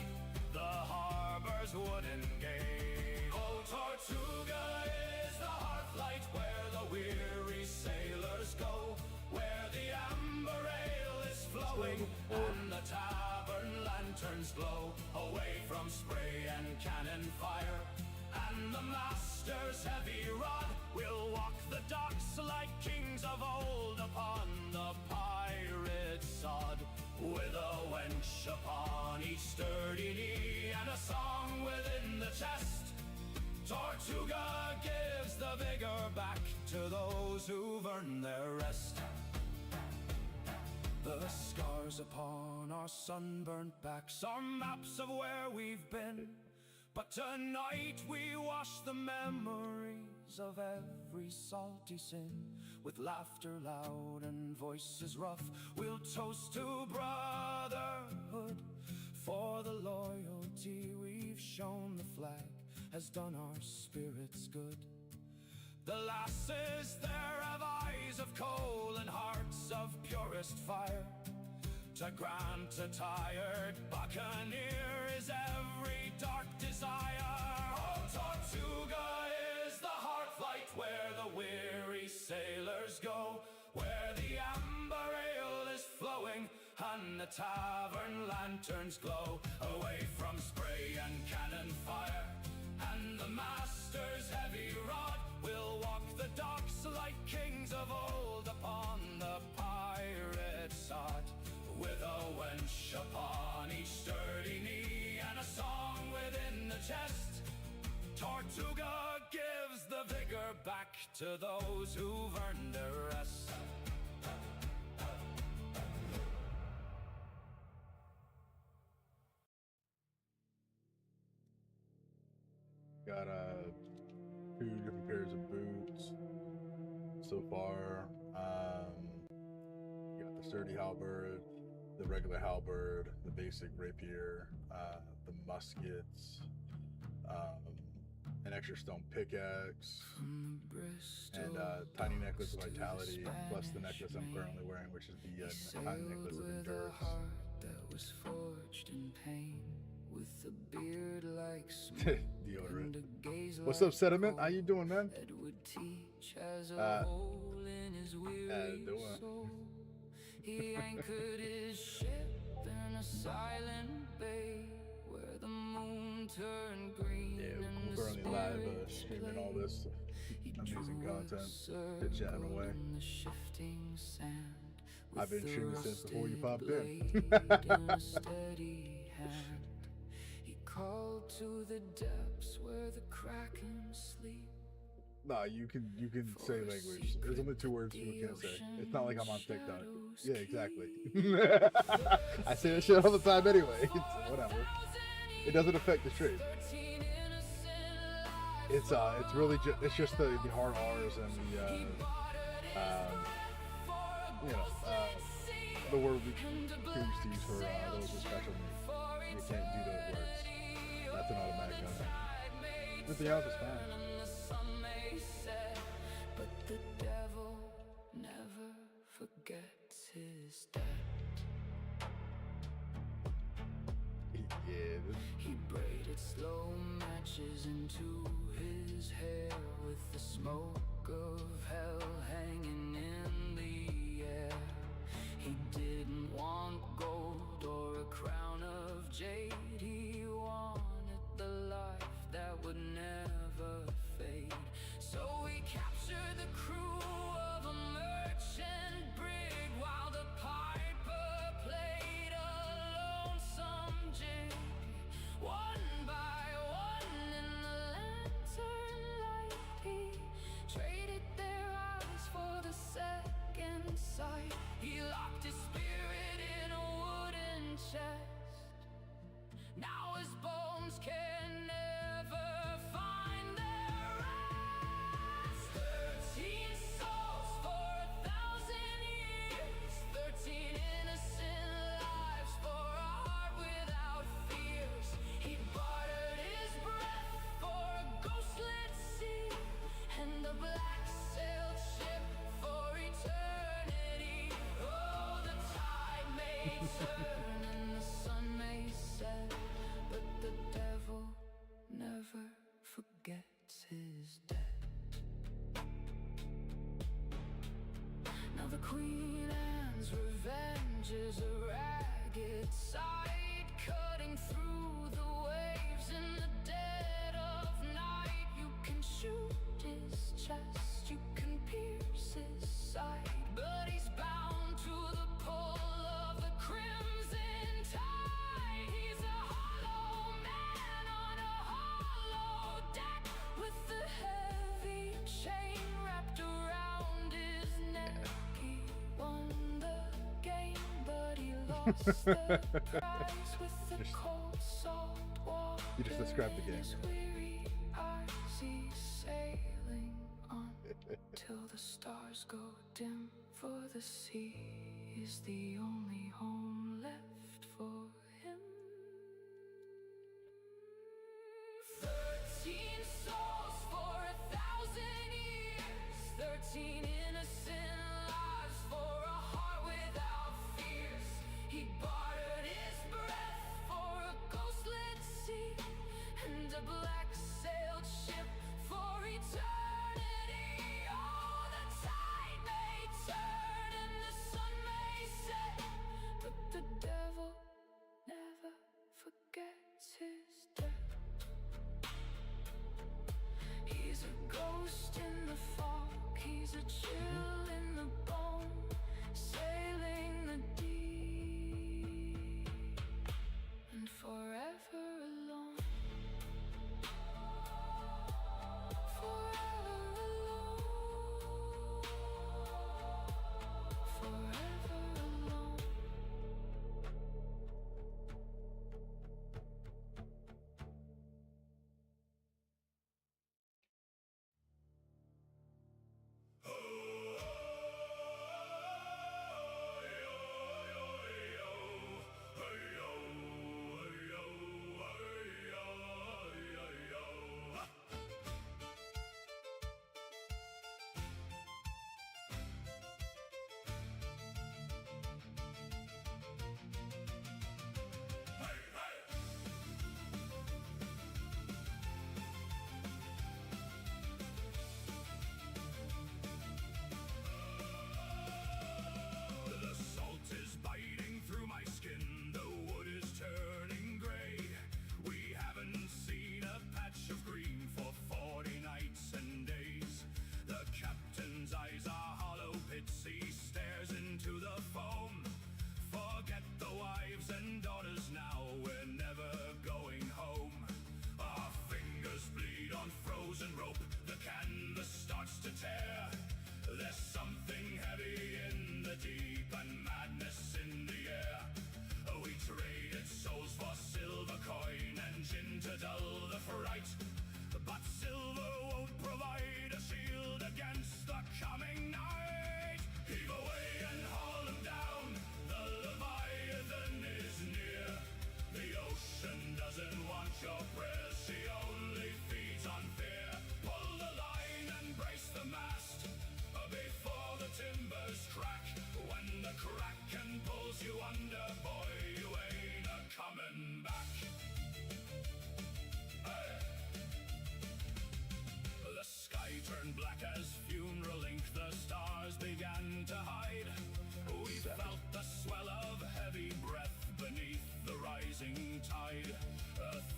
the harbor's wooden gate. Oh, Tortuga is the hearthlight where the weary sailors go, where the amber ale is flowing and the tavern lanterns glow, away from spray and cannon fire, and the master's heavy rod will walk the docks like kings of old upon the pirate sod, with a wench upon each sturdy knee and a song within the chest. Tortuga gives the vigor back to those who've earned their rest. upon our sunburnt backs are maps of where we've been. But tonight we wash the memories of every salty sin. With laughter loud and voices rough, we'll toast to brotherhood. For the loyalty we've shown, the flag has done our spirits good. The lasses there have eyes of coal and hearts of purest fire. To grant a tired buccaneer is every dark desire. Oh, Tortuga is the heart flight where the weary sailors go, where the amber ale is flowing and the tavern lanterns glow. Away from spray and cannon fire and the master's heavy rod, we'll walk the docks like kings of old upon the pirate sod. With a wench upon each sturdy knee and a song within the chest, Tortuga gives the vigor back to those who've earned their rest. Got 2 different pairs of boots so far. You got the sturdy halberd, the regular halberd, the basic rapier, the muskets, an extra stone pickaxe, and tiny necklace of vitality, plus the necklace I'm currently wearing, which is the tiny necklace of endurance. That was forged in pain, with a beard like smoke. Deodorant. What's up, Sediment? How you doing, man? Edward Teach has a hole in his weary soul. He anchored his ship in a silent bay where the moon turned green. Yeah, and we're the currently live spirits streaming all played. this He amazing drew a content, circle chatting away. in the shifting sand. I've been With streaming the since before you rusted popped in. blade in a steady hand. He called to the depths where the kraken sleep. Nah, you can say language. There's only 2 words people can't say. It's not like I'm on TikTok. Yeah, exactly. I say that shit all the time anyway. It's whatever. It doesn't affect the stream. It's really it's just the hard R's and the word we used to use for those with special needs. You can't do those words. That's an automatic no. Everything else is fine. But the devil never forgets his debt. Yeah. He braided slow matches into his hair with the smoke of hell hanging in the air. He didn't want gold or a crown of jade. He wanted the life that would never fade. So he captured the crew of a merchant brig while the piper played a lonesome jig. One by one in the lantern light, he traded their eyes for the second sight. He locked his spirit in a wooden chest. Now his bones can never find their rest. 13 souls for 1,000 years, 13 innocent lives for a heart without fears. He bartered his breath for a ghostlit sea and a black sailed ship for eternity. Oh, the tide may turn and the sun may set, but the devil never forgets his debt. Now the Queen Anne's revenge is a ragged sight, cutting through the waves in the dead of night. You can shoot his chest, you can pierce his side, but he's bound to the pull of the crimson What's the price with the Just- cold salt water? You just described the game. Weary eyes see sailing on till the stars go dim, for the sea is the only home left for him. 13 souls for 1,000 years, 13 innocent lives for a heart without fears. He bartered his breath for a ghostlit sea and a black sailed ship for eternity. Oh, the tide may turn and the sun may set, but the devil never forgets his death. He's a ghost in the fog, he's a chill in the bone, sailing the deep and forever alone. Forever alone. Forever alone. The salt is biting through my skin, the wood is turning gray. We haven't seen a patch of green for 40 nights and days. The captain's eyes are hollow pits, he stares into the foam. Forget the wives and daughters now, we're never going home. Our fingers bleed on frozen rope, the canvas starts to tear. There's something heavy in the deep and madness in the air. We traded souls for silver coin and gin to dull the fright, but silver won't provide a shield against the coming night. Heave away and haul him down, the Leviathan is near. The ocean doesn't want your prayers, she only feeds on fear. Pull the line and brace the mast before the timbers crack. When the kraken pulls you under, boy, you ain't a coming back. Hey. The sky turned black as funeral ink, the stars began to hide. We felt the swell of heavy breath beneath the rising tide.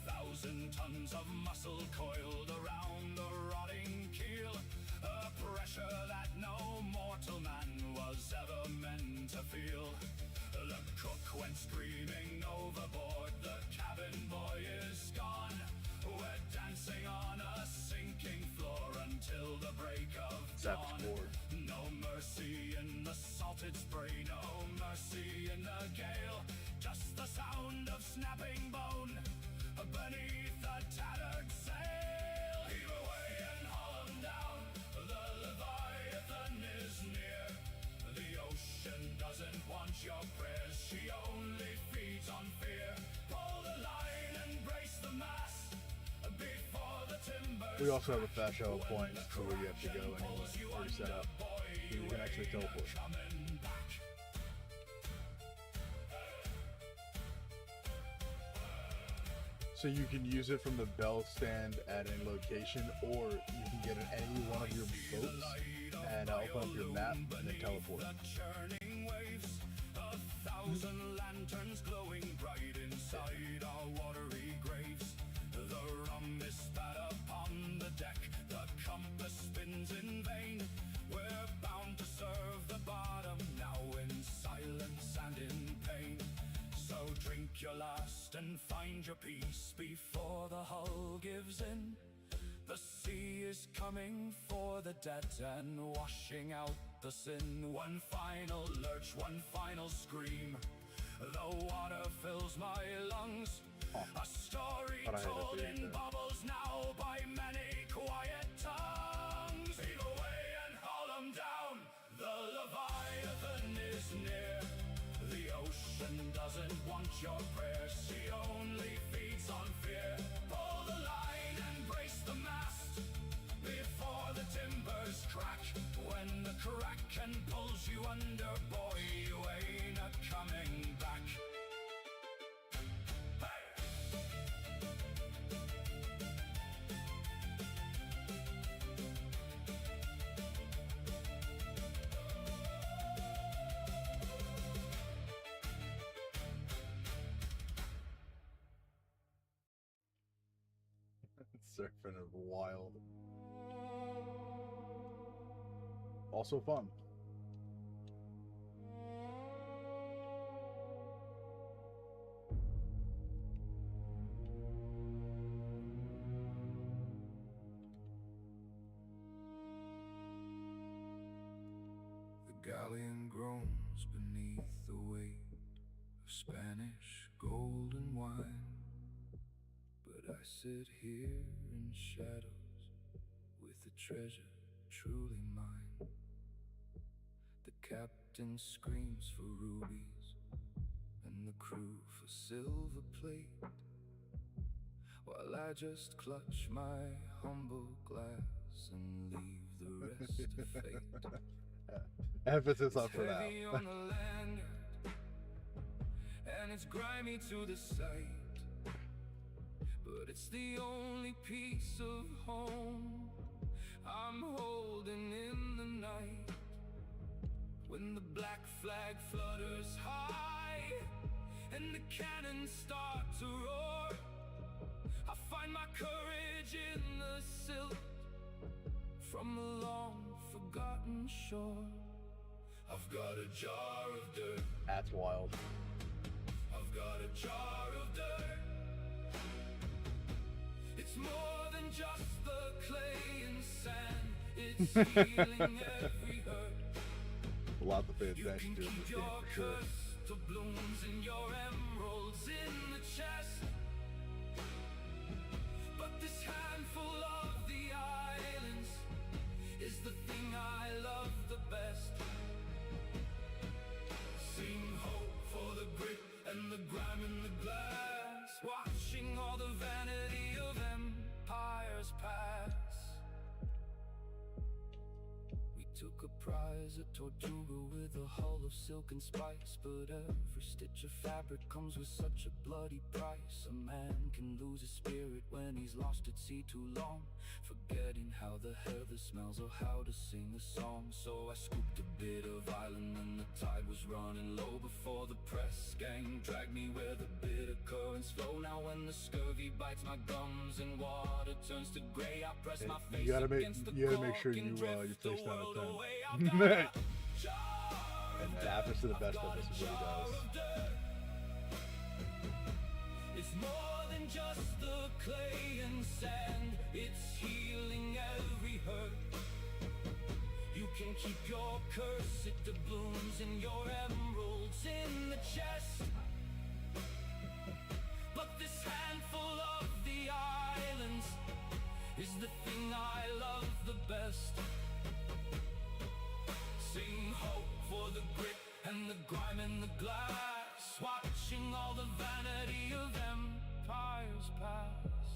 1,000 tons of muscle coiled around the rotting keel, a pressure that no mortal man was ever meant to feel. The cook went screaming overboard, the cabin boy is gone. We're dancing on a sinking floor until the break of Savage dawn. board. No mercy in the salted spray, no mercy in the gale, just the sound of snapping bone beneath a tattered sail. Heave away and haul 'em down, the Leviathan is near. The ocean doesn't want your prayers, she only feeds on fear. Pull the line and brace the mast before the timbers. We also have a fast travel point for where you have to go anyway, already set up. So you can actually teleport. Coming back. So you can use it from the bell stand at any location, or you can get it at any one of your boats and open up your map and then teleport. The churning waves, 1,000 lanterns glowing bright inside our watery graves. The rum is spat upon the deck, the compass spins in vain. We're bound to serve the bottom now in silence and in pain. So drink your last and find your peace before the hull gives in. The sea is coming for the dead and washing out the sin. One final lurch, one final scream. The water fills my lungs. A story But I had to told do in that. bubbles now by many quiet tongues. Heave away and haul 'em down. The Leviathan is near. The ocean doesn't want your prayers. She only feeds on fear. Pull the line and brace the mast before the timbers crack. When the kraken pulls you under, boy, you ain't a coming back. Hey! Surfing is wild. Also fun. The galleon groans beneath the weight of Spanish gold and wine. But I sit here in shadows with a treasure truly mine. The captain screams for rubies and the crew for silver plate, while I just clutch my humble glass and leave the rest to fate. Emphasis on for now. Heavy on the lanyard, and it's grimy to the sight, but it's the only piece of home I'm holding in the night. When the black flag flutters high and the cannons start to roar, I find my courage in the silt from a long forgotten shore. I've got a jar of dirt. That's wild. I've got a jar of dirt. It's more than just the clay and sand. It's healing every hurt. A lot to pay You attention can to in keep this game your for sure. crystal blooms and your emeralds in the chest, but this handful of the islands is the thing I love the best. Sing hope for the grit and the grime in the glass, watching all the vanity of empires pass. We took a prize at Tortuga with a hull of silk and spice, but every stitch of fabric comes with such a bloody price. A man can lose his spirit when he's lost at sea too long, forgetting how the heather smells or how to sing a song. So I scooped a bit of island and the tide was running low before the press gang dragged me where the bitter currents flow. Now when the scurvy bites my gums and water turns to grey, I press my face against the cork sure and you drift the place down world a 10. away. I've got a jar And of it happens to the dirt. best I've of got us, a is what he jar does. of dirt. It's more than just the clay and sand. It's healing every hurt. You can keep your cursed doubloons and your emeralds in the chest, but this handful of the islands is the thing I love the best. Sing hope for the grit and the grime in the glass, watching all the vanity of empires pass.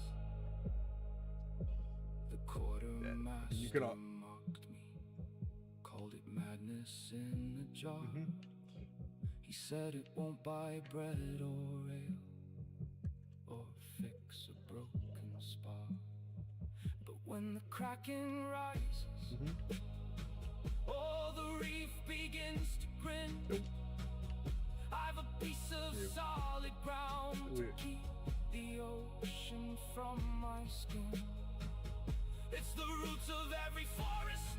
The quartermaster you can al- mocked me, called it madness in a jar. He said it won't buy bread or ale or fix a broken spar. But when the kraken rises, oh, the reef begins to grin. I've a piece of solid ground to keep the ocean from my skin. It's the roots of every forest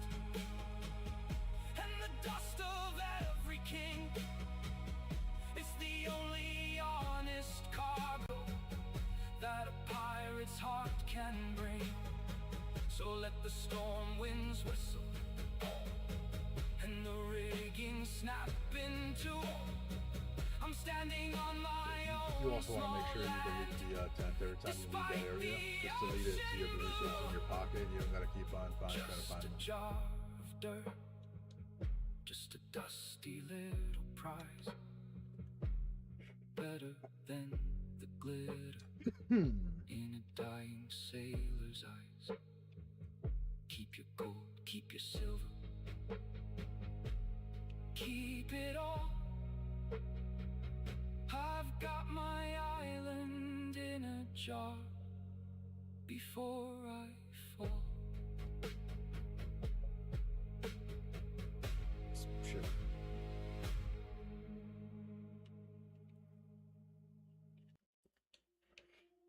and the dust of every king. It's the only honest cargo that a pirate's heart can bring. So let the storm winds whistle and the rigging snap into. I'm standing standing on my own. You also want to make sure you delete the tent every time you leave that area. Just delete it so you have the resources in your pocket. You don't got to keep on trying to find them. Jar of dirt, just a dusty little prize, better than the glitter in a dying sailor's eyes. Keep your gold, keep your silver, keep it all. I've got my island in a jar before I fall. Shit.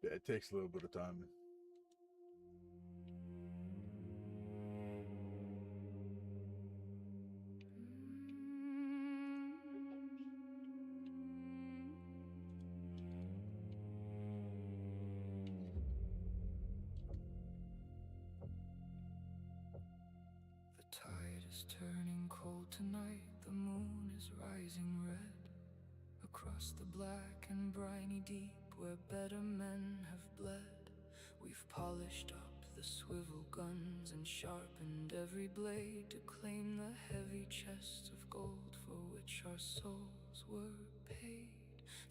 Yeah, it takes a little bit of time. The tide is turning cold tonight, the moon is rising red across the black and briny deep where better men have bled. We've polished up the swivel guns and sharpened every blade to claim the heavy chest of gold for which our souls were paid.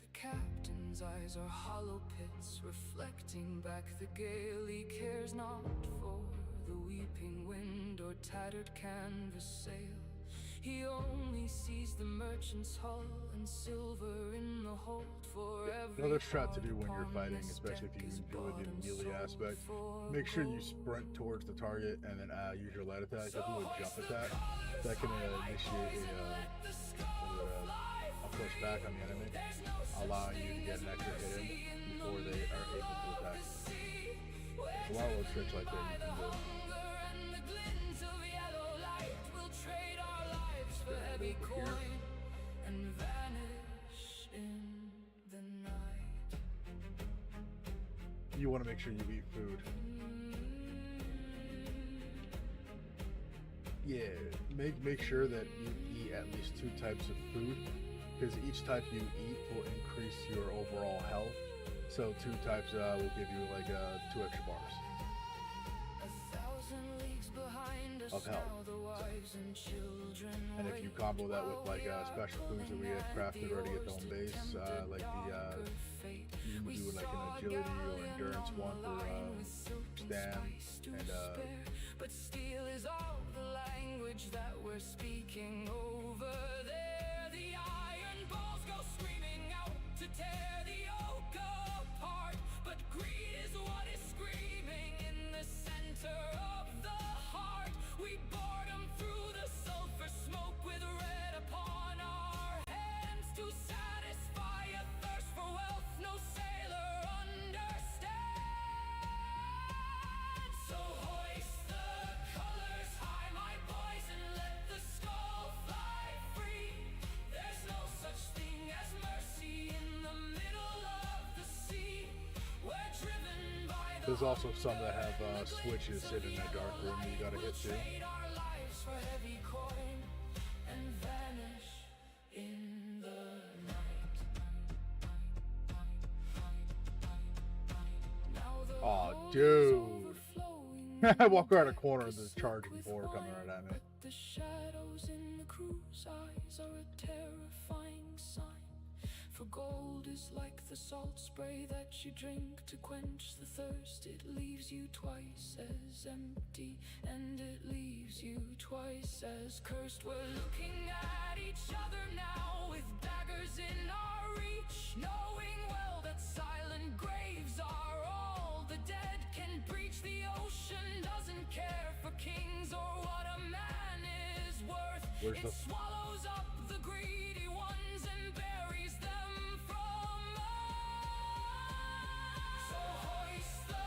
The captain's eyes are hollow pits reflecting back the gale. He cares not for the weeping wind or tattered canvas sail. He only sees the merchant's hull and silver in the hold for every. Another strat to do when you're fighting, especially if you enjoy the melee aspect, make sure you sprint towards the target and then use your light attack. If you do a jump attack, that can initiate a push back on the enemy, allowing you to get an extra hit in before they are able to attack you. There's a lot of little tricks like that you can do. Heavy coin and vanish in the night. You want to make sure you eat food. Yeah, make sure that you eat at least 2 types of food, because each type you eat will increase your overall health. So 2 types will give you like 2 extra bars of health. And if you combo that with like special foods that we had crafted already at the home base, like you can do like an agility or endurance one for Stan, and but steel is all the language that we're speaking over there. The iron balls go screaming out to tear the oak apart, but greed is what is screaming in the center of the heart. We bored them through the sulfur smoke with red upon our hands to satisfy a thirst for wealth no sailor understands. So hoist the colors high, my boys, and let the skull fly free. There's no such thing as mercy in the middle of the sea. We're driven by the. There's also some that have switches sitting in a dark room that you gotta hit too. Oh, dude. I walk around a corner and there's a charging board coming right at me. The shadows in the crew's eyes are a terrifying sign. For gold is like the salt spray that you drink to quench the thirst. It leaves you twice as empty, and it leaves you twice as cursed. We're looking at each other now with daggers in our reach, knowing well that silent graves are all the dead can breach. The ocean doesn't care for kings or what a man is worth. It swallows up the greedy ones and buries them from us. So hoist the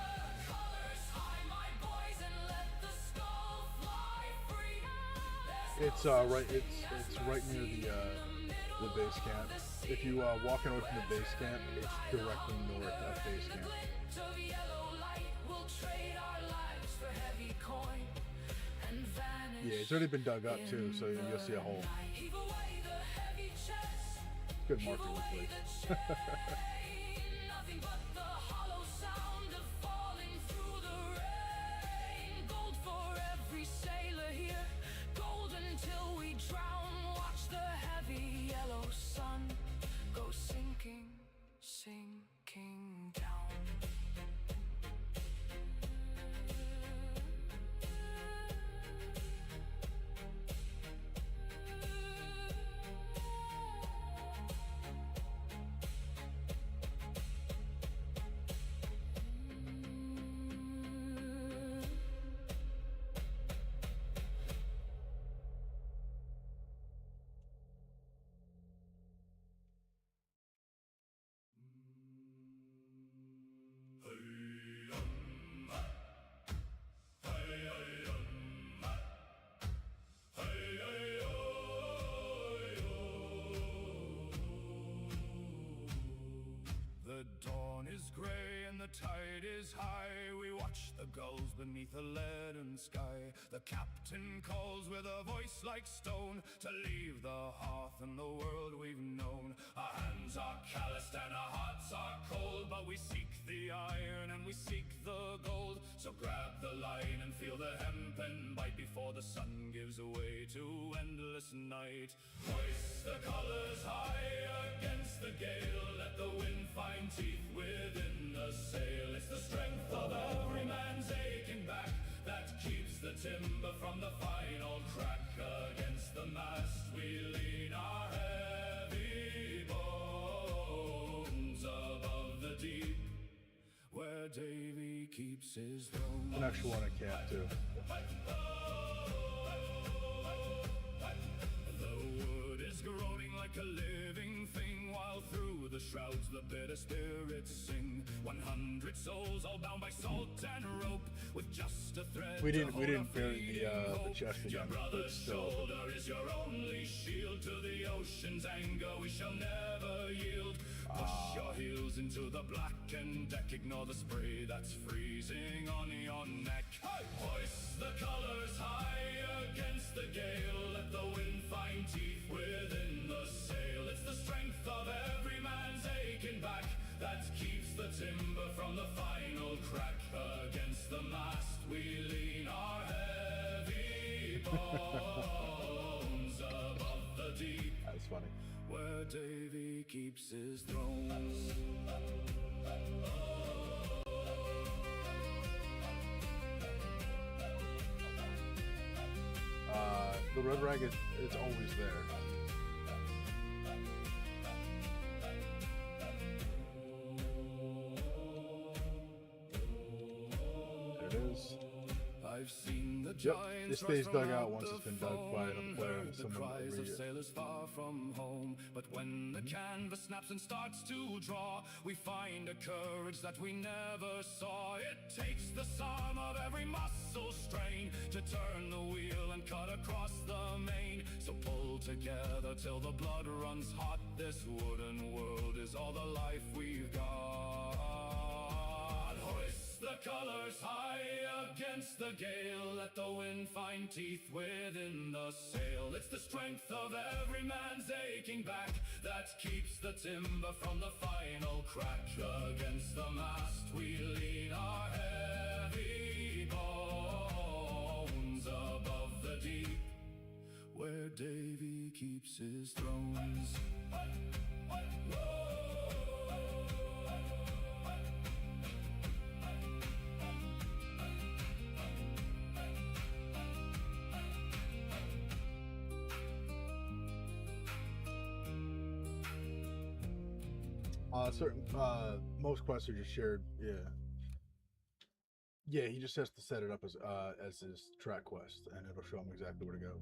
colors high, my boys, and let the skull fly free. It's right near the base camp. If you walk away from the base camp, it's directly north of base camp. Yeah, it's already been dug up too, so you'll see a hole. Good marketing place. Nothing but the hollow sound of falling through the rain. Gold for every sailor here, gold until we drown. Watch the heavy yellow sun go sinking, sinking down. The dawn is gray and the tide is high. We watch the gulls beneath a leaden sky. The captain calls with a voice like stone to leave the hearth and the world we've known. Our hands are calloused and our hearts are cold, but we seek the iron and we seek the gold. So grab the line and feel the hempen bite before the sun gives way to endless night. Hoist the colors high against the gale, let the wind find teeth within the sail. It's the strength of every man's aching back that keeps the timber from the final crack. Against the mast we lean our heavy bones above the deep, where Davy keeps his throne. An extra one I can't do. The wood is groaning like a living thing, while through the shrouds the bitter spirits sing. 100 souls all bound by salt and rope, with just a thread. We to didn't hold a bury the fleeting chest hope. Your again, but brother's still. shoulder is your only shield. To the ocean's anger we shall never yield. Push your heels into the blackened deck, ignore the spray that's freezing on your neck. Hoist the colors high against the gale, let the wind find teeth within the sail. It's the strength of every man's aching back that keeps the timber from the final crack. Against the mast we lean our heavy bones above the deep, That's funny. where Davy keeps his throne. The red rag is it's always there. There it is. I've seen the Yep, giants this stays rise dug from out out once the it's been dug by foam another and player heard and the someone will cries read of it. sailors far from home. But when the canvas snaps and starts to draw, we find a courage that we never saw. It takes the sum of every muscle strain to turn the wheel and cut across the main. So pull together till the blood runs hot. This wooden world is all the life we've got. Hoist the colors high against the gale, let the wind find teeth within the sail. It's the strength of every man's aching back that keeps the timber from the final crack. Against the mast we lean our heavy bones above the deep, where Davy keeps his thrones. Most quests are just shared. Yeah, he just has to set it up as his track quest, and it'll show him exactly where to go.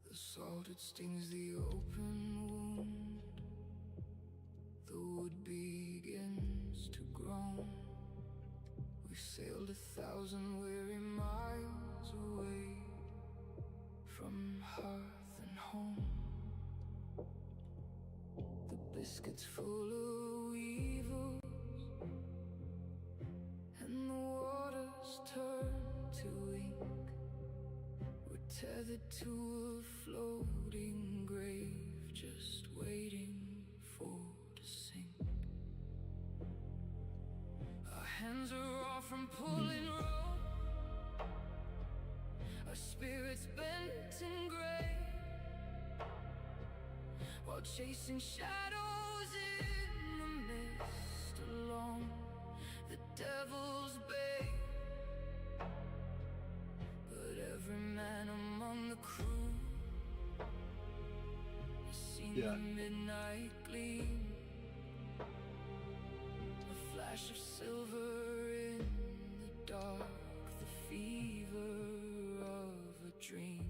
The salt, it stings the open wound. The wood begins to groan. sailed 1,000 weary miles away from hearth and home. The biscuits full of weevils, and the waters turned to ink. We're tethered to a floating grave, just waiting for to sink. Our hands are off from pulling rope, our spirits bent and gray, while chasing shadows in the mist along the devil's bay. But every man among the crew has seen the midnight gleam, a flash of silver in the dark, the fever of a dream.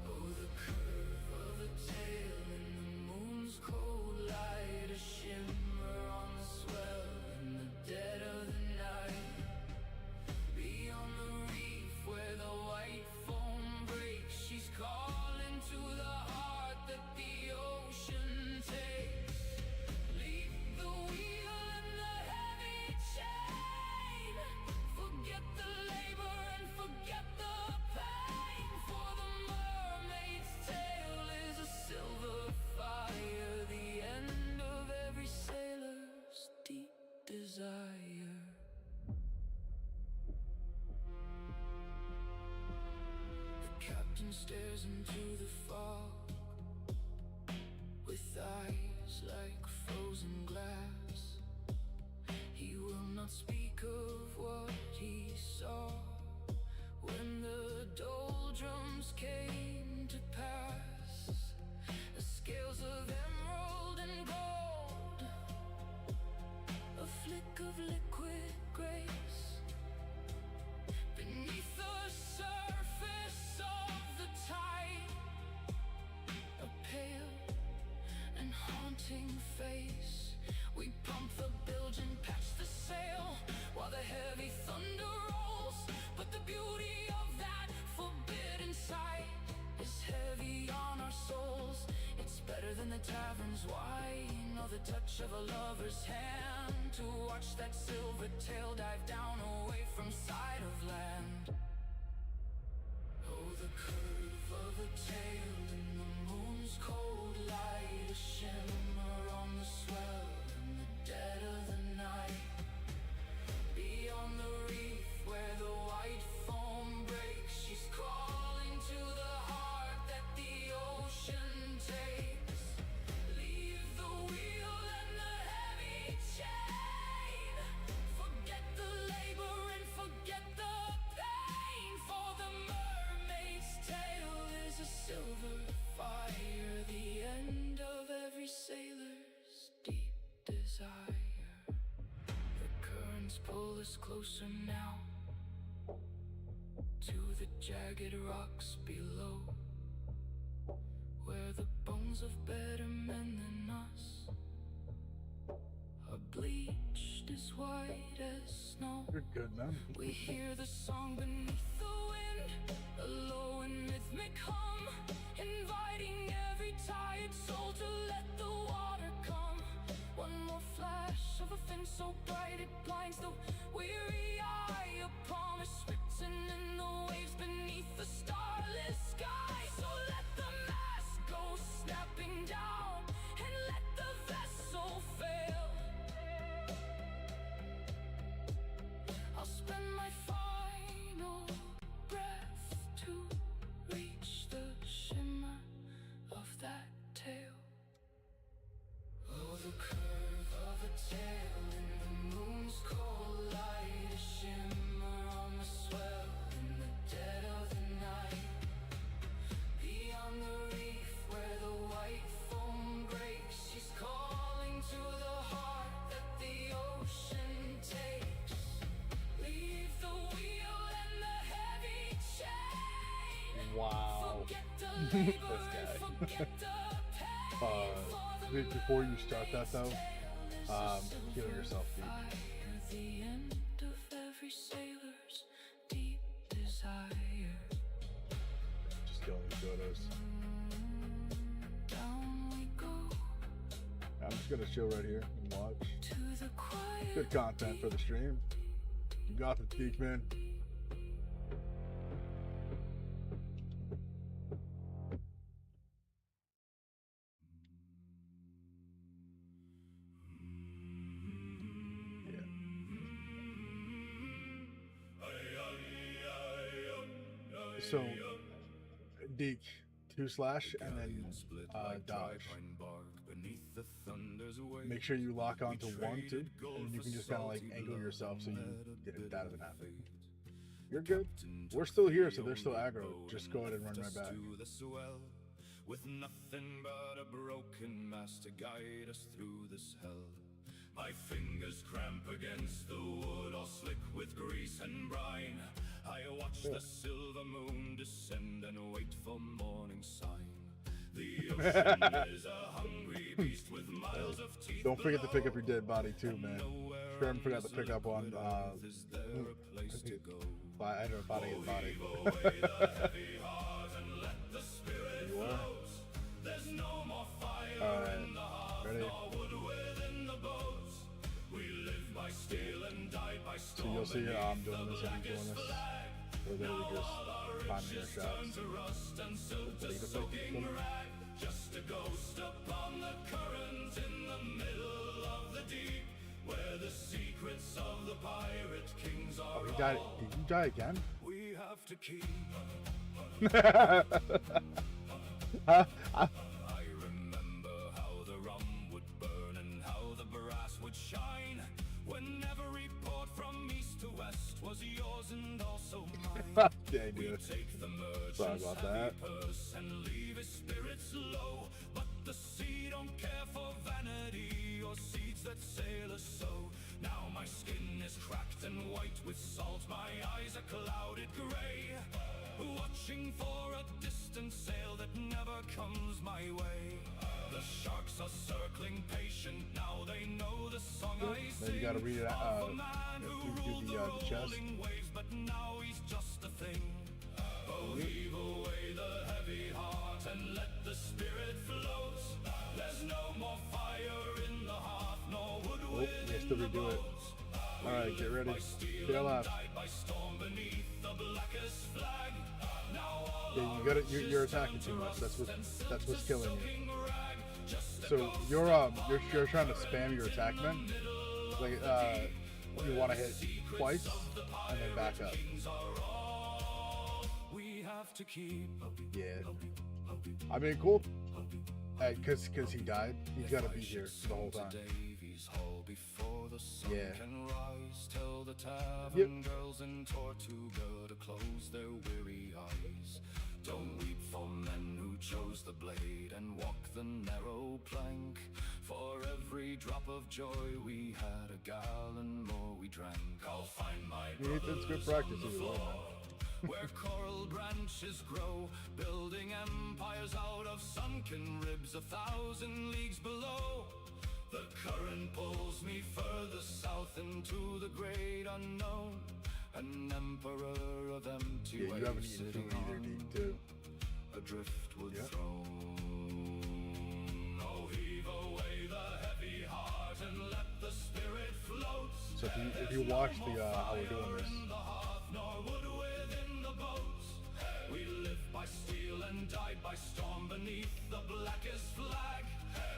Oh, the curve of a tail in the moon's cold light, a shimmer on the swell in the dead of the night. Beyond the reef where the white foam breaks, she's calling to the heart that the ocean takes. Leave the wheel and the heavy chain, forget the labor and forget the pain, for the mermaid's tale is a silver fire, the end of every sailor's deep desire. The captain stares into the fog with eyes like frozen glass. He will not speak of what he saw when the doldrums came to pass. The scales of emerald and gold, a flick of liquid grace beneath the surface of the tide. A pale and haunting face, we pump the bilge and patch the sail while the heavy thunder rolls. But the beauty of that forbidden sight is heavy on our souls. It's better than the tavern's wine or the touch of a lover's hand to watch that silver tail dive down away from sight of land. Oh, the curve of a tail in the moon's cold light, a shimmer on the swell in the dead of the night. Beyond the reef where the white foam breaks, she's calling to the heart that the ocean takes. Leave the wheel and the heavy chain, forget the labor and forget the pain, for the mermaid's tale is a silver fire, the end of every sailor's deep desire. The currents pull us closer now to the jagged rocks below, where the bones of better men than us are bleached as white as snow. You're good, man. We hear the song beneath the wind, a low and rhythmic hum, inviting every tired soul to let the water come. One more flash of a fin so bright it blinds the weary eye, a promise written in the waves beneath the starless sky. So let the mast go snapping down and let the vessel fail. I'll spend my final breath to reach the shimmer of that tail. Oh, the curve of a tail in the moon's cold light, a shimmer on the swell in the dead of the night. Beyond the reef where the white foam breaks, she's calling to the heart that the ocean takes. Leave the wheel and the heavy chain. Wow. Forget the labor This guy. and forget the pain. Before you start that though, Heal yourself, Pete. The end of every sailor's deep desire. Just killing these dodos. Down we go I'm just gonna chill right here and watch. to the quiet. Good content for the stream. You got the peak, man. So, Deke, 2/ and then dodge. Make sure you lock onto 1, 2, and you can just kind of like angle yourself so that doesn't happen. You're good. We're still here, so they're still aggro. Just go ahead and run right back. With nothing but a broken mast to guide us through this hell. My fingers cramp against the wood, all slick with grease and brine. I watch the silver moon descend and wait for morning sign. The ocean is a hungry beast with miles of teeth. Don't forget to pick up your dead body too, man. Sure, I forgot to pick up on Is there a place to go? I don't know, body is body. Away the heavy heart and let the spirit You are? float. There's no more fire Alright, in the hearth, ready? nor wood within the boats. We live by steel and die by So storm. you'll see beneath I'm the doing this and I'm doing blackest this. flag. Or they Now were just all our finding their riches turn shots. to rust and silt to Leave it soaking like- rag. Just a ghost upon the current in the middle of the deep, where the secrets of the pirate kings are. Oh, he died. Did you die again? We have to keep. Huh? I remember how the rum would burn and how the brass would shine, when every port from east to west was yours and also mine. Yeah, dude. Take the Sorry merchant's about heavy that. purse and leave his spirits low, but the sea don't care for vanity or seeds that sailors sow. Now my skin is cracked and white with salt, my eyes are clouded gray, watching for a distant sail that never comes my way. The sharks are circling patient, now they know the song I Then sing. you gotta read it Of out. a man who Do ruled the chest. rolling waves, but now he's just a thing. Oh, heave away the heavy heart and let the spirit float. There's no more fire in the hearth, nor wood Oh, we have to within the redo it. boats. Alright, get ready. By steel Stay and alive. died by storm beneath the blackest flag. Now all Yeah, you gotta. You're attacking too much. That's what's killing you. king rag, just a So you're trying to spam your attack, man. Like you want to hit twice and then back up. we have to keep. Yeah. I mean, cool. Cause he died. He's gotta be here the whole time. Davies Hall before the sun Yeah. can rise. Tell the tavern girls in Tortuga to close their weary eyes. Don't weep for men who chose the blade and walk the narrow plank. For every drop of joy we had, a gallon more we drank. I'll find my Yeah, that's good practice either way, man. where coral branches grow, building empires out of sunken ribs 1,000 leagues below. The current pulls me further south into the great unknown, an emperor of empty Yeah, you waves haven't eaten food sitting either, on Deke, too. a driftwood Yeah. throne. Oh, heave away the heavy heart and let the spirit float. So if you watch the how we're doing this, In the hearth, nor wood within the boats. We live by steel and died by storm beneath the blackest flag.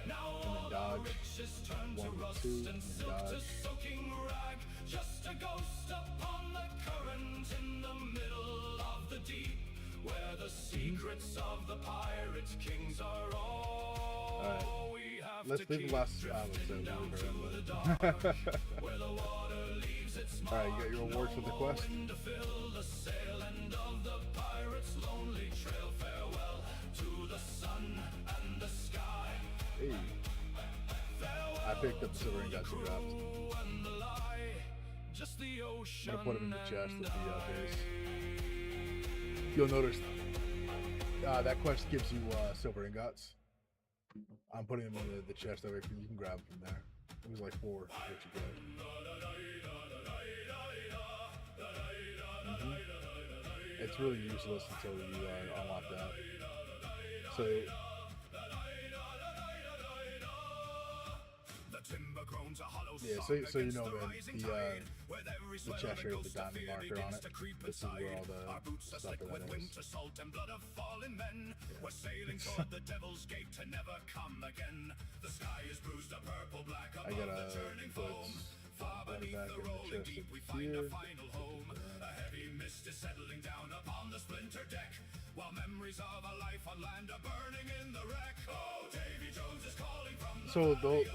Now all our dodge. riches turn to 1, rust 2, and and silt to dodge. soaking rag. Just a ghost upon the current in the middle of the deep, where the secrets of the pirate kings are all Alright. we have let's to leave keep. the last Drifting down episode. through the dark, where the water leaves its mark. Alright, you got your rewards for the quest. Wind to fill the sail end of the pirate's lonely trail. Farewell to the sun and the sky. Hey, I picked up the silver ingots you dropped. And the lie, just the ocean. I'm gonna put them in the chest and with the base. You'll notice that quest gives you silver ingots. I'm putting them in the chest over here. You can grab them from there. It was like 4 what you get. It's really useless until you unlock that. So yeah, so you know, man, the chest here with the diamond marker on it. This is where all the stuff for that is. We're sailing toward the devil's gate to never come again. The sky is bruised a purple black I gotta put far beneath back the in the rolling chest deep we up find here. a final home. A heavy mist is settling down upon the splinter deck, while memories of a life on land are burning in the wreck. Oh, Davy Jones is calling from the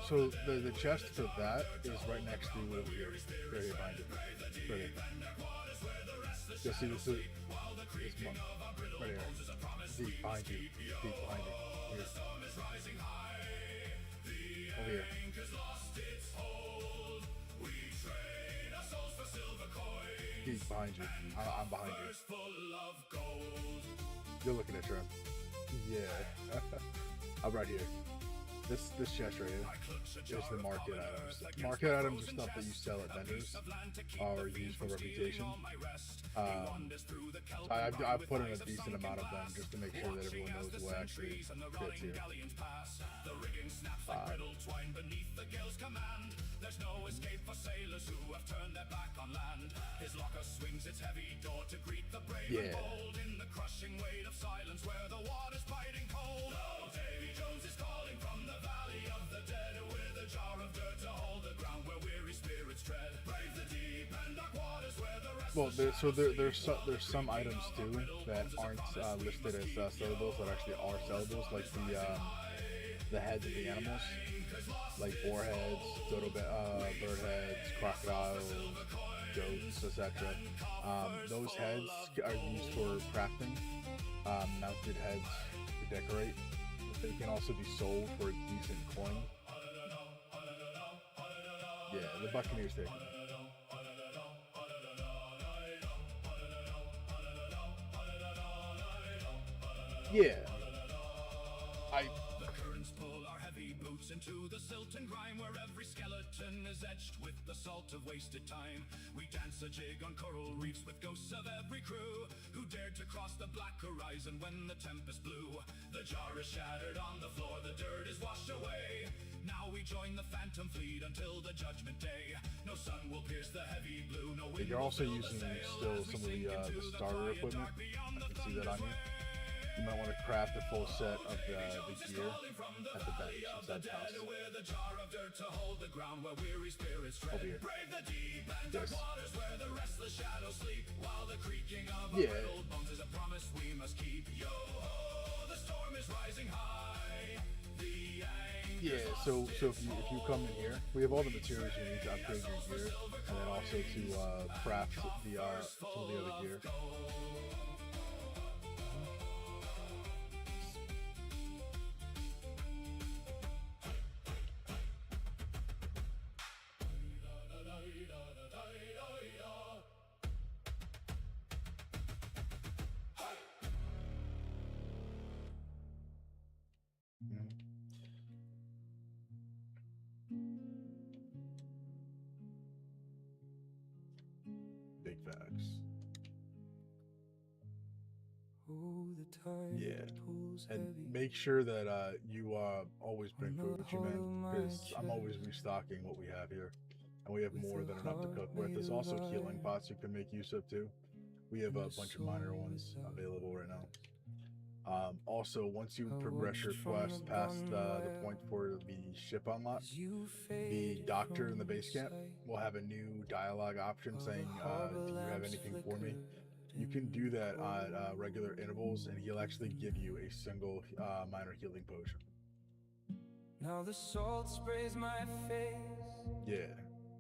So the chest for that is right next to you over here. Right here behind it. Right here. You'll see this month. Right here. Deep behind you. Deep behind you. Here. Over here. Deep behind you. I'm behind you. You're looking at Trent. Yeah. I'm right here. This chest right here is the market items. Market items are stuff that you sell at vendors or use for reputation. I put in a decent amount of them just to make sure that everyone knows what actually fits here. There's no escape for sailors who have turned their back on land. His locker swings its heavy door to greet the brave and bold in the crushing weight of silence where the water's biting cold. Oh, Davy Jones is calling from the valley of the dead with a jar of dirt to hold the ground where weary spirits tread. Brave the deep and dark waters where the there's some items too that aren't listed as sellables that actually are sellables, like the heads of the animals, like boar heads, bird heads, crocodiles, goats, etc. Those heads are used for crafting. Mounted heads to decorate. They can also be sold for a decent coin. Yeah, the Buccaneers take them. Yeah. The currents pull our heavy boots into the silt and grime where every skeleton is etched with the salt of wasted time. We dance a jig on coral reefs with ghosts of every crew who dared to cross the black horizon when the tempest blew. The jar is shattered on the floor, the dirt is washed away. Now we join the phantom fleet until the judgment day. No sun will pierce the heavy blue, no wind. You're also using still some of the starter equipment. I can see that on you. You might want to craft a full set of the gear at the bench inside the house. Over here. Yes. Yeah. Yeah, so if you come in here, we have all the materials you need to upgrade your gear, and then also to craft some of the other gear. Big facts. Yeah, and make sure that you always bring food with you, man, because I'm always restocking what we have here, and we have more than enough to cook with. There's also healing pots you can make use of too. We have a bunch of minor ones available right now. Also, once you progress your quest past the point for the ship unlock, the doctor in the base camp will have a new dialogue option saying, do you have anything for me? You can do that on regular intervals, and he'll actually give you a single minor healing potion. Now the salt sprays my face. Yeah,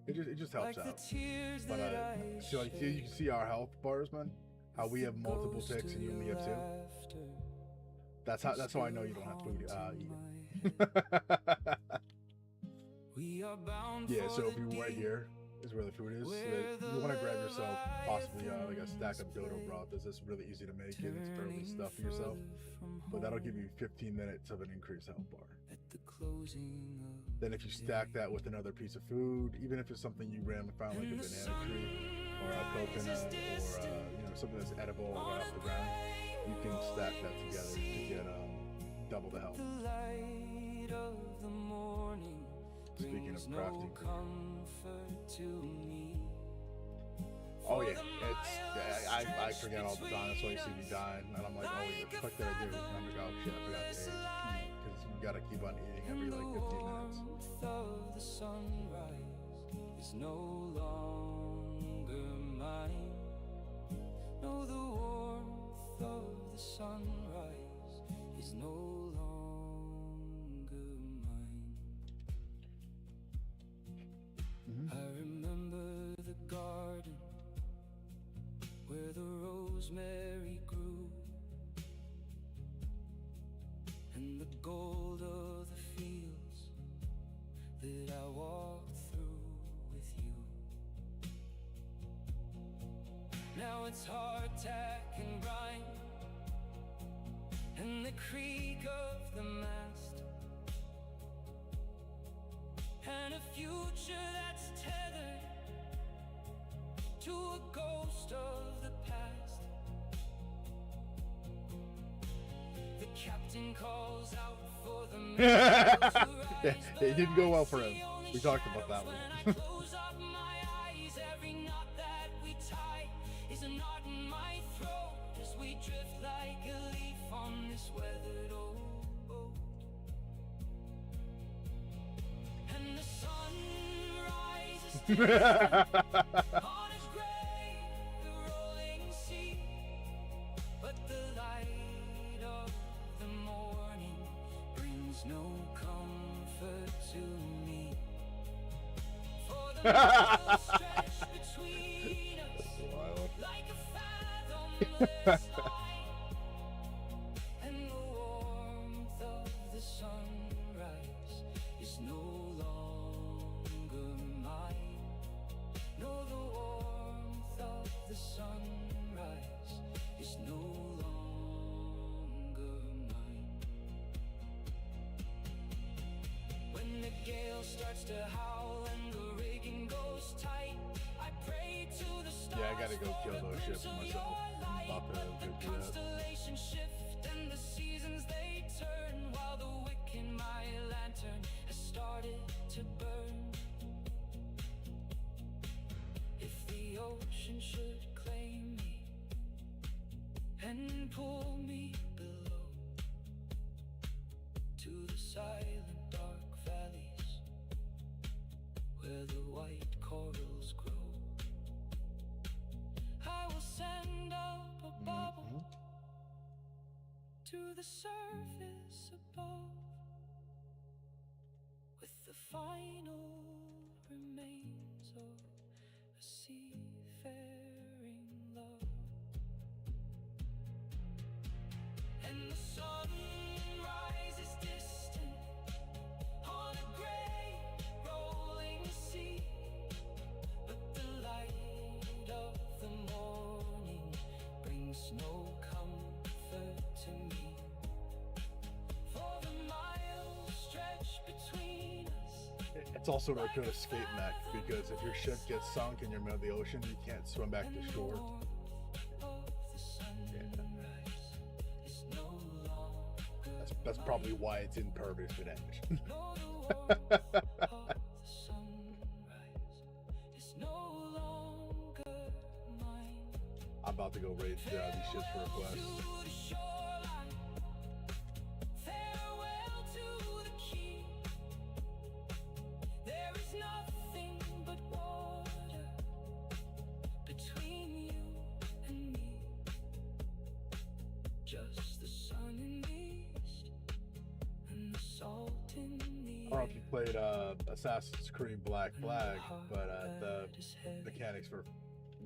it just helps like out. The tears But that I so like you can see our health bars, man. How we have multiple ticks and you only have 2. That's how I know you don't have food eating. Yeah, so if you right here is where the food is. So you want to grab yourself possibly like a stack of dodo broth. This is really easy to make and it's fairly stuffy yourself. But that'll give you 15 minutes of an increased health bar. closing of Then if you stack that with another piece of food, even if it's something you randomly found like a banana tree or a coconut or you know, something that's edible right off the ground, you can stack that together to get double the health. the light of the morning. Speaking of Brings no crafting. comfort to me. Oh yeah, it's I forget all the time. That's why you see me dying, and I'm like, oh yeah, the fuck did I do? And I'm like, oh shit, I forgot to eat, because you gotta keep on eating every like 15 minutes. The warmth of the sunrise is no longer mine. No, the warmth of the sunrise is no longer mine. I remember the garden where the rosemary grew, and the gold of the fields that I walked through with you. Now it's hardtack and grime, and the creak of the mast, and a future that's tethered to a ghost of the past. The captain calls out for the men to rise, It didn't go well for him. We talked about that one. when I close up my eyes, every knot that we tie is a knot in my throat as we drift like a leaf on this weathered old boat. And the sun rises on a gray rolling sea, but the light of the morning brings no comfort to me. For the miles stretch between us like a fathomless line, and the warmth of the sunrise is no longer mine. No, the warmth of the sunrise is no longer mine. When the gale starts to howl and the rigging goes tight, I pray to the stars. Yeah, I gotta go kill for a those ships glimpse of myself. your I'm light. about to But go the do that. constellations shift and the seasons they turn, while the wick in my lantern has started to burn. If the ocean should claim me and pull me below to the silent dark valleys where the white corals grow, I will send up a bubble to the surface above with the final remains of a seafaring love. And the sunrise is distant on a gray rolling sea, but the light of the morning brings no comfort to me. For the miles stretch between us. It's also a good escape mech, because if your ship gets sunk in your middle of the ocean, you can't swim back to shore. That's probably why it's impervious to damage. I'm about to go raid these ships for requests. Just the sun in the east and the salt in the I don't know if you played Assassin's Creed Black Flag, but the mechanics for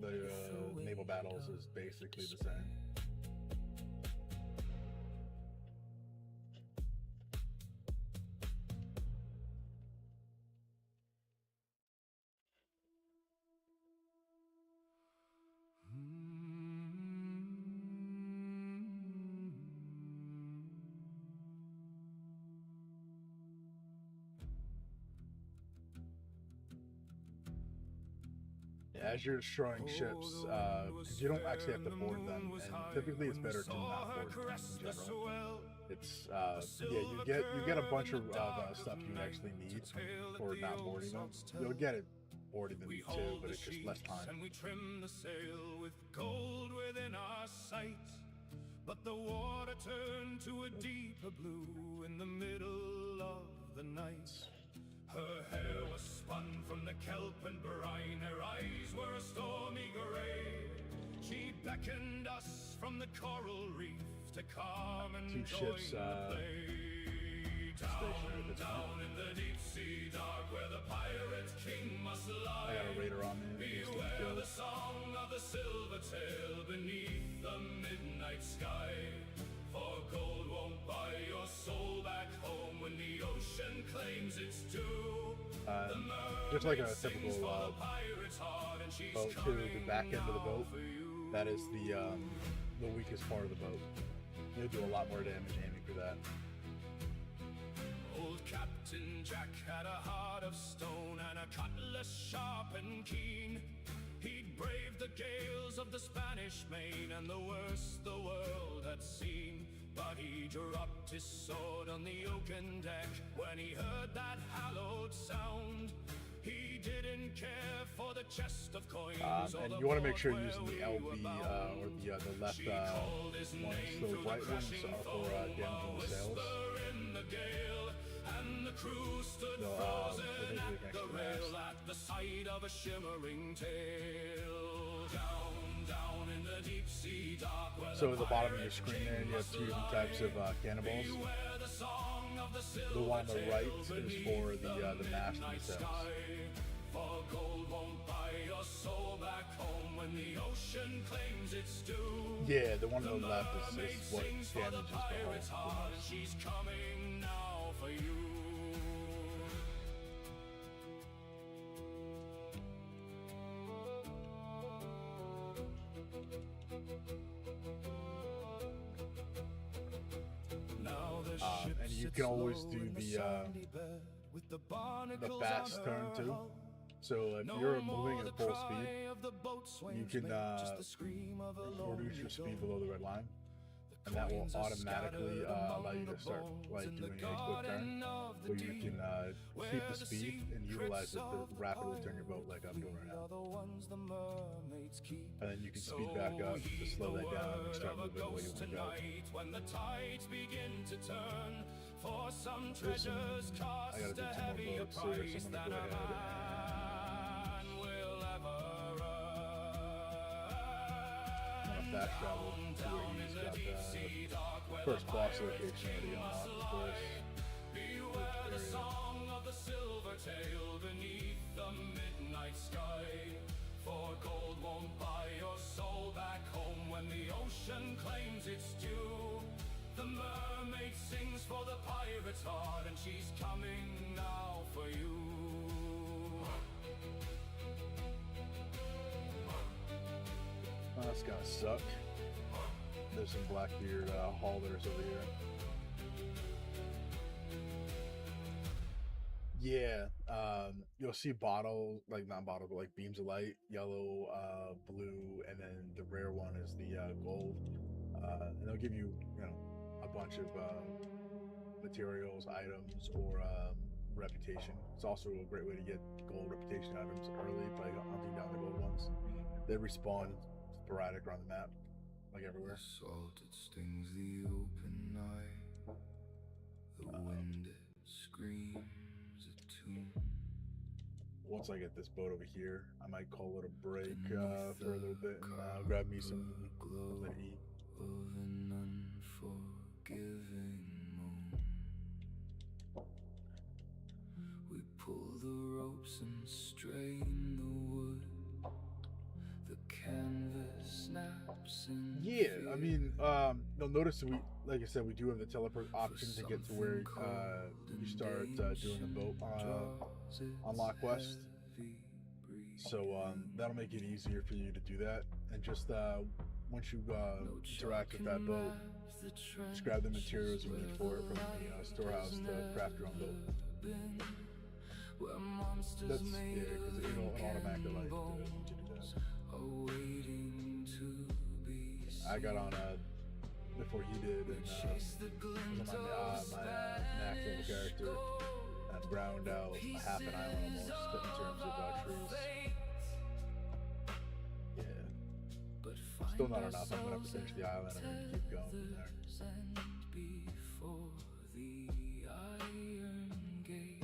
the naval battles is basically the same. as you're destroying ships, because you don't actually have to board them, and typically it's better to not board them in general. It's yeah, you get a bunch of stuff you actually need for not boarding them. You'll get it boarding them too, but it's just less time. And we trim the sail with gold within our sight. But the water turned to a deeper blue in the middle of the night. Her hair was spun from the kelp and brine, her eyes were a stormy gray. She beckoned us from the coral reef to come and Two join ships, the play. Down in the deep sea dark where the pirate king must lie. I got a raider on me. Beware the song of the silver tail beneath the midnight sky. For gold won't buy your soul back home when the ocean claims its due. Just like a typical boat to the back end of the boat, that is the weakest part of the boat. You'll do a lot more damage aiming for that. Old Captain Jack had a heart of stone and a cutlass sharp and keen. He'd braved the gales of the Spanish Main and the worst the world had seen. But he dropped his sword on the oaken deck when he heard that hallowed sound. He didn't care for the chest of coins. And you want to make sure you're using the LB or the left ones. The right ones are for damaging the sails. And the crew stood frozen at the rail at the sight of a shimmering tail. Down in the deep sea dark. So at the bottom of your screen there, you have two different types of cannonballs. The one on the right is for the mast and the sails. For gold won't buy your soul back home when the ocean claims its due. Yeah, the one on the left is what damages the hull the most. She's coming now for you. And you can always do the fast turn too. So if you're moving at full speed, you can reduce your speed below the red line, and that will automatically allow you to start like doing a quick turn, where you can keep the speed and utilize it to rapidly turn your boat like I'm doing right now. And then you can speed back up to slow that down and start moving the way you want to go. When the tides begin to turn, for some I treasures gotta do cost a some more heavier boats here, price so I'm than gonna a go ahead man will ever and fast travel to where he's got the first boss location already unlocked, of course. Beware the song of the silver tail beneath the midnight sky. For gold won't buy your soul back home when the ocean claims its due. The mermaid sings for the pirate's heart, and she's coming now for you. Oh, that's gonna suck. There's some Blackbeard haulers over here. Yeah, you'll see bottles, like not bottles, but like beams of light, yellow, blue, and then the rare one is the gold. And they'll give you, a bunch of materials, items, or reputation. It's also a great way to get gold reputation items early by hunting down the gold ones. They respawn sporadic around the map, like everywhere. Salted stings the open night. The wind screams a tune. Once I get this boat over here, I might call it a break for a little bit and grab me something to eat. Of an unforgiving moon, we pull the ropes and strain the wood. The canvas snaps in Yeah, I mean, you'll notice that we, like I said, we do have the teleport option to get to where you start doing the boat unlock quest. So that'll make it easier for you to do that. And just once you interact with that boat, just grab the materials you need for it from the storehouse to craft your own boat. That's, yeah, because it'll automatically allow you to do that. awaiting to be I got on before he did, and chase the glint my of max level character and browned out half an island almost in terms of trees. Yeah, still not enough. I'm gonna have to finish the island and then keep going from there. Before the iron gate.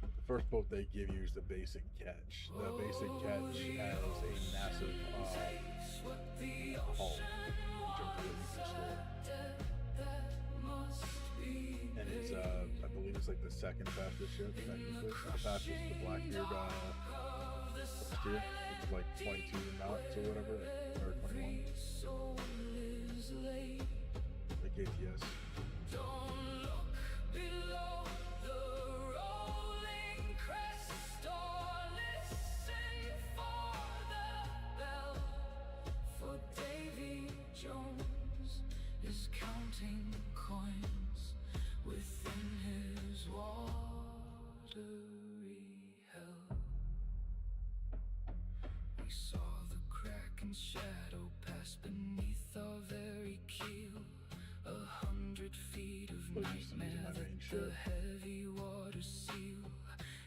The first boat they give you is the basic catch. The basic catch has a massive hull in terms of what you can store. And it's, I believe it's like the second fastest ship, technically. The fastest is the Blackbeard steer, which is like 22 knots or whatever, or 21. Like ATS. Don't look below the rolling crest or listen for the bell. For Davy Jones is counting coins within his watery hell. We saw the crack and shadow pass beneath our very keel. 100 feet of nightmare that the heavy water seal.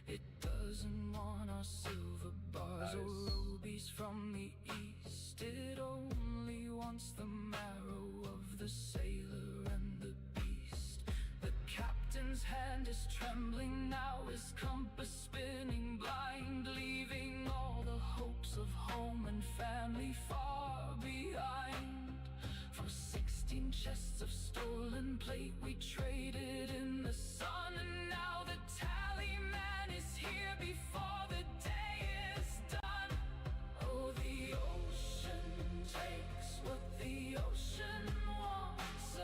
It doesn't want our silver bars or rubies from the east. It only wants the marrow of the sailor and the beast. The captain's hand is trembling now, his compass spinning blind, leaving all the hopes of home and family far behind. For 16 chests of stolen plate we traded in the sun, and now the tally man is here before the day is done. Oh, the ocean takes what the ocean wants, a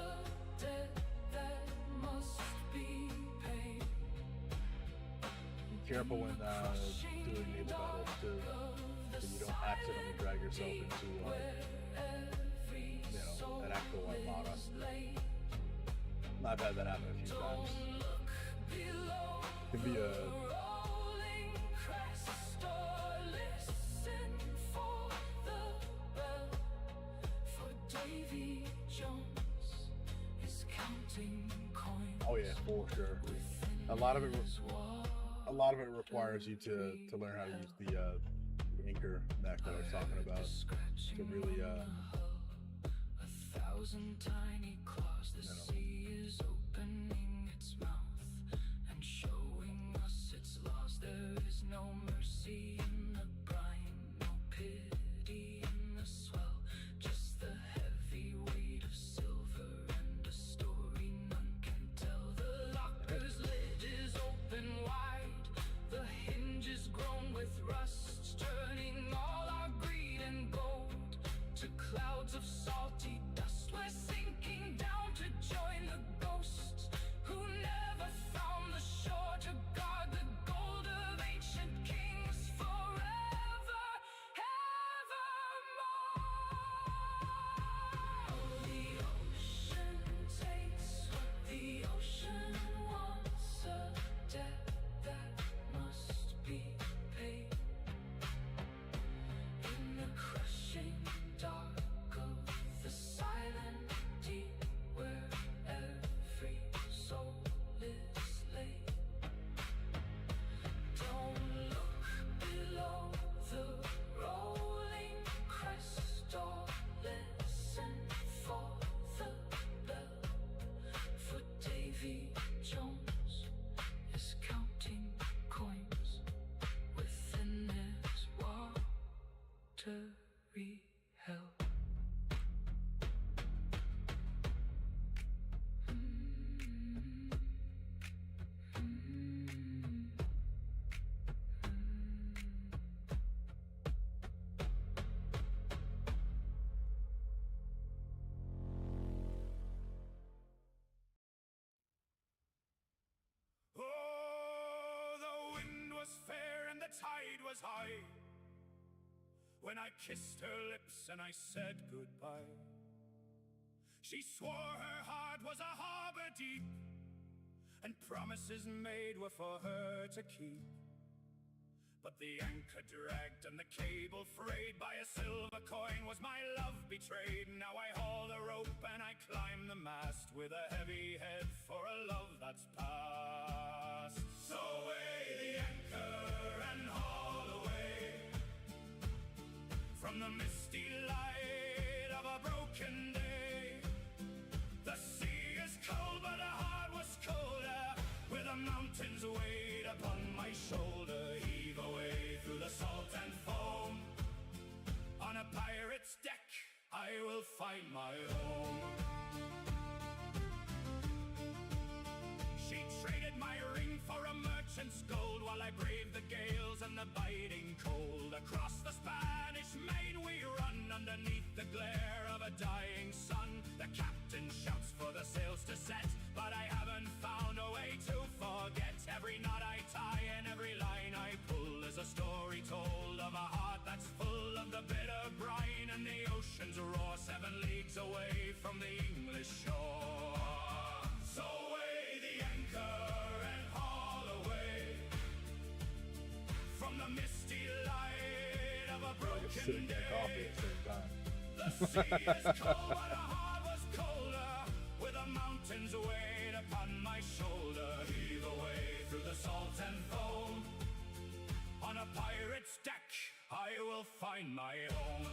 debt that must be paid. Be careful when doing naval battles too, so you don't accidentally drag yourself into an actual armada. I've had that happen a few times. It can be a oh yeah, for sure. A lot of it requires you to learn how to use the anchor mech that I was talking about to really tiny claws, the sea is opening its mouth and showing us its laws. There is no mercy in the brine, no pity in the swell, just the heavy weight of silver and a story none can tell. The locker's lid is open wide, the hinges grown with rust, turning all our greed and gold to clouds of salty dust. We're sinking down to join the ghosts who never found the shore to guard the gold of ancient kings forever, evermore. Oh, the ocean takes what the ocean wants, a debt that must be paid. In the crushing dark of the silent deep, where every soul is laid. Don't look below the rolling crest or listen for the bell. For Davy Jones is counting coins within his watery hell. Oh, the wind was fair and the tide was high when I kissed her lips and I said goodbye. She swore her heart was a harbor deep, and promises made were for her to keep. But the anchor dragged and the cable frayed. By a silver coin was my love betrayed. Now I haul the rope and I climb the mast, with a heavy head for a love that's past. So weigh the anchor and haul away from the misty light of a broken day. The sea is cold but the heart was colder, with the mountains weighed upon my shoulder. Heave away through the salt and foam. On a pirate's deck I will find my home. She traded my ring for a merchant's gold, while I braved the gales and the biting cold. Across the Spanish Main we run, underneath the glare of a dying sun. The captain shouts for the sails to set, but I haven't found a way to forget. Every knot I tie and every line I pull is a story told of a heart that's full of the bitter brine. And the ocean's roar 7 leagues away from the English shore. So weigh the anchor and haul away from the misty light of a broken day. The sea is cold but the heart was colder, with the mountains weighed upon my shoulder. Heave away through the salt and foam. On a pirate's deck I will find my home.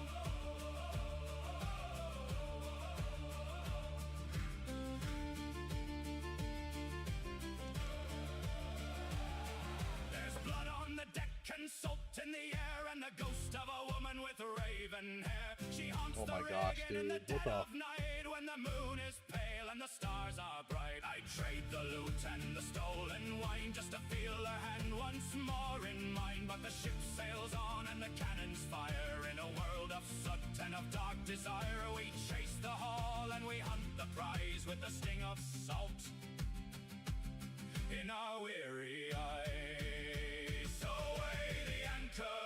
There's blood on the deck and salt in the air, and the ghost of a woman with raven hair. She haunts the rigging in the dead of night, when the moon is pale and the stars are bright. I trade the loot and the stolen wine, just to feel her hand once more in mine. But the ship sails on and the cannons fire, in a world of soot and of dark desire. We chase the haul and we hunt the prize, with the sting of salt in our weary eyes. So weigh the anchor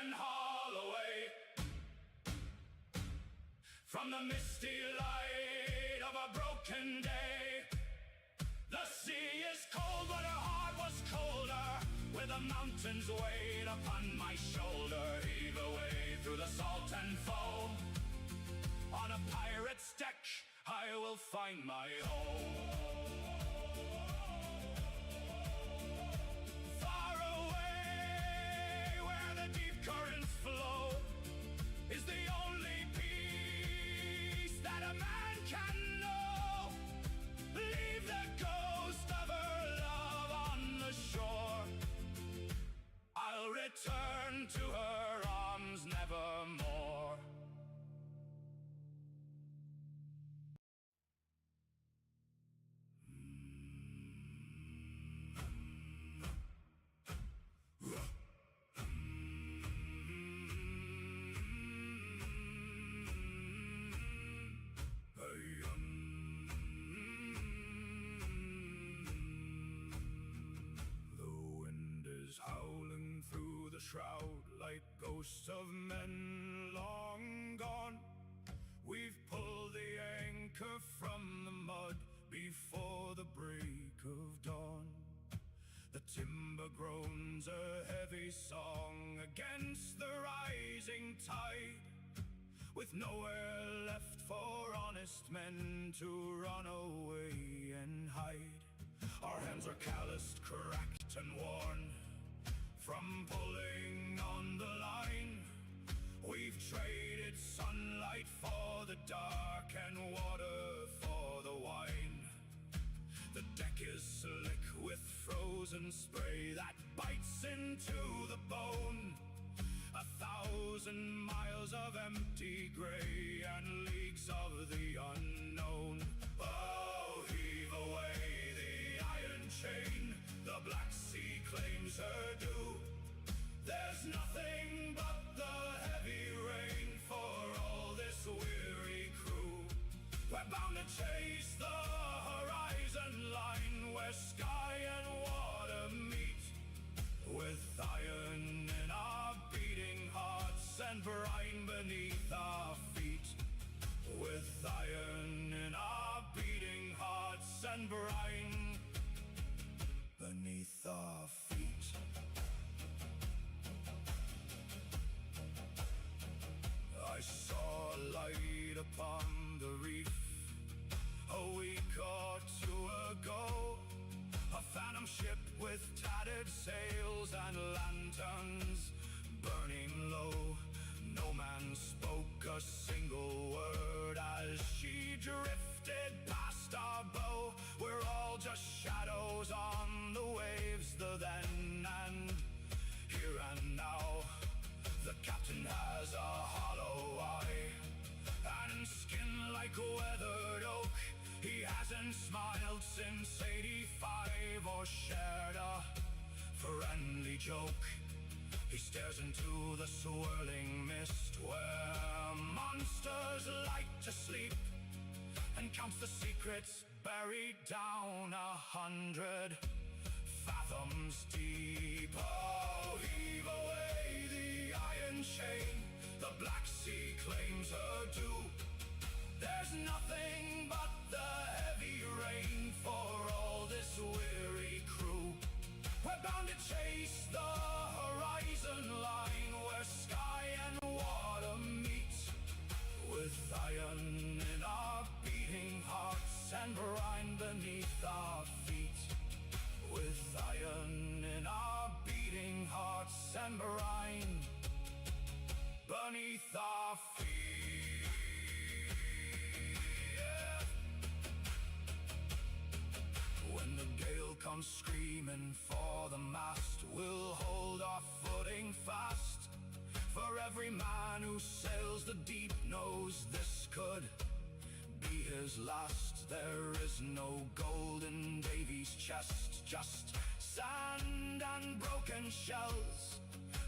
and haul away from the misty light of a broken day. The sea is cold but her heart was colder, with the mountains weighed upon my shoulder. Heave away through the salt and foam. On a pirate's deck I will find my home. Far away where the deep currents flow is the only peace that a man can know. Leave the ghost of her love on the shore. I'll return to her arms nevermore. Howling through the shroud like ghosts of men long gone. We've pulled the anchor from the mud before the break of dawn. The timber groans a heavy song against the rising tide, with nowhere left for honest men to run away and hide. Our hands are calloused, cracked and worn from pulling on the line. We've traded sunlight for the dark and water for the wine. The deck is slick with frozen spray that bites into the bone. 1,000 miles of empty gray and leagues of the unknown. Oh, heave away the iron chain, the Black Sea claims her due. There's nothing but the heavy rain for all this weary crew. We're bound to chase the horizon line, where sky and water meet, with iron in our beating hearts and brine beneath our feet. With iron in our beating hearts and brine beneath our feet. sails and lanterns burning low. No man spoke a single word as she drifted past our bow. We're all just shadows on the waves, the then and here and now. The captain has a hollow eye and skin like weathered oak. He hasn't smiled since '85 or shared a friendly joke. He stares into the swirling mist where monsters like to sleep and counts the secrets buried down 100 fathoms deep. Oh, heave away the iron chain, the Black Sea claims her due. There's nothing but the heavy rain for all this weary crew. We're bound to chase the horizon line where sky and water meet, with iron in our beating hearts and brine beneath our feet. With iron in our beating hearts and brine beneath our feet. Yeah. When the gale comes screaming for the mast, we'll hold our footing fast. For every man who sails the deep knows this could be his last. There is no gold in Davy's chest, just sand and broken shells,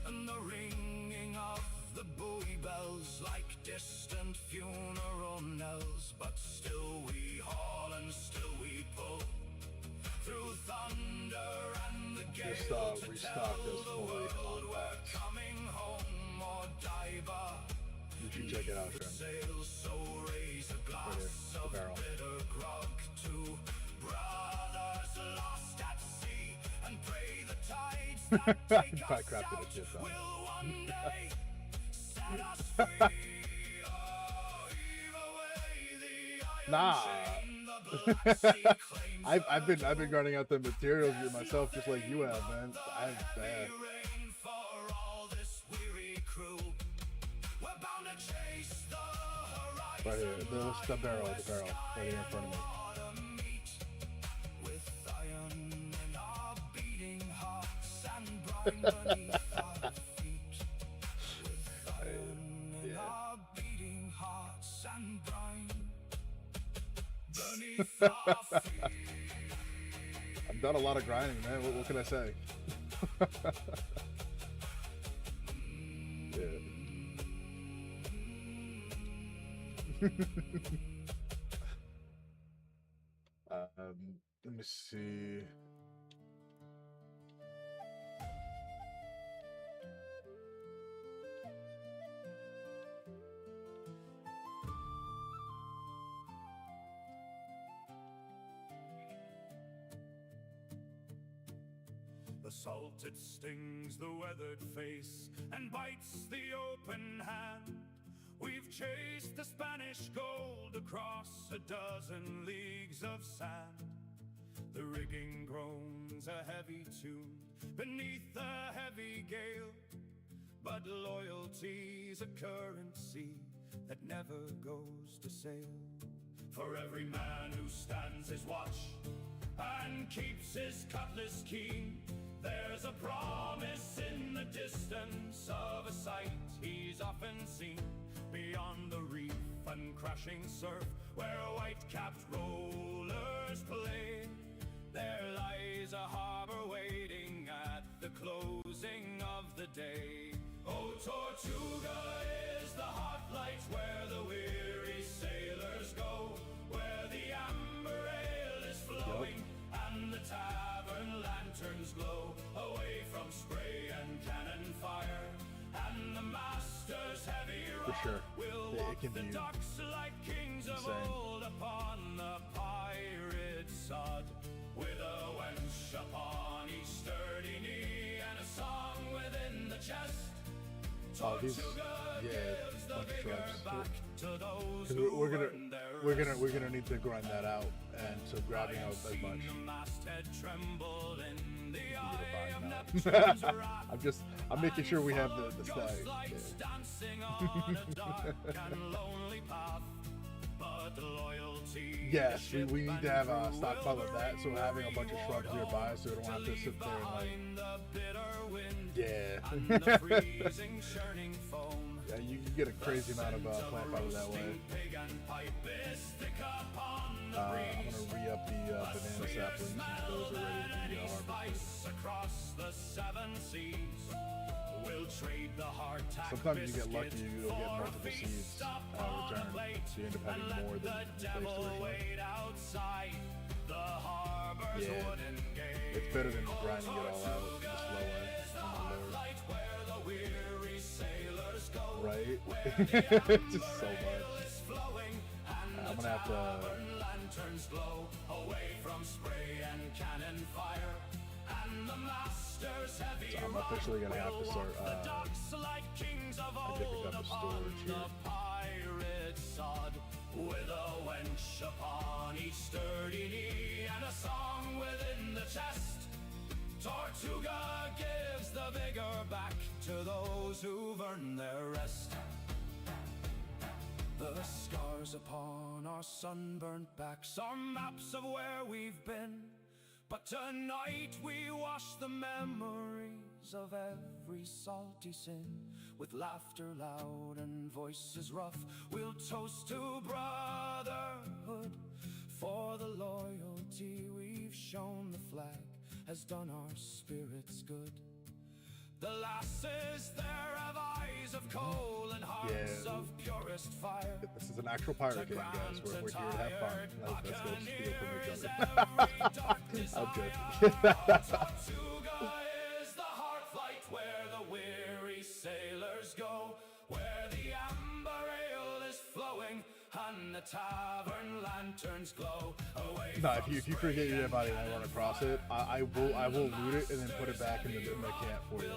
and the ringing of the buoy bells like distant funeral knells. But still we haul and still we pull through thunder and the gale to tell the world we're coming home or die by. You should check it out, Shem. Sails, so raise a glass of bitter grog to brothers lost at sea, and pray the tides that take us out will one day set us free. Oh, heave away the iron chain, the Black Sea claims I've been grinding out the materials myself, just like you have, man. rain for all this weary crew. We're bound to chase the horizon. Right here, the barrel, right here in front of me. With iron in our beating hearts and brine beneath our feet. With iron in our beating hearts and brine beneath our feet. I've done a lot of grinding, man. What can I say? Let me see. The salt, it stings the weathered face and bites the open hand. We've chased the Spanish gold across a dozen leagues of sand. The rigging groans a heavy tune beneath the heavy gale, but loyalty's a currency that never goes to sail. For every man who stands his watch and keeps his cutlass keen, there's a promise in the distance of a sight he's often seen. Beyond the reef and crashing surf, where white-capped rollers play, there lies a harbor waiting at the closing of the day. Oh, Tortuga is the hot light where the weary sailors go, where the amber ale is flowing and the tavern lanterns glow, away from spray and cannon fire, and the master's heavy rod will walk the docks like kings of old upon the pirate sod, with a wench upon each sturdy knee and a song within the chest. Tortuga gives the vigor back to those who earn their we're gonna need to grind that out, and so grabbing out as much. I'm making sure we have the stack. Yes, we need to have a stockpile of that, so having a bunch of shrubs nearby, so we don't have to sit there and like, yeah. Yeah, you get a crazy amount of plant fiber that way. I'm gonna re-up the banana saplings since those are ready to be harvested. Sometimes you get lucky, you'll get multiple seeds returned, so you end up having more than you placed originally. Yeah, it's better than grinding it all out the slow way. Right? Just so much. I'm gonna have to. So I'm officially gonna have to start dipping up the storage here. With a wench upon each sturdy knee and a song within the chest, Tortuga gives the vigor back to those who've earned their rest. The scars upon our sunburnt backs are maps of where we've been, but tonight we wash the memories of every salty sin. With laughter loud and voices rough, we'll toast to brotherhood. For the loyalty we've shown, the flag has done our spirits good. The lasses there have eyes of coal and hearts of purest fire. This is an actual pirate game, guys. We're here to have fun. Let's go steal from each other. I'm joking. Tortuga is the heart flight where the weary sailors go, where the amber ale is flowing and the tavern lanterns glow. No, if you forget your dead body and I run across it, I will loot it and then put it back in the camp for you.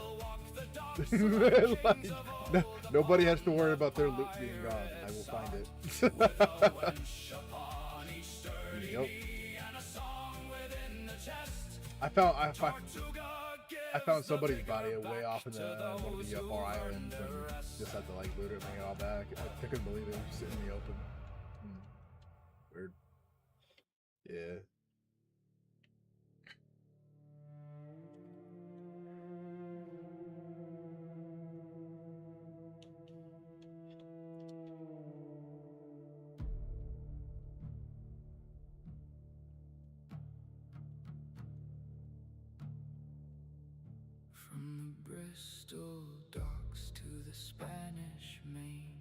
Like, nobody has to worry about their loot being gone. I will find it. Yep. I found somebody's body way off in one of the far islands and just had to like loot it and bring it all back. I couldn't believe it. It was just sitting in the open. Weird. Yeah. From the Bristol docks to the Spanish Main,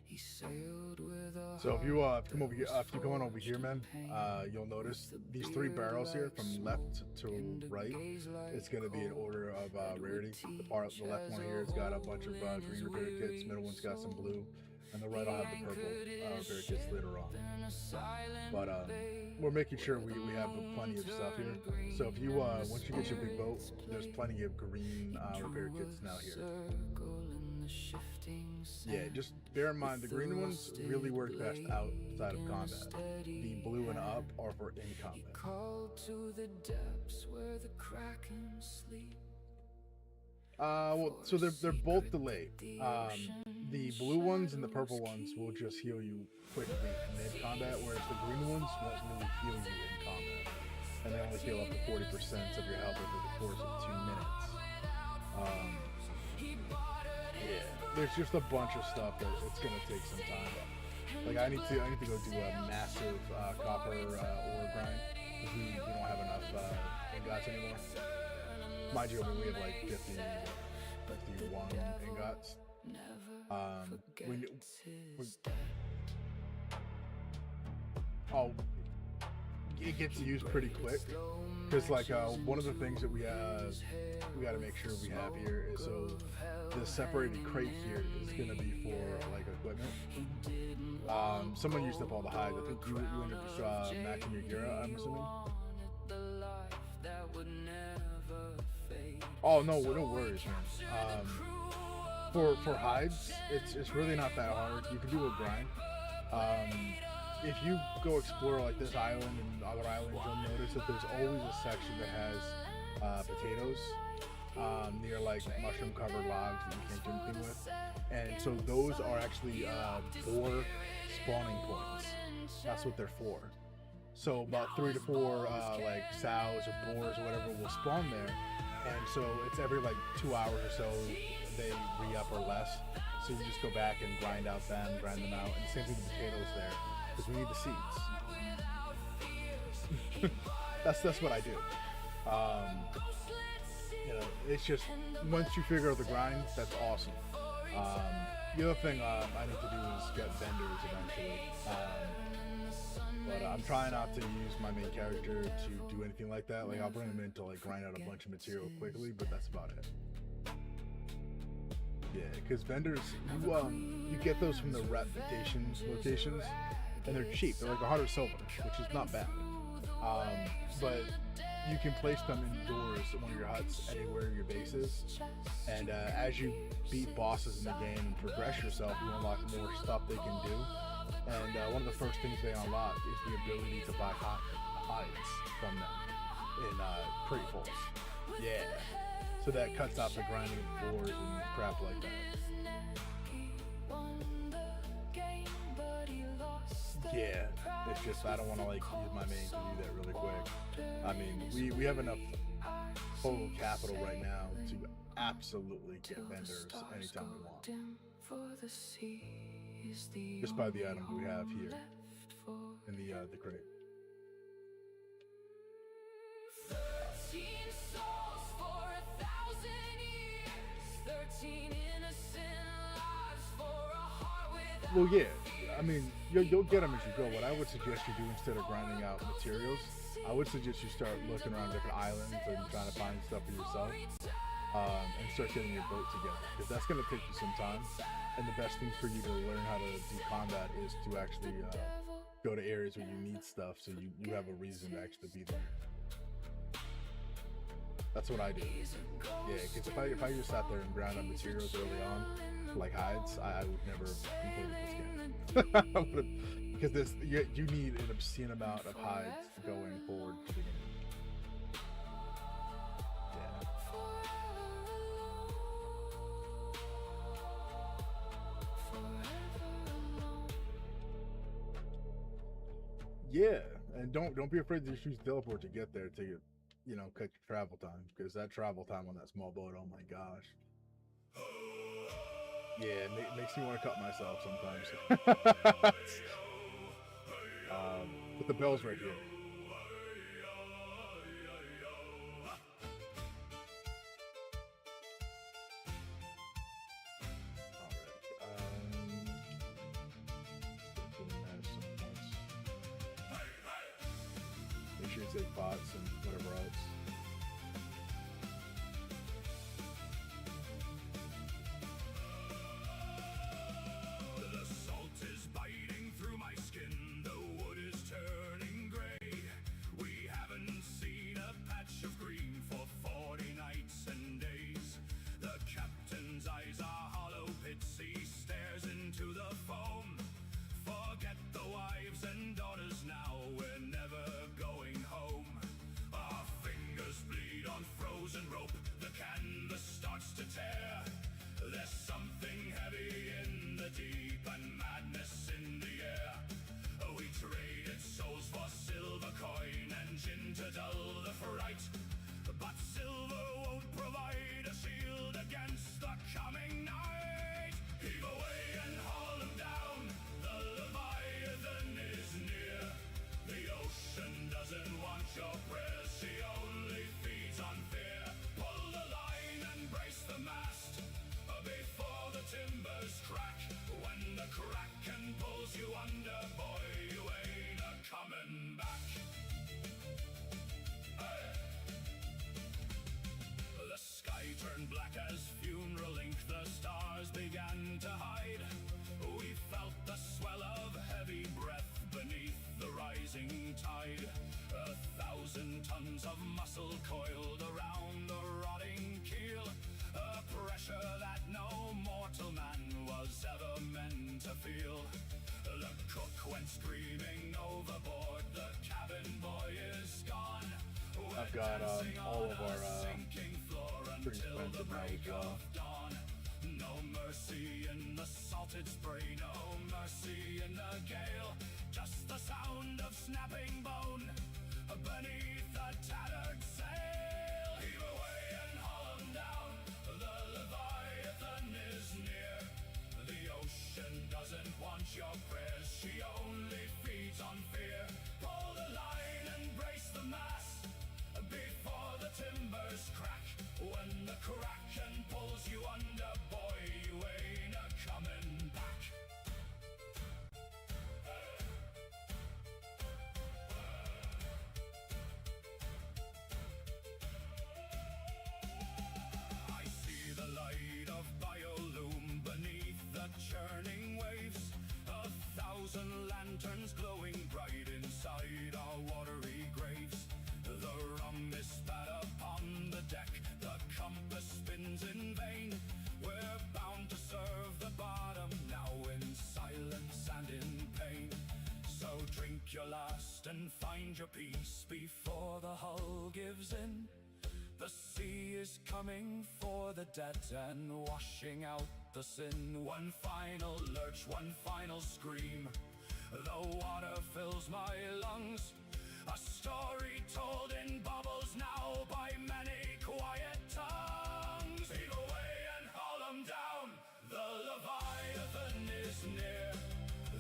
he sailed with a So if you come over here, if you come on over here, man, you'll notice these 3 barrels here from left to right. It's gonna be in order of rarity. The left one here has got a bunch of green repair kits. Middle one's got some blue, and the right will have the purple repair kits later on. But we're making sure we have plenty of stuff here. So if you once you get your big boat, there's plenty of green repair kits now here. Yeah, just bear in mind the green ones really work best outside of combat. The blue and up are for in combat. Well, so they're both delayed. The blue ones and the purple ones will just heal you quickly mid combat, whereas the green ones won't really heal you in combat, and they only heal up to 40% of your health over the course of 2 minutes. Yeah, there's just a bunch of stuff that it's gonna take some time. Like I need to go do a massive copper ore grind because we don't have enough ingots anymore. Mind you, I mean, we have like 51 ingots. It gets used pretty quick because like one of the things that we got to make sure we have here is so the separated crate here is going to be for like equipment. Someone used up all the hides. I think you ended up maxing your gear out, I'm assuming. Oh no worries, man. For hides, it's really not that hard. You can do a grind. if you go explore like this island and other islands, you'll notice that there's always a section that has potatoes near like mushroom covered logs that you can't do anything with, and so those are actually boar spawning points. That's what they're for. So about 3 to 4 like sows or boars or whatever will spawn there, and so it's every like 2 hours or so they re-up or less. So you just go back and grind them out, and same thing with the potatoes there, because we need the seeds. that's what I do. You know, it's just once you figure out the grind, that's awesome. The other thing I need to do is get vendors eventually. But I'm trying not to use my main character to do anything like that. Like I'll bring him in to like grind out a bunch of material quickly, but that's about it. Yeah, because vendors, you get those from the reputation locations, and they're cheap. They're like 100 silver, which is not bad. But you can place them indoors in one of your huts, anywhere your base is. And as you beat bosses in the game and progress yourself, you unlock more stuff they can do. And one of the first things they unlock is the ability to buy hides from them in pretty force. Yeah. So that cuts out the grinding of boars and crap like that. Yeah, it's just I don't want to like use my main to do that really quick. I mean, we have enough total capital right now to absolutely get vendors anytime we want. Just by the items we have here in the crate. 13 souls for 1,000 years, 13 innocent lives for a heart without. Well, yeah. I mean, you'll get them as you go. What I would suggest you do instead of grinding out materials, I would suggest you start looking around different islands and trying to find stuff for yourself, and start getting your boat together, because that's going to take you some time. And the best thing for you to learn how to do combat is to actually go to areas where you need stuff, so you have a reason to actually be there. That's what I do. Yeah, because if I just sat there and ground up materials early on, like hides, I would never completed this game. Because you need an obscene amount of hides going forward to the game. Yeah, and don't be afraid to just use teleport to get there to get, cut your travel time, because that travel time on that small boat, oh my gosh. Yeah, it makes me want to cut myself sometimes. But the bell's right here. Make sure you take pots and whatever else. got all of our pretty expensive now as well. No mercy in the salted spray, no mercy in the gale. Just the sound of snapping bone beneath a tattered sail. Heave away and haul 'em down, the Leviathan is near. The ocean doesn't want your prayers, she only feeds on fear. Pull the line and brace the mast before the timbers crack. When the kraken pulls you under, boy, you ain't a-coming back. I see the light of biolume beneath the churning waves. 1,000 lanterns glowing bright inside our watery graves. The rum is spat upon the deck, the compass spins in vain. We're bound to serve the bottom now in silence and in pain. So drink your last and find your peace before the hull gives in. The sea is coming for the dead and washing out the sin. One final lurch, one final scream. The water fills my lungs. A story told in bubbles now by many quiet tongues. Heave away and haul 'em down, the Leviathan is near.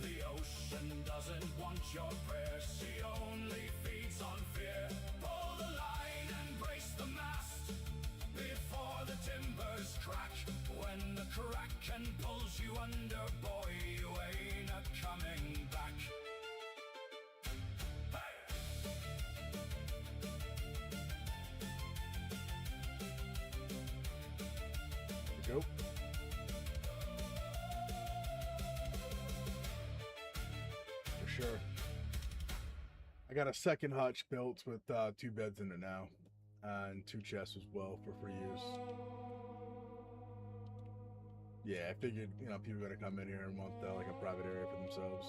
The ocean doesn't want your prayers, she only feeds on fear. Pull the line and brace the mast before the timbers crack. When the kraken pulls you under, boy, you ain't a-coming back. Go. For sure. I got a second hutch built with 2 beds in it now, and 2 chests as well for free use. Yeah, I figured, you know, people are gonna come in here and want like a private area for themselves.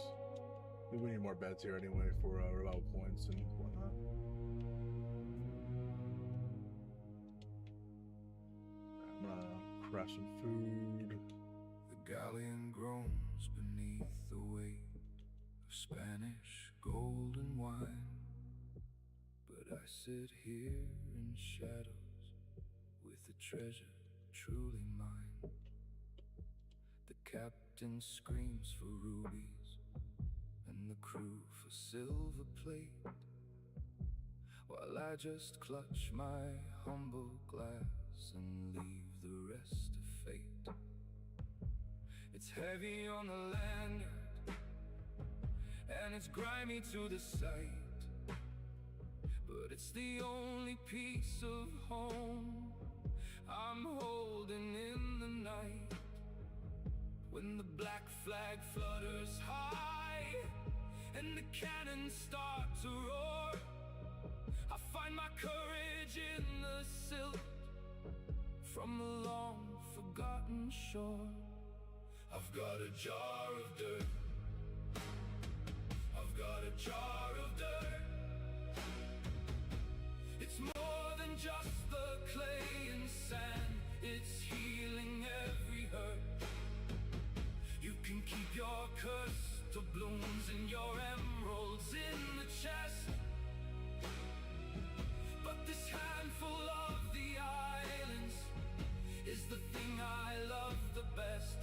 We need more beds here anyway for revival points and whatnot. I'm gonna craft some food. The galleon groans beneath the weight of Spanish gold and wine, but I sit here in shadows with a treasure truly mine. The captain screams for rubies and the crew for silver plate, while I just clutch my humble glass and leave the rest to fate. It's heavy on the lanyard and it's grimy to the sight, but it's the only piece of home I'm holding in the night. When the black flag flutters high and the cannons start to roar, I find my courage in the silt from the long forgotten shore. I've got a jar of dirt, I've got a jar of dirt. It's more than just the clay and sand, it's healing every hurt. You can keep your crystal blooms and your emeralds in the chest, but this handful of the islands is the thing I love the best.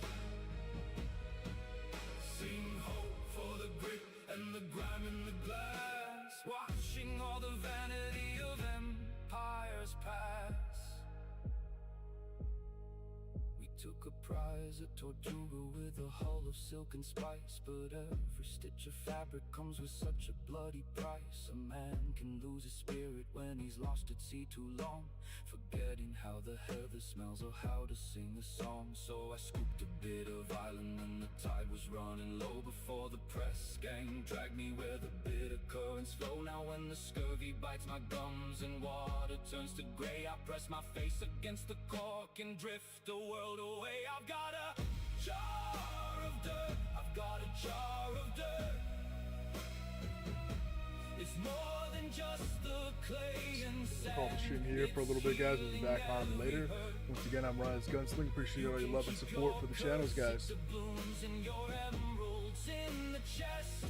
Sing hope for the grit and the grime in the glass, watching all the vanity of empires pass. We took a prize at Tortuga with a hull of silk and spice, but every stitch of fabric comes with such a bloody price. A man can lose his spirit when he's lost at sea too long, forgetting how the heather smells or how to sing a song. So I scooped a bit of island and the tide was running low before the press gang dragged me where the bitter currents flow. Now when the scurvy bites my gums and water turns to grey, I press my face against the cork and drift a world away. I've got a jar of dirt, I've got a jar of dirt. It's more than just the clay and call the stream here for a little bit, guys. We'll be back on later. Once again, I'm Rise Gunsling. Appreciate all your love and support for the channels, guys. Doubloons in your emeralds in the chest.